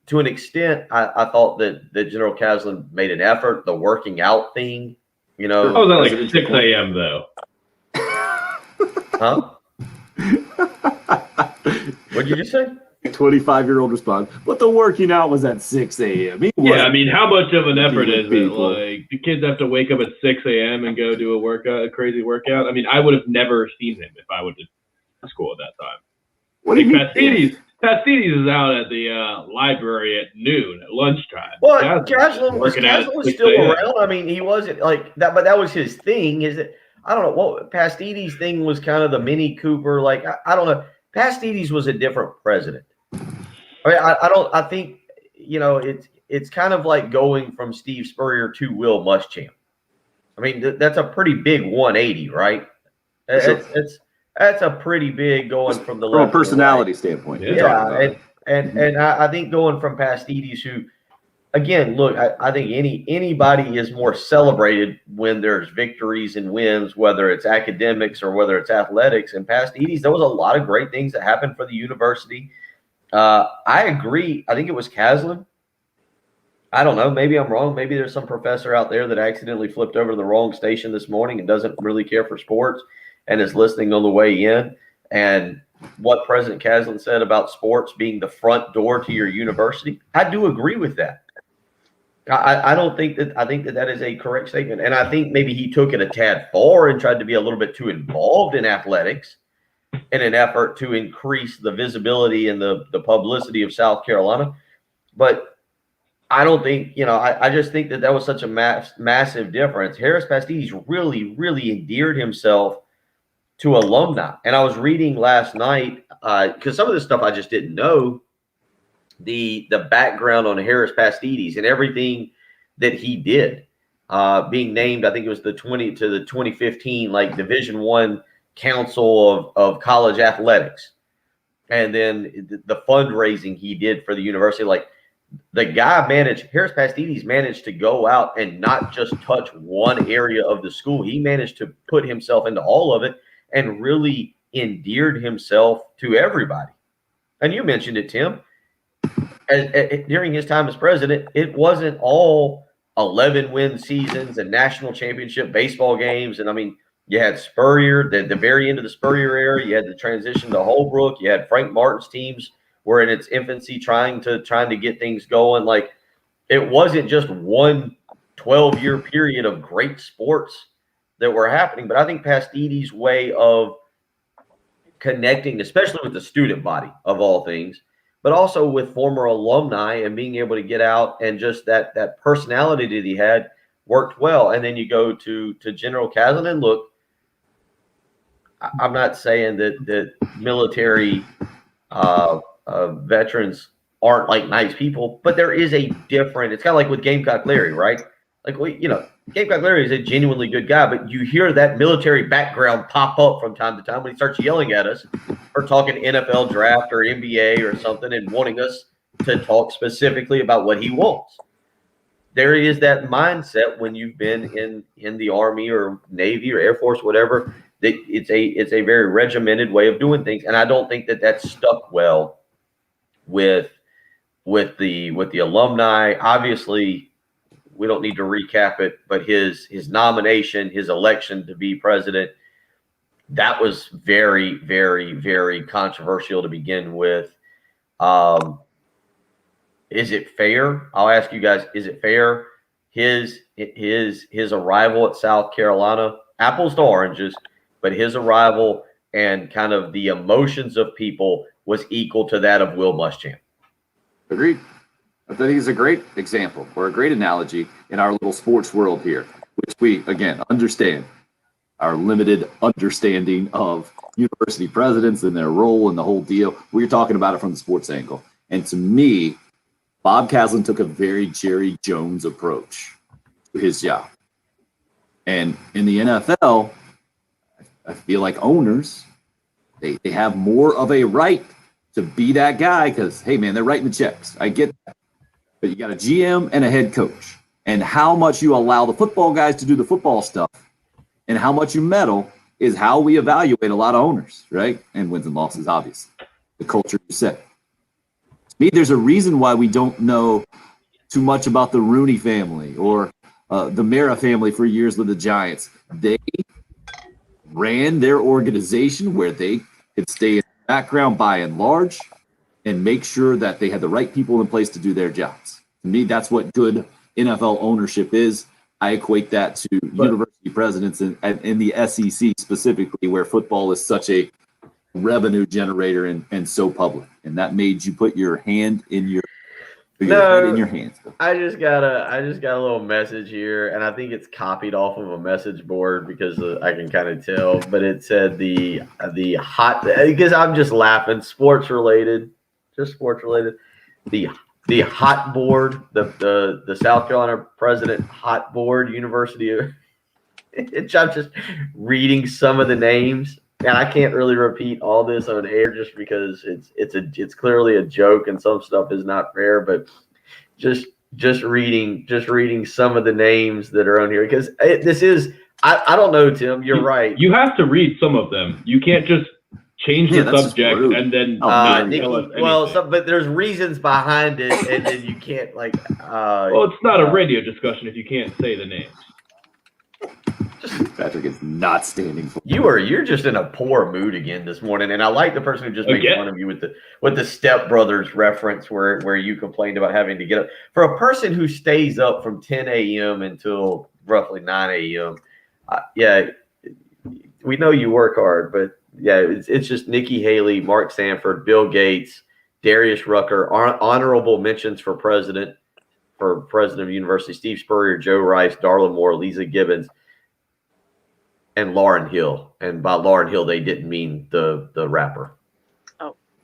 To an extent, I thought that General Caslin made an effort. The working out thing, you know. Oh, was that like 6 a.m. though? Huh? What'd you just say? 25-year-old response, but the working out was at 6 a.m. Yeah, I mean, how much of an effort is it? Like, the kids have to wake up at 6 a.m. and go do a crazy workout. I mean, I would have never seen him if I went to school at that time. What do you mean? Pastides is out at the library at noon at lunchtime. Well, Caslin was still around. I mean, he wasn't like that, but that was his thing. Is that I don't know what Pastides' thing was, kind of the Mini Cooper. Like I don't know. Pastides was a different president. I mean, I think, you know, it's kind of like going from Steve Spurrier to Will Muschamp. I mean, that's a pretty big 180, right? That's a pretty big going from the left. From a personality standpoint. Yeah. And I think going from Pastides, who, again, look, I think anybody is more celebrated when there's victories and wins, whether it's academics or whether it's athletics. And Pastides, there was a lot of great things that happened for the university. I agree. I think it was Caslin. I don't know. Maybe I'm wrong. Maybe there's some professor out there that accidentally flipped over to the wrong station this morning and doesn't really care for sports and is listening on the way in. And what President Caslin said about sports being the front door to your university, I do agree with that. I don't think that. I think that is a correct statement, and I think maybe he took it a tad far and tried to be a little bit too involved in athletics in an effort to increase the visibility and the publicity of South Carolina. But I don't think, I just think that was such a massive difference. Harris Pastides really, really endeared himself to alumni. And I was reading last night, because some of this stuff I just didn't know, the background on Harris Pastides and everything that he did, being named, I think it was the 2015 like Division I Council of College Athletics, and then the fundraising he did for the university. Like, the guy Harris Pastides managed to go out and not just touch one area of the school. He managed to put himself into all of it and really endeared himself to everybody. And you mentioned it, Tim. During his time as president, it wasn't all 11-win seasons and national championship baseball games. And I mean, you had Spurrier, the very end of the Spurrier era. You had the transition to Holbrook. You had Frank Martin's teams were in its infancy, trying to get things going. Like, it wasn't just one 12-year period of great sports that were happening. But I think Pastides' way of connecting, especially with the student body of all things, but also with former alumni and being able to get out, and just that personality that he had worked well. And then you go to General Kazan, and look, I'm not saying that military veterans aren't like nice people, but there is a different. It's kind of like with Gamecock Larry, right? Like, Gamecock Larry is a genuinely good guy, but you hear that military background pop up from time to time when he starts yelling at us or talking NFL draft or NBA or something and wanting us to talk specifically about what he wants. There is that mindset when you've been in the Army or Navy or Air Force, whatever, that it's a very regimented way of doing things, and I don't think that stuck well with the alumni. Obviously, we don't need to recap it, but his nomination, his election to be president, that was very, very, very controversial to begin with. Is it fair? I'll ask you guys, is it fair? His arrival at South Carolina, apples to oranges, but his arrival and kind of the emotions of people was equal to that of Will Muschamp. Agreed. I think it's a great example or a great analogy in our little sports world here, which we, again, understand our limited understanding of university presidents and their role and the whole deal. We're talking about it from the sports angle. And to me, Bob Caslen took a very Jerry Jones approach to his job. And in the NFL, I feel like owners, they have more of a right to be that guy because, hey, man, they're writing the checks. I get that. But you got a GM and a head coach. And how much you allow the football guys to do the football stuff and how much you meddle is how we evaluate a lot of owners, right? And wins and losses, obviously. The culture you set. To me, there's a reason why we don't know too much about the Rooney family or the Mara family for years with the Giants. They ran their organization where they could stay in the background by and large and make sure that they had the right people in place to do their jobs. To me, that's what good NFL ownership is. I equate that to university presidents in the SEC specifically, where football is such a revenue generator and so public. And that made you put your hand in your head in your hands. I just got a little message here, and I think it's copied off of a message board because I can kind of tell. But it said the hot, because I'm just laughing, sports related. The hot board, the South Carolina president hot board, University of. I'm just reading some of the names, and I can't really repeat all this on air just because it's clearly a joke and some stuff is not fair. But just reading some of the names that are on here, because this is I don't know, Tim. You're right. You have to read some of them. You can't just change the subject and then not tell us anything. But there's reasons behind it, and then you can't well, it's not a radio discussion if you can't say the names. Patrick is not standing for You're just in a poor mood again this morning, and I like the person who just makes fun of you with the Step Brothers reference where you complained about having to get up. For a person who stays up from 10 a.m. until roughly 9 a.m., yeah, we know you work hard, but yeah, it's just Nikki Haley, Mark Sanford, Bill Gates, Darius Rucker, honorable mentions for president of the university, Steve Spurrier, Joe Rice, Darla Moore, Lisa Gibbons, and Lauryn Hill. And by Lauryn Hill, they didn't mean the rapper.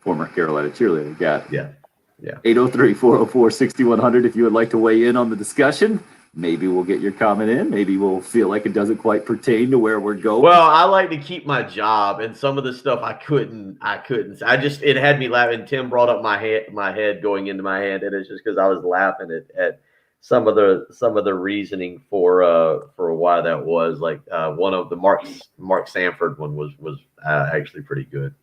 former Carolina cheerleader. Got it. Yeah. 803-404-6100 if you would like to weigh in on the discussion. Maybe we'll get your comment in. Maybe we'll feel like it doesn't quite pertain to where we're going. Well, I like to keep my job, and some of the stuff I couldn't. It had me laughing. Tim brought up my head going into my hand, and it's just because I was laughing at some of the reasoning for why that was. Like one of the Mark Sanford one was actually pretty good.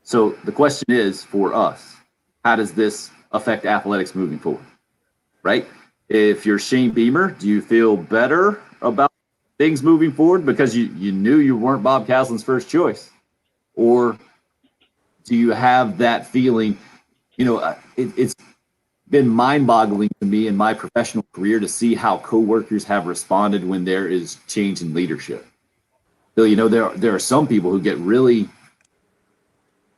So the question is for us, how does this affect athletics moving forward? Right? If you're Shane Beamer, do you feel better about things moving forward because you knew you weren't Bob Caslin's first choice? Or do you have that feeling, it's been mind-boggling to me in my professional career to see how coworkers have responded when there is change in leadership. So, there are some people who get really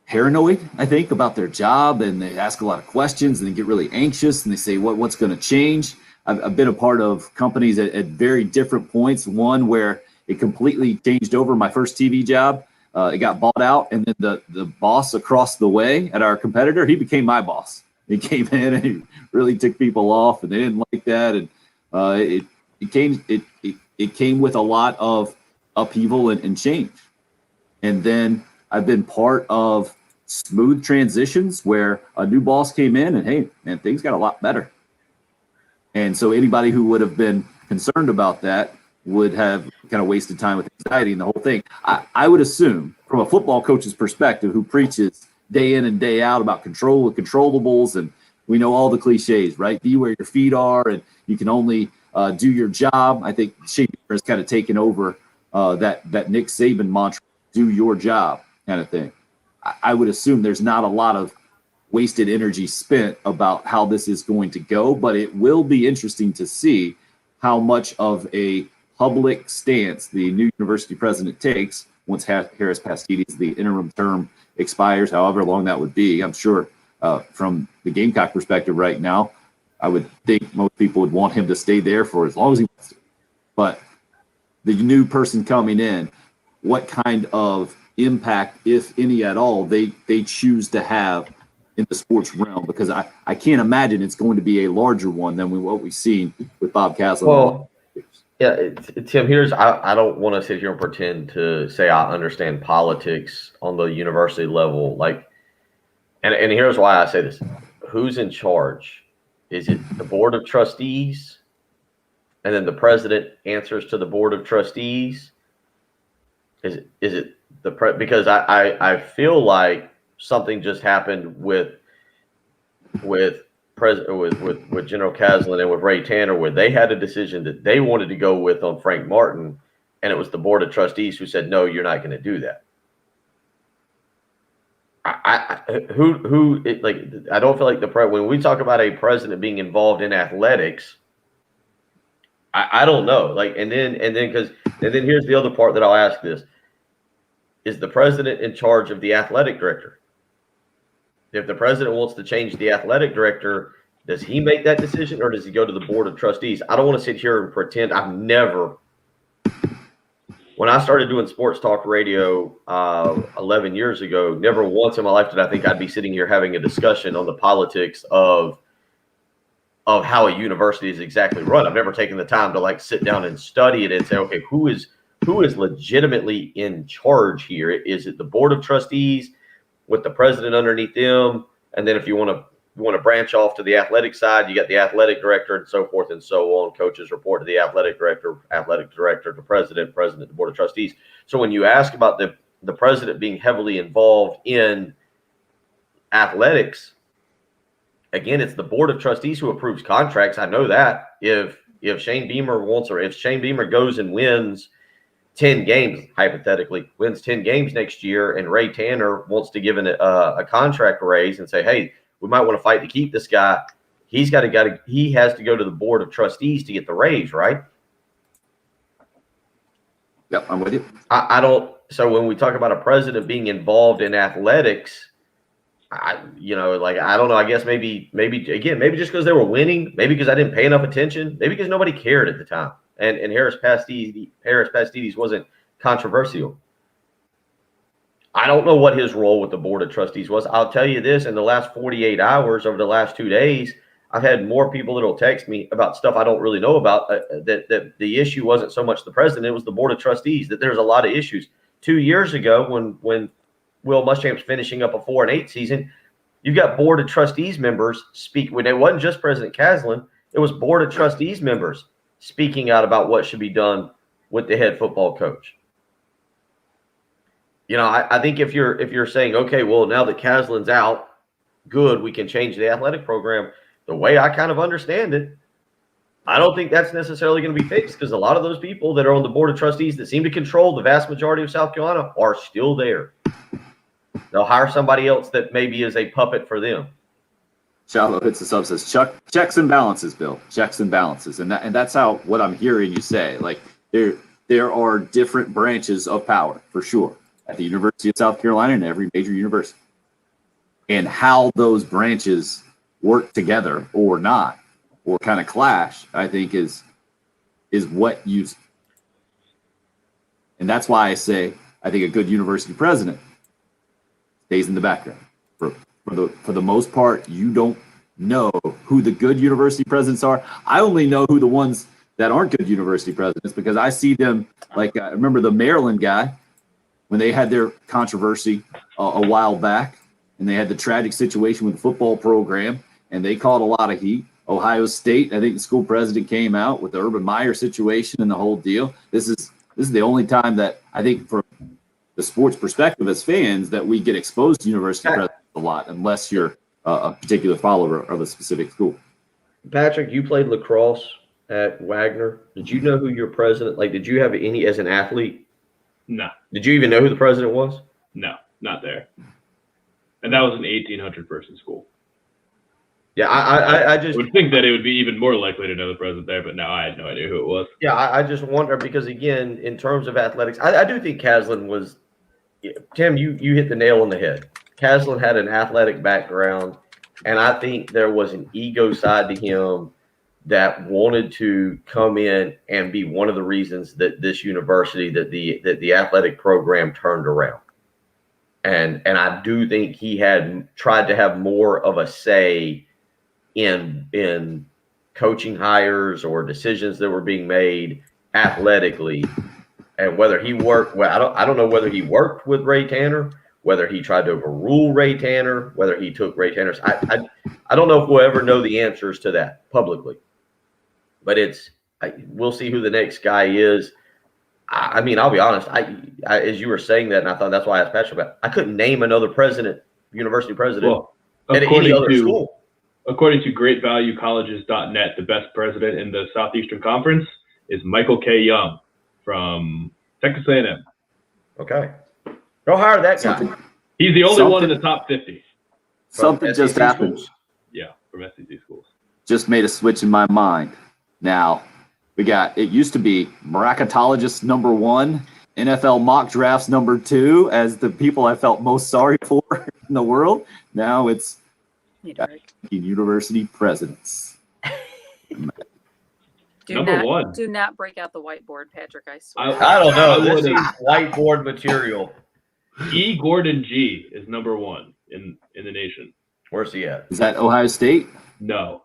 paranoid, I think, about their job, and they ask a lot of questions and they get really anxious and they say, what's going to change? I've been a part of companies at very different points. One where it completely changed over my first TV job. It got bought out, and then the boss across the way at our competitor, he became my boss. He came in and he really ticked people off, and they didn't like that. And it came with a lot of upheaval and change. And then I've been part of smooth transitions where a new boss came in and, hey, man, things got a lot better. And so anybody who would have been concerned about that would have kind of wasted time with anxiety and the whole thing. I would assume from a football coach's perspective who preaches day in and day out about control and controllables, and we know all the cliches, right? Be where your feet are and you can only do your job. I think Shane Beamer has kind of taken over that Nick Saban mantra, do your job kind of thing. I would assume there's not a lot of wasted energy spent about how this is going to go, but it will be interesting to see how much of a public stance the new university president takes once Harris Pastides, the interim term expires, however long that would be. I'm sure from the Gamecock perspective right now, I would think most people would want him to stay there for as long as he wants to. But the new person coming in, what kind of impact, if any at all, they choose to have in the sports realm, because I can't imagine it's going to be a larger one than what we've seen with Bob Caslin. Well, yeah, Tim, I don't want to sit here and pretend to say I understand politics on the university level. And here's why I say this. Who's in charge? Is it the board of trustees? And then the president answers to the board of trustees? Is it because I feel like something just happened with General Caslin and with Ray Tanner, where they had a decision that they wanted to go with on Frank Martin, and it was the board of trustees who said, no, you're not going to do that. I don't feel like when we talk about a president being involved in athletics, I don't know. And then here's the other part that I'll ask this. Is the president in charge of the athletic director? If the president wants to change the athletic director, does he make that decision, or does he go to the board of trustees? I don't want to sit here and pretend when I started doing sports talk radio 11 years ago, never once in my life did I think I'd be sitting here having a discussion on the politics of how a university is exactly run. I've never taken the time to sit down and study it and say, okay, who is legitimately in charge here? Is it the board of trustees with the president underneath them? And then if you want to branch off to the athletic side, you got the athletic director and so forth and so on. Coaches report to the athletic director to president to board of trustees. So when you ask about the president being heavily involved in athletics, again, it's the board of trustees who approves contracts. I know that. If if Shane Beamer wants, or if Shane Beamer goes and wins 10 games, hypothetically, wins 10 games next year, and Ray Tanner wants to give a contract raise and say, hey, we might want to fight to keep this guy, he has to go to the board of trustees to get the raise, right? Yep, I'm with you. I don't. So when we talk about a president being involved in athletics, I don't know. I guess maybe just because they were winning, maybe because I didn't pay enough attention, maybe because nobody cared at the time, and Harris Pastides wasn't controversial. I don't know what his role with the board of trustees was. I'll tell you this: in the last 48 hours, over the last 2 days, I've had more people that'll text me about stuff I don't really know about. That the issue wasn't so much the president; it was the board of trustees. That there's a lot of issues. 2 years ago, when Will Muschamp's finishing up a 4-8 season, you've got board of trustees members speak. When it wasn't just President Caslin, it was board of trustees members speaking out about what should be done with the head football coach. I think if you're saying, okay, well, now that Caslin's out, good, we can change the athletic program. The way I kind of understand it, I don't think that's necessarily going to be fixed, because a lot of those people that are on the board of trustees that seem to control the vast majority of South Carolina are still there. They'll hire somebody else that maybe is a puppet for them. Shallow hits us up, says checks and balances, Bill. Checks and balances. And that's what I'm hearing you say. Like there are different branches of power, for sure, at the University of South Carolina and every major university. And how those branches work together or not, or kind of clash, I think is what you. And that's why I say I think a good university president stays in the background. For the most part, you don't know who the good university presidents are. I only know who the ones that aren't good university presidents, because I see them, like I remember the Maryland guy when they had their controversy a while back, and they had the tragic situation with the football program, and they caught a lot of heat. Ohio State, I think the school president came out with the Urban Meyer situation and the whole deal. This is the only time that I think, from the sports perspective as fans, that we get exposed to university presidents a lot, unless you're a particular follower of a specific school. Patrick, you played lacrosse at Wagner. Did you know who your president? Like, did you have any as an athlete? No, Did you even know who the president was? no, not there. And that was an 1,800 person school. Yeah, I just would think that it would be even more likely to know the president there, but no, I had no idea who it was. Yeah, I just wonder, because, again, in terms of athletics, I do think Caslin was – Tim, you hit the nail on the head. Caslin had an athletic background, and I think there was an ego side to him that wanted to come in and be one of the reasons that this university, that the athletic program turned around. And I do think he had tried to have more of a say in coaching hires or decisions that were being made athletically, and whether he worked. Well, I don't know whether he worked with Ray Tanner, whether he tried to overrule Ray Tanner, whether he took Ray Tanner's. I don't know if we'll ever know the answers to that publicly, but we'll see who the next guy is. I mean, I'll be honest. I as you were saying that, and I thought that's why I asked Patrick about it, I couldn't name another university president at any other school. According to GreatValueColleges.net, the best president in the Southeastern Conference is Michael K. Young from Texas A&M. Okay. Go hire that guy. He's the only one in the top 50. Something just happened. Yeah, from SEC schools. Just made a switch in my mind. Now, it used to be Bracketologists #1, NFL mock drafts #2 as the people I felt most sorry for in the world. Now it's university presidents. Number one. Do not break out the whiteboard, Patrick. I swear. I don't know. This is whiteboard material. E. Gordon G is #1 in the nation. Where's he at? Is that Ohio State? No.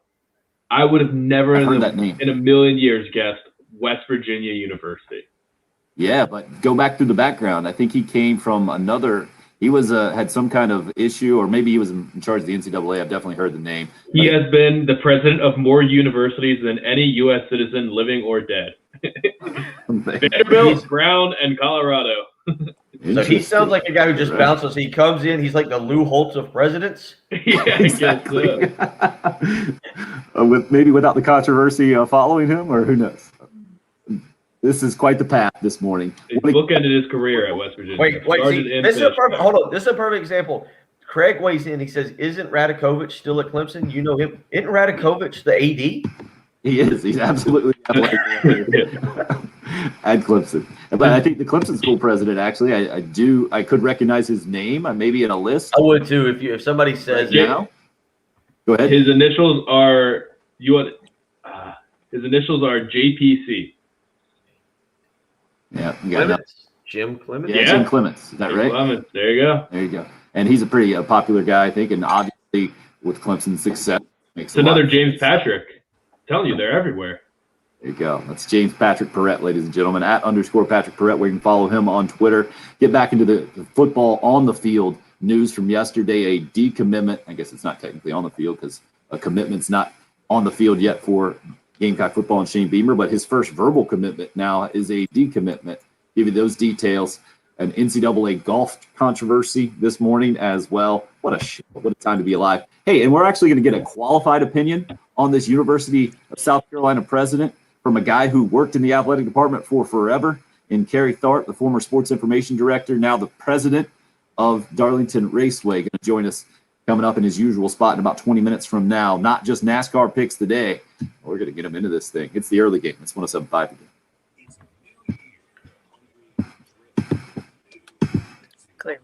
I would have never heard that name in a million years guessed West Virginia University. Yeah, but go back through the background. I think he came from another. He was had some kind of issue, or maybe he was in charge of the NCAA. I've definitely heard the name. He has been the president of more universities than any U.S. citizen living or dead. Vanderbilt, Brown, and Colorado. So he sounds like a guy who just Right. bounces. He comes in. He's like the Lou Holtz of presidents. Yeah, I guess Exactly. so. With maybe without the controversy following him, or who knows. This is quite the path this morning. He's bookended his career at West Virginia. Wait. Started See, and this is a finished perfect. there. Hold on. This is a perfect example. Craig weighs in. He says, "Isn't Radakovich still at Clemson? You know him. Isn't Radakovich the AD?" He is. He's absolutely athletic. At Clemson. But I think the Clemson school president, actually, I could recognize his name, maybe in a list I would too if somebody says right now. Go ahead. His initials are JPC. Yeah, you got it. Clements. Jim Clements. Yeah, Yeah. Jim Clements. Is that right? Clemens, there you go. There you go. And he's a pretty popular guy, I think, and obviously with Clemson's success, makes It's a lot another of James sense. Patrick. I'm telling you, they're everywhere. There you go. That's James Patrick Perrette, ladies and gentlemen, @_Patrick Perrette, where you can follow him on Twitter. Get back into the football on the field news from yesterday, a decommitment. I guess it's not technically on the field because a commitment's not on the field yet for Gamecock football and Shane Beamer, but his first verbal commitment now is a decommitment. Give you those details. An NCAA golf controversy this morning as well. What a time to be alive. Hey, and we're actually going to get a qualified opinion on this University of South Carolina president from a guy who worked in the athletic department for forever, in Kerry Tharp, the former sports information director, now the president of Darlington Raceway, going to join us coming up in his usual spot in about 20 minutes from now. Not just NASCAR picks today. We're going to get him into this thing. It's the early game. It's 107.5 again. Clear.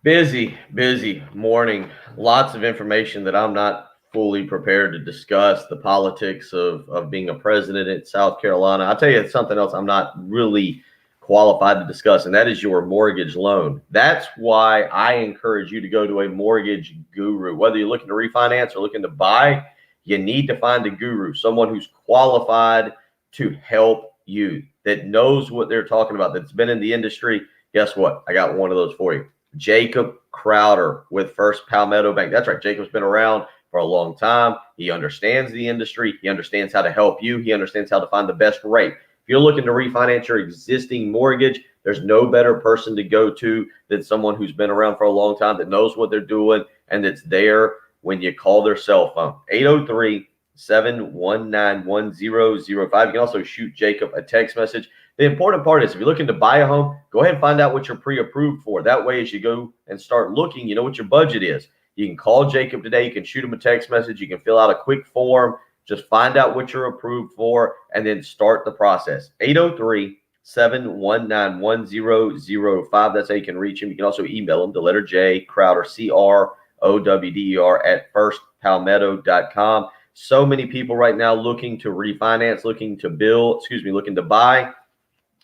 Busy morning. Lots of information that I'm not fully prepared to discuss. The politics of being a president in South Carolina. I'll tell you something else I'm not really qualified to discuss, and that is your mortgage loan. That's why I encourage you to go to a mortgage guru. Whether you're looking to refinance or looking to buy, you need to find a guru, someone who's qualified to help you, that knows what they're talking about, that's been in the industry. Guess what? I got one of those for you. Jacob Crowder with First Palmetto Bank. That's right. Jacob's been around for a long time. He understands the industry. He understands how to help you. He understands how to find the best rate. If you're looking to refinance your existing mortgage, there's no better person to go to than someone who's been around for a long time, that knows what they're doing, and that's there when you call their cell phone. 803-719-1005. You can also shoot Jacob a text message. The important part is if you're looking to buy a home, go ahead and find out what you're pre-approved for. That way, as you go and start looking, you know what your budget is. You can call Jacob today. You can shoot him a text message. You can fill out a quick form. Just find out what you're approved for and then start the process. 803-719-1005. That's how you can reach him. You can also email him, the letter J, Crowder, CROWDER @firstpalmetto.com. So many people right now looking to refinance, looking to buy,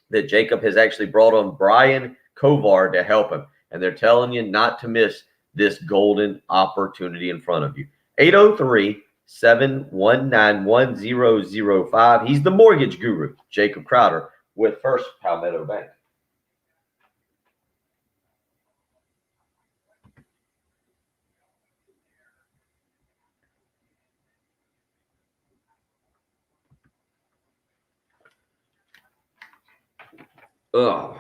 that Jacob has actually brought on Brian Kovar to help him. And they're telling you not to miss this golden opportunity in front of you. 803-719-1005. He's the mortgage guru, Jacob Crowder, with First Palmetto Bank. Ugh.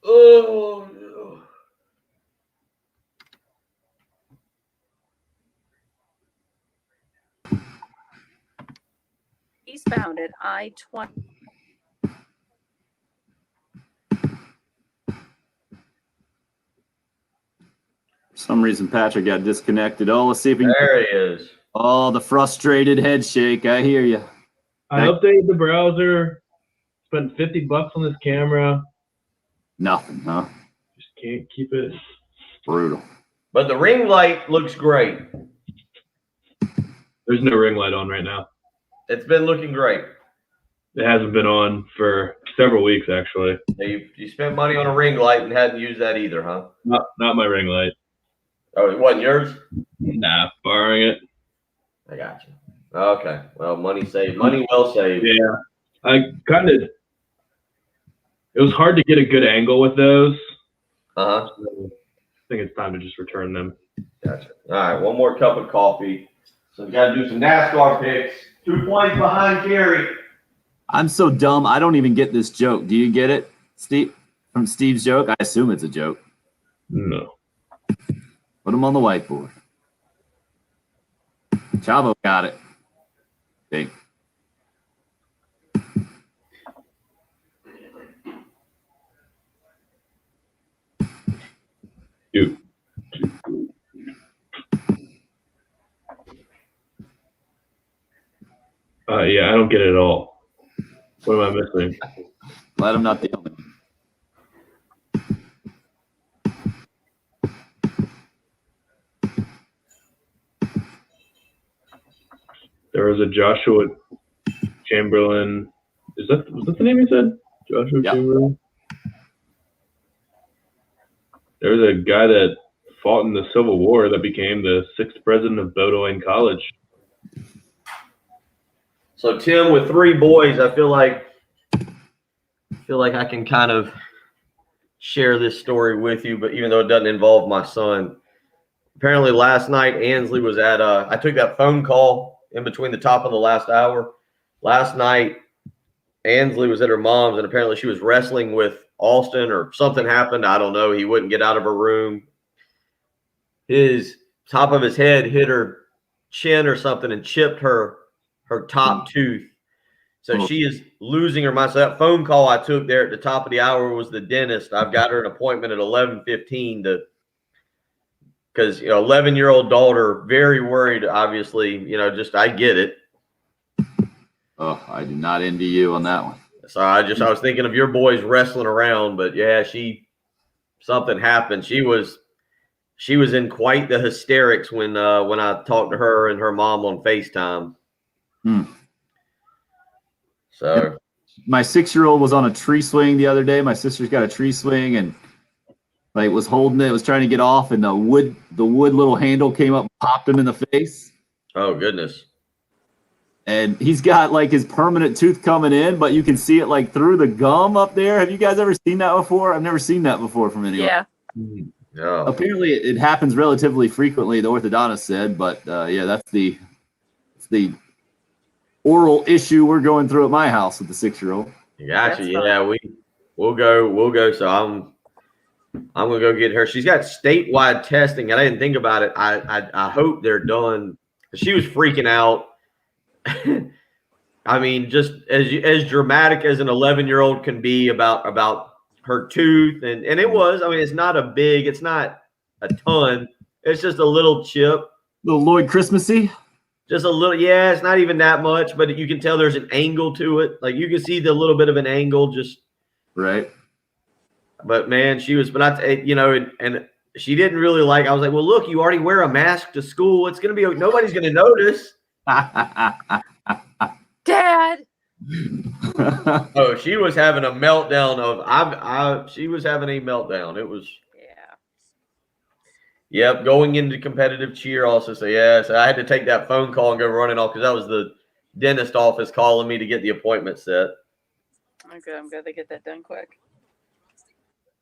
Oh, no. Eastbound at I-20. For some reason, Patrick got disconnected. Oh, let's see if we can. There he is. Oh, the frustrated head shake. I hear you. I updated the browser, spent $50 on this camera. Nothing, huh? Just can't keep it. Brutal. But the ring light looks great. There's no ring light on right now. It's been looking great. It hasn't been on for several weeks, actually. Now, you spent money on a ring light and hadn't used that either, huh? Not my ring light. Oh, it wasn't yours? Nah, borrowing it. I got you. Okay. Well, money saved. Money well saved. Yeah, it was hard to get a good angle with those. Uh-huh. So I think it's time to just return them. Gotcha. All right, one more cup of coffee. So we got to do some NASCAR picks. 2 points behind Kerry. I'm so dumb. I don't even get this joke. Do you get it, Steve? From Steve's joke? I assume it's a joke. No. Put them on the whiteboard. Chavo got it. Okay. Dude. Yeah, I don't get it at all. What am I missing? Let him not the only one. There was a Joshua Chamberlain. Was that the name you said? Joshua Yep. Chamberlain? There was a guy that fought in the Civil War that became the 6th president of Bowdoin College. So Tim, with 3 boys, I feel like I can kind of share this story with you, but even though it doesn't involve my son. Apparently last night Ansley was at I took that phone call in between the top of the last hour. Last night Ansley was at her mom's and apparently she was wrestling with Austin or something happened. I don't know. He wouldn't get out of her room. His top of his head hit her chin or something and chipped her top tooth. So she is losing her mind. So that phone call I took there at the top of the hour was the dentist. I've got her an appointment at 11:15 because 11-year-old daughter, very worried, obviously, just I get it. Oh, I do not envy you on that one. So I was thinking of your boys wrestling around, but yeah, something happened. She was in quite the hysterics when I talked to her and her mom on FaceTime. So my 6-year-old was on a tree swing the other day. My sister's got a tree swing and was holding it, was trying to get off, and the wood little handle came up and popped him in the face. Oh goodness. And he's got his permanent tooth coming in, but you can see it through the gum up there. Have you guys ever seen that before? I've never seen that before from anyone. Yeah. Oh. Apparently it happens relatively frequently, the orthodontist said, but yeah, that's the oral issue we're going through at my house with the 6-year-old. Gotcha. That's Yeah, we'll go. So I'm gonna go get her. She's got statewide testing, and I didn't think about it. I hope they're done. She was freaking out. I mean, just as dramatic as an 11-year-old can be about her tooth, and it was. I mean, it's not a ton. It's just a little chip. Little Lloyd Christmassy. Just a little, yeah. It's not even that much, but you can tell there's an angle to it. You can see the little bit of an angle, just right. But man, she was, and she didn't really I was like, well, look, you already wear a mask to school. It's gonna be nobody's gonna notice. Dad. Oh, she was having a meltdown she was having a meltdown. It was. Yeah. Yep, going into competitive cheer also. So yeah, so I had to take that phone call and go running off because that was the dentist office calling me to get the appointment set. Okay, I'm glad they get that done quick.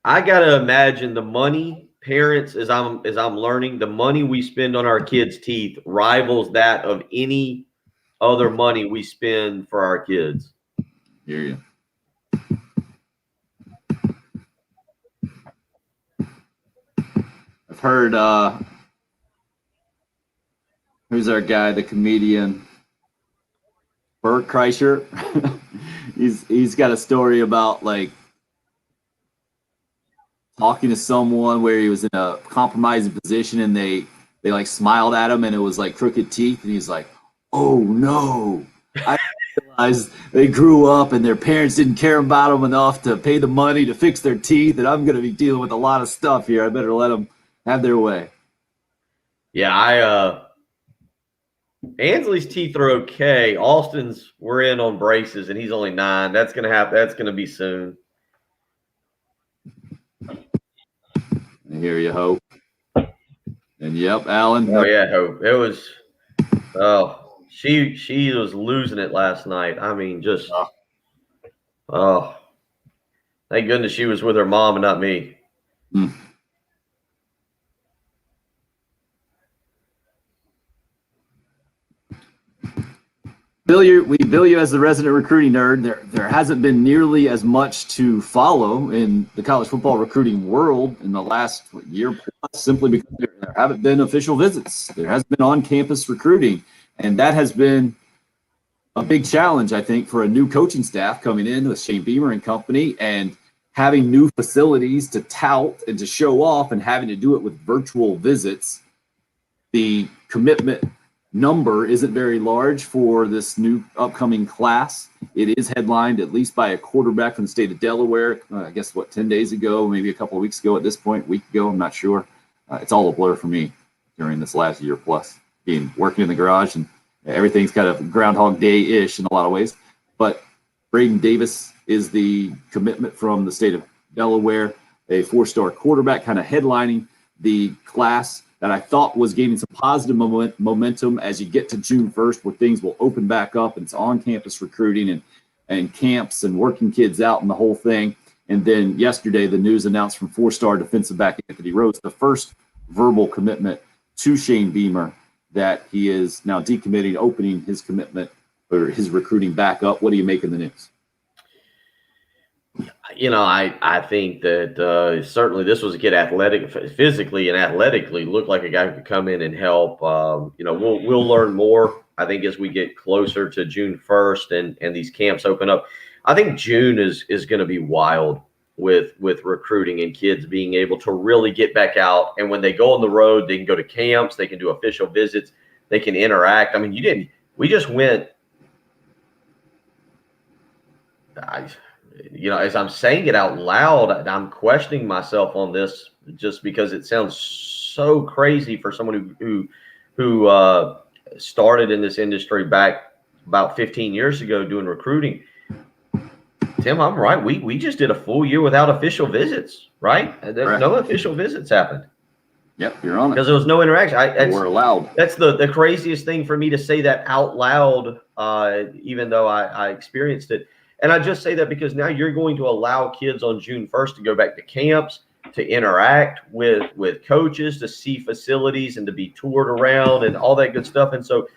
I gotta imagine the money parents, as I'm learning, the money we spend on our kids' teeth rivals that of any other money we spend for our kids. Hear you. I've heard who's our guy, the comedian Bert Kreischer. he's got a story about talking to someone where he was in a compromising position and they smiled at him and it was crooked teeth and he's like, oh no, I realized they grew up and their parents didn't care about them enough to pay the money to fix their teeth and I'm going to be dealing with a lot of stuff here. I better let them have their way. Yeah, Ansley's teeth are okay. Austin's, we're in on braces, and he's only 9. That's gonna happen. That's gonna be soon. I hear you, Hope. And yep, Alan. Oh yeah, Hope. It was. Oh, she was losing it last night. I mean, just. Oh, thank goodness she was with her mom and not me. Bill, you as the resident recruiting nerd. There hasn't been nearly as much to follow in the college football recruiting world in the last year plus, simply because there haven't been official visits. There hasn't been on-campus recruiting, and that has been a big challenge, I think, for a new coaching staff coming in with Shane Beamer and company, and having new facilities to tout and to show off, and having to do it with virtual visits. The commitment number isn't very large for this new upcoming class. It is headlined at least by a quarterback from the state of Delaware. I guess 10 days ago, maybe a couple of weeks ago at this point, a week ago, I'm not sure. It's all a blur for me during this last year plus, working in the garage, and everything's kind of Groundhog Day-ish in a lot of ways. But Braden Davis is the commitment from the state of Delaware, a 4-star quarterback, kind of headlining the class that I thought was gaining some positive momentum as you get to June 1st, where things will open back up and it's on-campus recruiting and camps and working kids out and the whole thing. And then yesterday, the news announced from 4-star defensive back Anthony Rhodes, the first verbal commitment to Shane Beamer, that he is now decommitting, opening his commitment or his recruiting back up. What do you make of the news? You know, I think that certainly this was a kid physically and athletically looked like a guy who could come in and help. We'll learn more, I think, as we get closer to June 1st and these camps open up. I think June is going to be wild with recruiting and kids being able to really get back out. And when they go on the road, they can go to camps, they can do official visits, they can interact. I mean, we just went. As I'm saying it out loud, I'm questioning myself on this just because it sounds so crazy for someone who started in this industry back about 15 years ago doing recruiting. Tim, I'm right. We just did a full year without official visits, right? No official visits happened. Yep, you're on it. Because there was no interaction. We're allowed. That's the craziest thing for me to say that out loud, even though I experienced it. And I just say that because now you're going to allow kids on June 1st to go back to camps, to interact with coaches, to see facilities and to be toured around and all that good stuff. And so,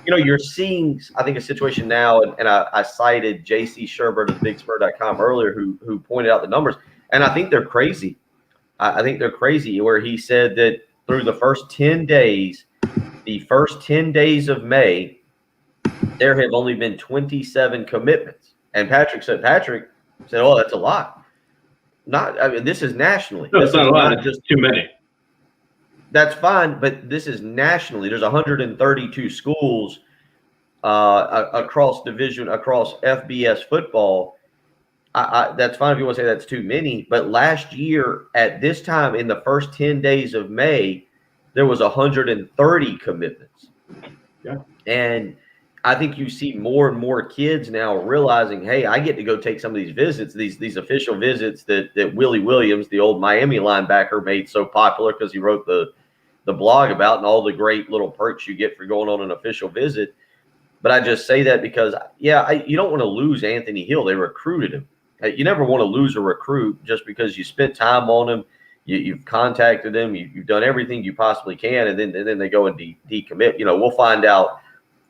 you're seeing, I think, a situation now, and I cited J.C. Sherbert of BigSpur.com earlier who pointed out the numbers, and I think they're crazy. I think they're crazy, where he said that through the first 10 days of May, there have only been 27 commitments. And Patrick said, oh, that's a lot. This is nationally. No, it's not a lot. It's just too many. That's fine, but this is nationally. There's 132 schools across FBS football. That's fine if you want to say that's too many. But last year at this time, in the first 10 days of May, there was 130 commitments. Yeah. And I think you see more and more kids now realizing, hey, I get to go take some of these visits, these official visits that Willie Williams, the old Miami linebacker, made so popular because he wrote the blog about, and all the great little perks you get for going on an official visit. But I just say that because, you don't want to lose Anthony Hill. They recruited him. You never want to lose a recruit just because you spent time on him. You've contacted them. You've done everything you possibly can, and then they go and decommit. We'll find out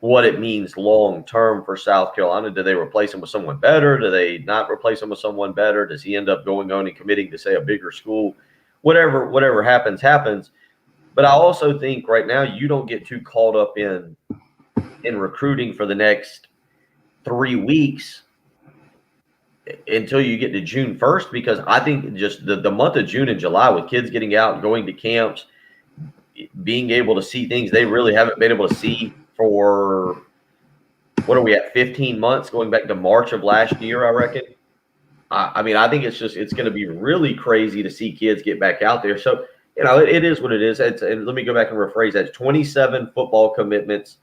what it means long term for South Carolina. Do they replace him with someone better? Do they not replace him with someone better? Does he end up going on and committing to, say, a bigger school? Whatever happens. But I also think right now you don't get too caught up in recruiting for the next 3 weeks until you get to June 1st, because I think just the month of June and July, with kids getting out and going to camps, being able to see things they really haven't been able to see for, what are we at, 15 months, going back to March of last year, I reckon. I think it's going to be really crazy to see kids get back out there. So, it is what it is. And let me go back and rephrase that. 27 football commitments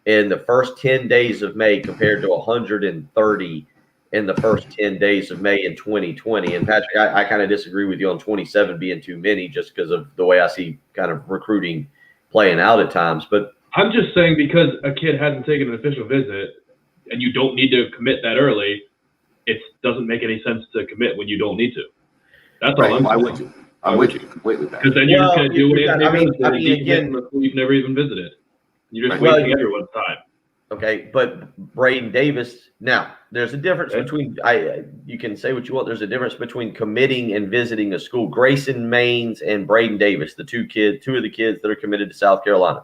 in the first 10 days of May compared to 130 in the first 10 days of May in 2020. And Patrick, I kind of disagree with you on 27 being too many just because of the way I see kind of recruiting playing out at times. But I'm just saying because a kid hasn't taken an official visit and you don't need to commit that early, it doesn't make any sense to commit when you don't need to. That's all I'm Why saying. would you? I'm with you completely. Because then you're just going to do what again, you've never even visited. You're just Right. wasting everyone's time. okay, but Braden Davis. Now, there's a difference between. You can say what you want. There's a difference between committing and visiting a school. Grayson Maines and Braden Davis, the two of the kids that are committed to South Carolina.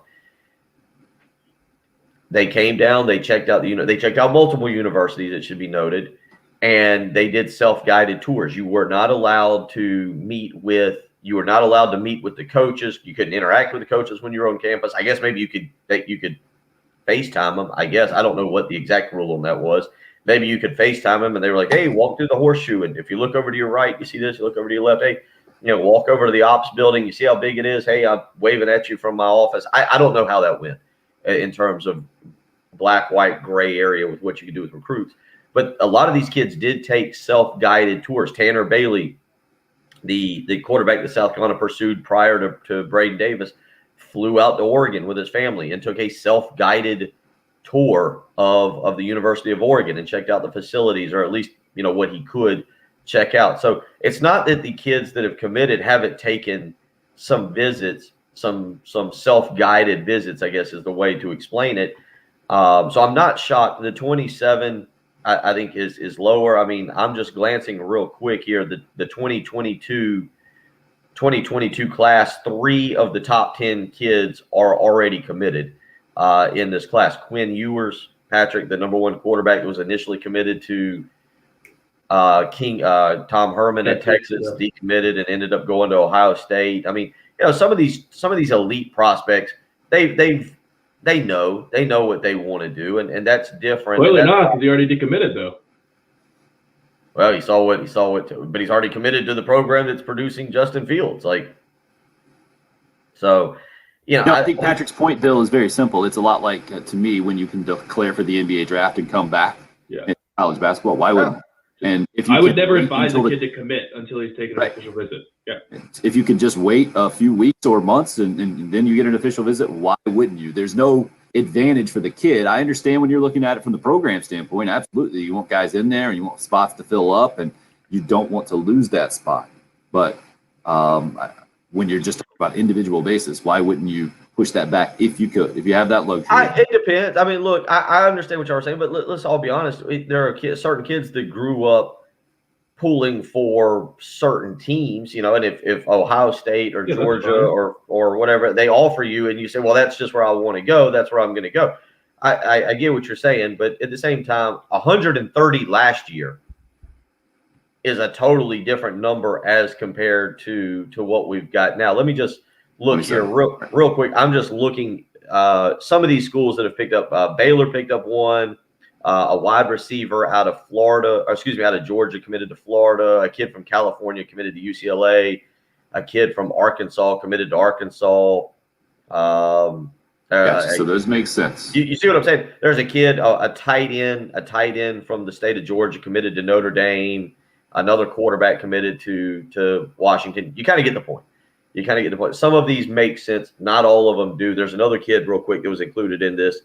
They came down. They checked out They checked out multiple universities. It should be noted, and they did self-guided tours. You were not allowed to meet with. You were not allowed to meet with the coaches. You couldn't interact with the coaches when you were on campus. I guess maybe you could FaceTime them. I guess I don't know what the exact rule on that was. Maybe you could FaceTime them, and they were like, "Hey, walk through the horseshoe, and if you look over to your right, you see this. You look over to your left. Hey, walk over to the ops building. You see how big it is. Hey, I'm waving at you from my office." I don't know how that went in terms of black, white, gray area with what you could do with recruits. But a lot of these kids did take self-guided tours. Tanner Bailey, the quarterback that South Carolina pursued prior to Braden Davis, flew out to Oregon with his family and took a self-guided tour of the University of Oregon and checked out the facilities, or at least what he could check out. So it's not that the kids that have committed haven't taken some visits, some self-guided visits, I guess is the way to explain it. So I'm not shocked. The 27 I think is lower. I mean, I'm just glancing real quick here. The 2022 class, 3 of the top 10 kids are already committed in this class. Quinn Ewers, Patrick, the number 1 quarterback, was initially committed to Tom Herman at Texas, decommitted and ended up going to Ohio State. I mean, some of these elite prospects, they know what they want to do, and that's different. Clearly not, because he already decommitted though. Well, he saw what, but he's already committed to the program that's producing Justin Fields. I think Patrick's point, Bill, is very simple. It's a lot like, to me, when you can declare for the NBA draft and come back in college basketball. Why wouldn't you? And if you I would never advise a kid to commit until he's taken an official visit. Yeah. If you could just wait a few weeks or months and then you get an official visit, why wouldn't you? There's no advantage for the kid. I understand when you're looking at it from the program standpoint. Absolutely. You want guys in there and you want spots to fill up and you don't want to lose that spot. But when you're just talking about individual basis, why wouldn't you push that back if you could, if you have that luxury? It depends. I mean, look, I understand what y'all are saying, but let's all be honest. There are certain kids that grew up pulling for certain teams, and if Ohio State or Georgia or whatever, they offer you and you say, well, that's just where I want to go. That's where I'm going to go. I get what you're saying, but at the same time, 130 last year is a totally different number as compared to what we've got now. Let me just look here real quick. I'm just looking some of these schools that have picked up. Baylor picked up one. A wide receiver out of Georgia committed to Florida. A kid from California committed to UCLA. A kid from Arkansas committed to Arkansas. So those make sense. You see what I'm saying? There's a kid, a tight end from the state of Georgia committed to Notre Dame. Another quarterback committed to Washington. You kind of get the point. Some of these make sense. Not all of them do. There's another kid real quick that was included in this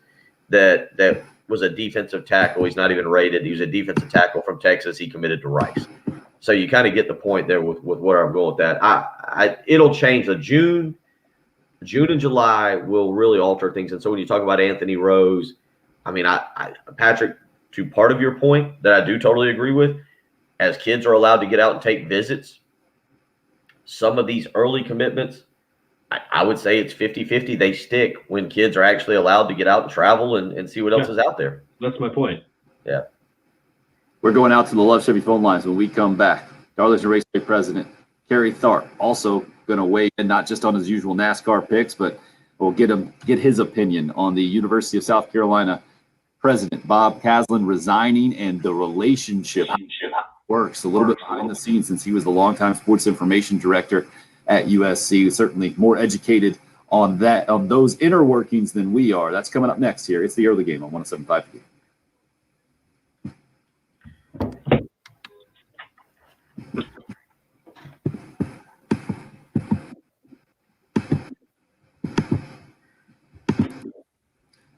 that was a defensive tackle. He's not even rated. He was a defensive tackle from Texas. He committed to Rice. So you kind of get the point there with where I'm going with that. It'll change. The June and July will really alter things. And so when you talk about Anthony Rose, I mean, Patrick, to part of your point that I do totally agree with, as kids are allowed to get out and take visits, some of these early commitments, I would say it's 50-50. They stick when kids are actually allowed to get out and travel and see what else is out there. That's my point. Yeah. We're going out to the Love Chevy phone lines when we come back. Darlington Raceway President Kerry Tharp also going to weigh in not just on his usual NASCAR picks, but we'll get his opinion on the University of South Carolina President Bob Caslin resigning and the relationship, how it works a little bit behind the scenes, since he was the longtime sports information director at USC, certainly more educated on those inner workings than we are. That's coming up next here. It's the early game on 107.5.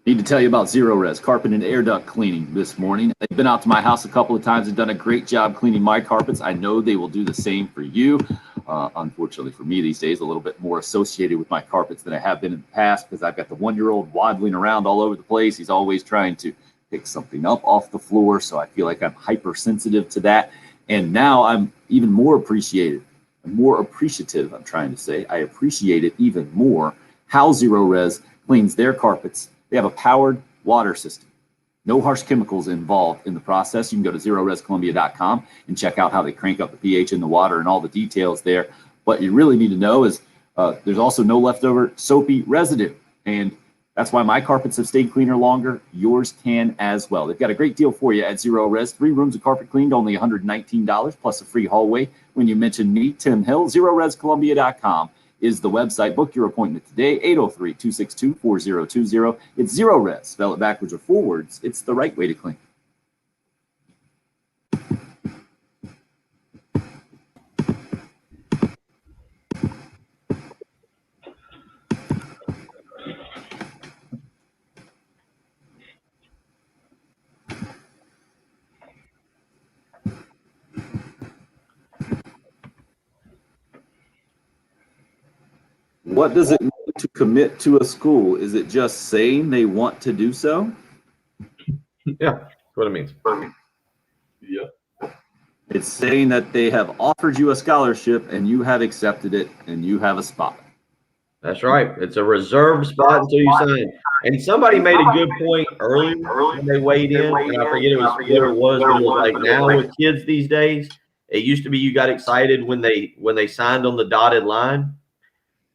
Need to tell you about Zero Res carpet and air duct cleaning this morning. They've been out to my house a couple of times and done a great job cleaning my carpets. I know they will do the same for you. Unfortunately for me these days, a little bit more associated with my carpets than I have been in the past because I've got the 1-year-old waddling around all over the place. He's always trying to pick something up off the floor, so I feel like I'm hypersensitive to that. And now I'm even more appreciative. I'm trying to say. I appreciate it even more how Zero Res cleans their carpets. They have a powered water system. No harsh chemicals involved in the process. You can go to ZeroResColumbia.com and check out how they crank up the pH in the water and all the details there. What you really need to know is there's also no leftover soapy residue. And that's why my carpets have stayed cleaner longer. Yours can as well. They've got a great deal for you at Zero Res. 3 rooms of carpet cleaned, only $119 plus a free hallway. When you mention me, Tim Hill, ZeroResColumbia.com is the website. Book your appointment today, 803-262-4020. It's Zero Res. Spell it backwards or forwards. It's the right way to clean. What does it mean to commit to a school? Is it just saying they want to do so? Yeah, that's what it means. Yeah. It's saying that they have offered you a scholarship and you have accepted it and you have a spot. That's right. It's a reserved spot until you sign. And somebody made a good point earlier when they weighed in, and I forget what it was, but it was like now with kids these days, it used to be you got excited when they signed on the dotted line.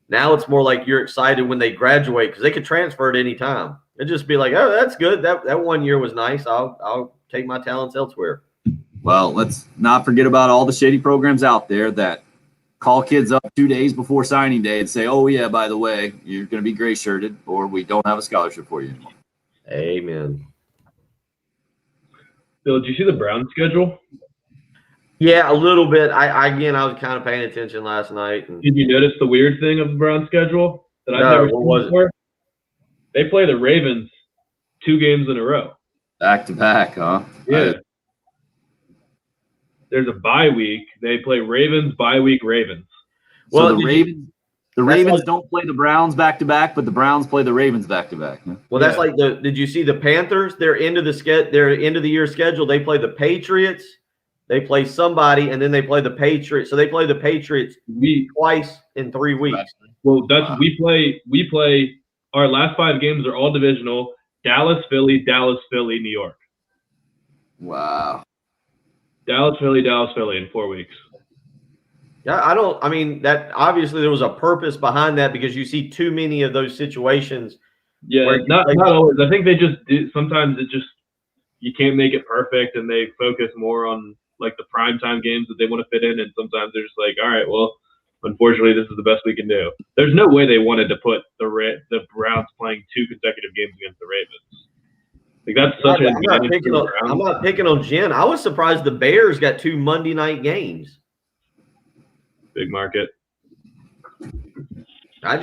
Now it's more like you're excited when they graduate because they could transfer at any time. It'd just be like, oh, that's good. That 1 year was nice. I'll take my talents elsewhere. Well, let's not forget about all the shady programs out there that call kids up 2 days before signing day and say, oh, yeah, by the way, you're going to be gray shirted or we don't have a scholarship for you anymore. Amen. Bill, did you see the Brown schedule? Yeah, a little bit. I was kind of paying attention last night. And Did you notice the weird thing of the Brown schedule that I've No, never what seen was it? before? They play the Ravens 2 games in a row. Back to back, huh? Yeah. There's a bye week. They play Ravens, bye week Ravens. So Well, the did Ravens, don't play the Browns back to back, but the Browns play the Ravens back to back. Well, that's like did you see the Panthers? Their end of the year schedule, they play the Patriots, they play somebody, and then they play the Patriots. So they play the Patriots twice in 3 weeks. Well, we play our last 5 games are all divisional. Dallas, Philly, New York. Wow. Dallas, Philly in 4 weeks. Yeah, that obviously there was a purpose behind that because you see too many of those situations. Yeah, not always. I think they just do. Sometimes you can't make it perfect, and they focus more on like the primetime games that they want to fit in, and sometimes they're just like, all right, well, unfortunately, this is the best we can do. There's no way they wanted to put the Browns playing 2 consecutive games against the Ravens. Like that's such an advantage. I'm not picking on Jen. I was surprised the Bears got 2 Monday night games. Big market. I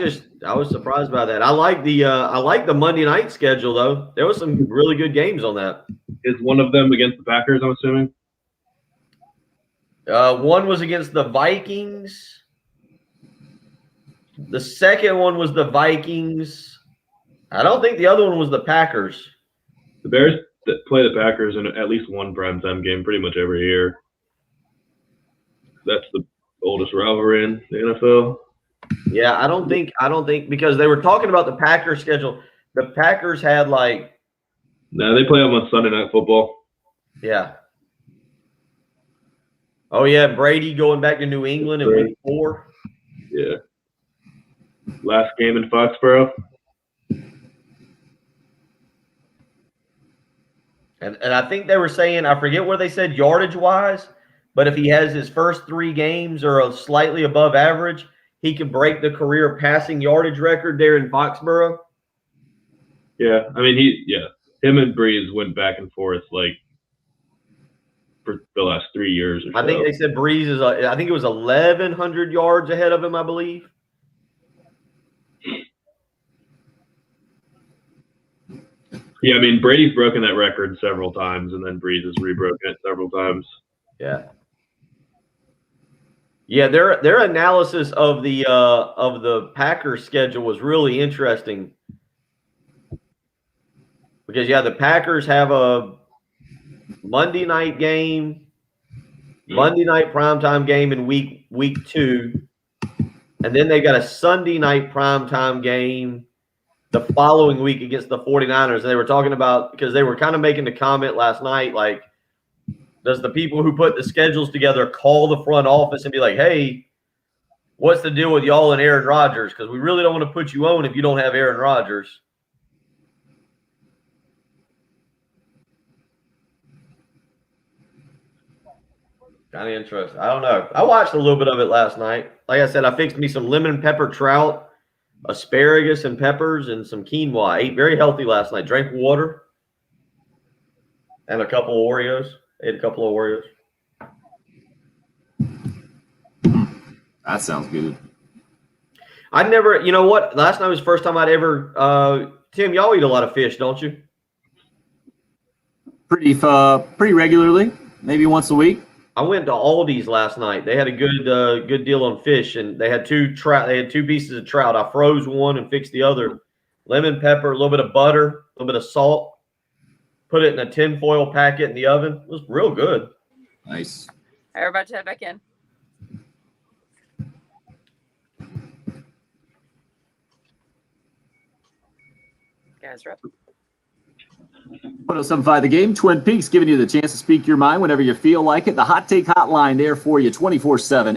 was surprised by that. I like the Monday night schedule though. There was some really good games on that. Is one of them against the Packers, I'm assuming? One was against the Vikings. The second one was the Vikings. I don't think the other one was the Packers. The Bears play the Packers in at least one primetime game pretty much every year. That's the oldest rivalry in the NFL. Yeah, I don't think because they were talking about the Packers schedule. The Packers had No, they play them on Sunday Night Football. Yeah. Oh yeah, Brady going back to New England in week 4. Yeah. Last game in Foxborough. And I think they were saying, I forget where they said yardage wise, but if he has his first 3 games or slightly above average, he could break the career passing yardage record there in Foxborough. Yeah, I mean, him and Breeze went back and forth like for the last 3 years or so. I think they said Breeze is, I think it was 1,100 yards ahead of him, I believe. Yeah, I mean, Brady's broken that record several times, and then Breeze has rebroken it several times. Yeah. Yeah, their analysis of the Packers schedule was really interesting. Because the Packers have a Monday night game, Monday night primetime game in week 2, and then they got a Sunday night primetime game the following week against the 49ers. And they were talking about, because they were kind of making the comment last night, like, does the people who put the schedules together call the front office and be like, hey, what's the deal with y'all and Aaron Rodgers? Because we really don't want to put you on if you don't have Aaron Rodgers. Kind of interesting. I don't know. I watched a little bit of it last night. Like I said, I fixed me some lemon pepper trout, asparagus and peppers, and some quinoa. I ate very healthy last night. Drank water and a couple of Oreos. Ate a couple of Oreos. That sounds good. I never, you know what? Last night was the first time I'd ever. Tim, y'all eat a lot of fish, don't you? Pretty regularly, maybe once a week. I went to Aldi's last night. They had a good deal on fish, and they had two pieces of trout. I froze one and fixed the other. Lemon pepper, a little bit of butter, a little bit of salt. Put it in a tinfoil packet in the oven. It was real good. Nice. All right, we're about to head back in. Guys, we're up. 1075 The Game, Twin Peaks, giving you the chance to speak your mind whenever you feel like it. The Hot Take Hotline there for you 24/7,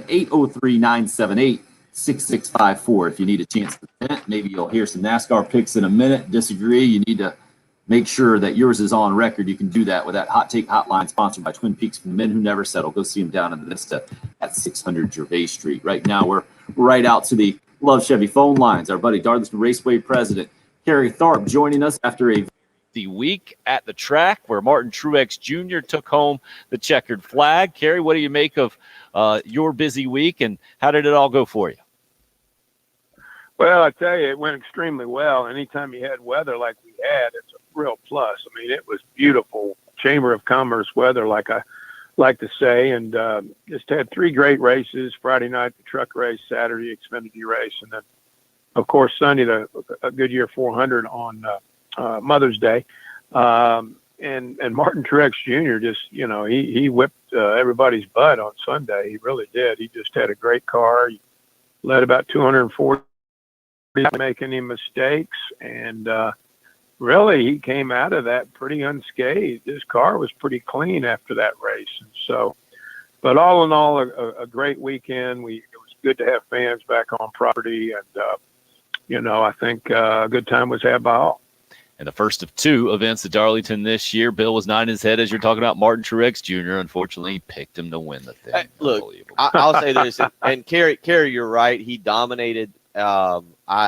803-978-6654. If you need a chance to vent, maybe you'll hear some NASCAR picks in a minute. Disagree, you need to make sure that yours is on record. You can do that with that Hot Take Hotline, sponsored by Twin Peaks for the Men Who Never Settle. Go see them down in the Vista at 600 Gervais Street. Right now, we're right out to the Love Chevy phone lines. Our buddy Darlington Raceway president Kerry Tharp joining us after the week at the track where Martin Truex Jr. took home the checkered flag. Kerry, what do you make of your busy week, and how did it all go for you? Well, I tell you, it went extremely well. Anytime you had weather like we had, it's a real plus. I mean, it was beautiful Chamber of Commerce weather, like I like to say, and just had 3 great races. Friday night, the truck race, Saturday, Xfinity race, and then, of course, Sunday, the Goodyear 400 on Mother's Day. And Martin Truex Jr. just, he whipped everybody's butt on Sunday. He really did. He just had a great car. He led about 240, not making any mistakes. And really, he came out of that pretty unscathed. His car was pretty clean after that race. And so, but all in all, a great weekend. It was good to have fans back on property. And, I think a good time was had by all. And the first of 2 events at Darlington this year. Bill was nodding his head as you're talking about Martin Truex Jr. Unfortunately, he picked him to win the thing. Look, I'll say this, and Kerry, you're right. He dominated. I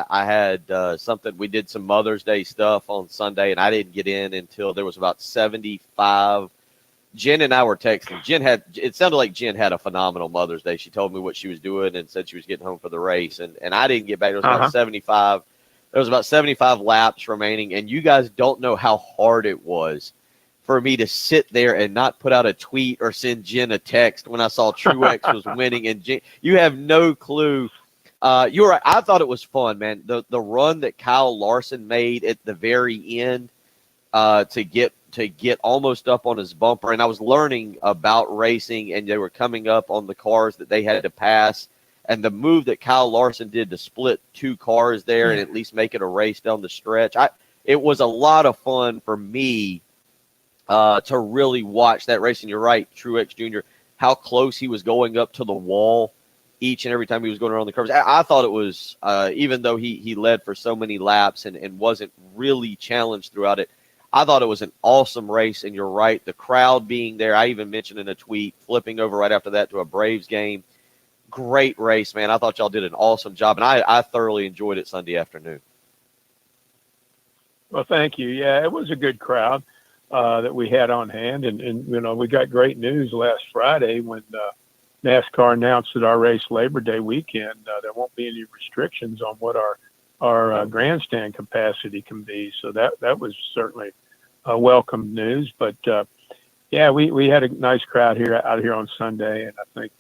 had something. We did some Mother's Day stuff on Sunday, and I didn't get in until there was about 75. Jen and I were texting. It sounded like Jen had a phenomenal Mother's Day. She told me what she was doing and said she was getting home for the race, and I didn't get back. It was about 75. There was about 75 laps remaining, and you guys don't know how hard it was for me to sit there and not put out a tweet or send Jen a text when I saw Truex was winning. And Jen, you have no clue. You're right. I thought it was fun, man. The run that Kyle Larson made at the very end to get almost up on his bumper, and I was learning about racing, and they were coming up on the cars that they had to pass. And the move that Kyle Larson did to split 2 cars there and at least make it a race down the stretch, it was a lot of fun for me to really watch that race. And you're right, Truex Jr., how close he was going up to the wall each and every time he was going around the curves. I thought it was, even though he led for so many laps and wasn't really challenged throughout it, I thought it was an awesome race. And you're right, the crowd being there, I even mentioned in a tweet, flipping over right after that to a Braves game. great race, man. I thought y'all did an awesome job, and I thoroughly enjoyed it Sunday afternoon. Well, thank you. Yeah, it was a good crowd that we had on hand, and we got great news last Friday when NASCAR announced that our race Labor Day weekend there won't be any restrictions on what our grandstand capacity can be. So that was certainly welcome news. But yeah, we had a nice crowd out here on Sunday, and I think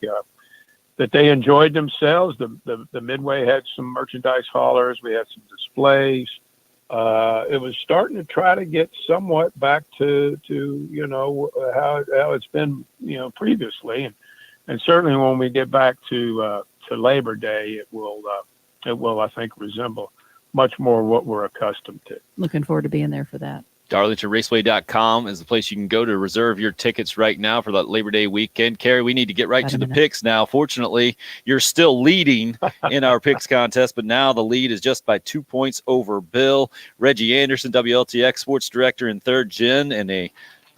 that they enjoyed themselves. The Midway had some merchandise haulers. We had some displays. It was starting to try to get somewhat back to how it's been previously, and certainly when we get back to Labor Day, it will I think resemble much more what we're accustomed to. Looking forward to being there for that. DarlingtonRaceway.com is the place you can go to reserve your tickets right now for that Labor Day weekend. Carrie, we need to get right to the picks now. Fortunately, you're still leading in our picks contest, but now the lead is just by 2 points over Bill. Reggie Anderson, WLTX Sports Director in third, Jen, and a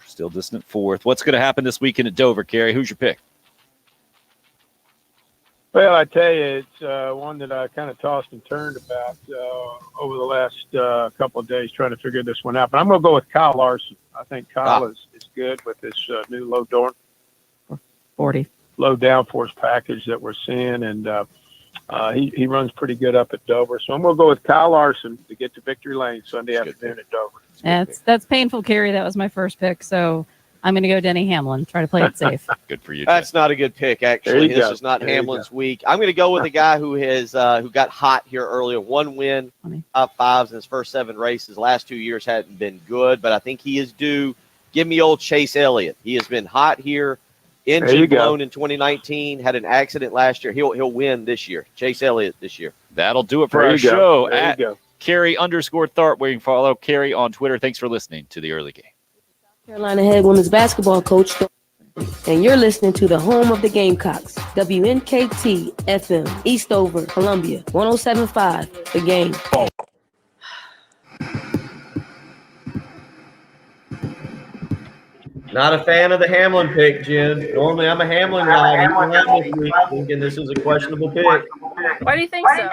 still distant fourth. What's going to happen this weekend at Dover, Carrie? Who's your pick? Well, I tell you, it's one that I kind of tossed and turned about over the last couple of days trying to figure this one out. But I'm going to go with Kyle Larson. I think Kyle is good with this new low downforce package that we're seeing, and he runs pretty good up at Dover. So I'm going to go with Kyle Larson to get to victory lane Sunday afternoon at Dover. That's painful, Carrie. That was my first pick, so I'm going to go Denny Hamlin. Try to play it safe. Good for you. That's not a good pick, actually. This is not Hamlin's week. I'm going to go with a guy who has who got hot here earlier. One win, top fives in his first 7 races. Last 2 years hadn't been good, but I think he is due. Give me old Chase Elliott. He has been hot here. Engine blown in 2019. Had an accident last year. He'll win this year. Chase Elliott this year. That'll do it for our show. At Carrie_Tharp, where you can follow Carrie on Twitter. Thanks for listening to the early game. Carolina head women's basketball coach, and you're listening to the home of the Gamecocks, WNKT FM, Eastover, Columbia, 107.5, The Game. Not a fan of the Hamlin pick, Jen. Normally I'm a Hamlin guy. Thinking this is a questionable pick. Why do you think so?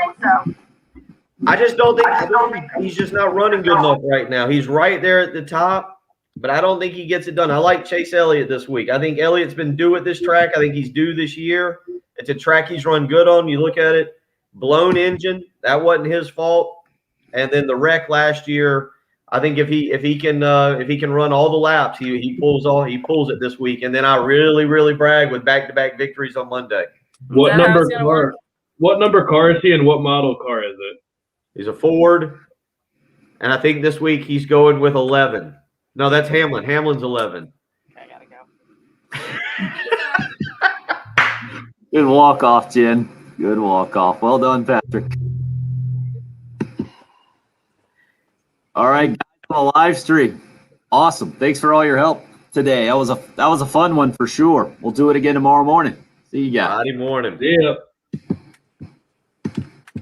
I think he's just not running good enough right now. He's right there at the top, but I don't think he gets it done. I like Chase Elliott this week. I think Elliott's been due at this track. I think he's due this year. It's a track he's run good on. You look at it, blown engine. That wasn't his fault. And then the wreck last year, I think if he can run all the laps, he pulls it this week. And then I really brag with back-to-back victories on Monday. What number car is he, and what model car is it? He's a Ford, and I think this week he's going with 11. No, that's Hamlin. Hamlin's 11. I gotta go. Good walk-off, Jen. Good walk-off. Well done, Patrick. All right, guys, on the live stream. Awesome. Thanks for all your help today. That was a fun one for sure. We'll do it again tomorrow morning. See you guys. Friday morning. See ya.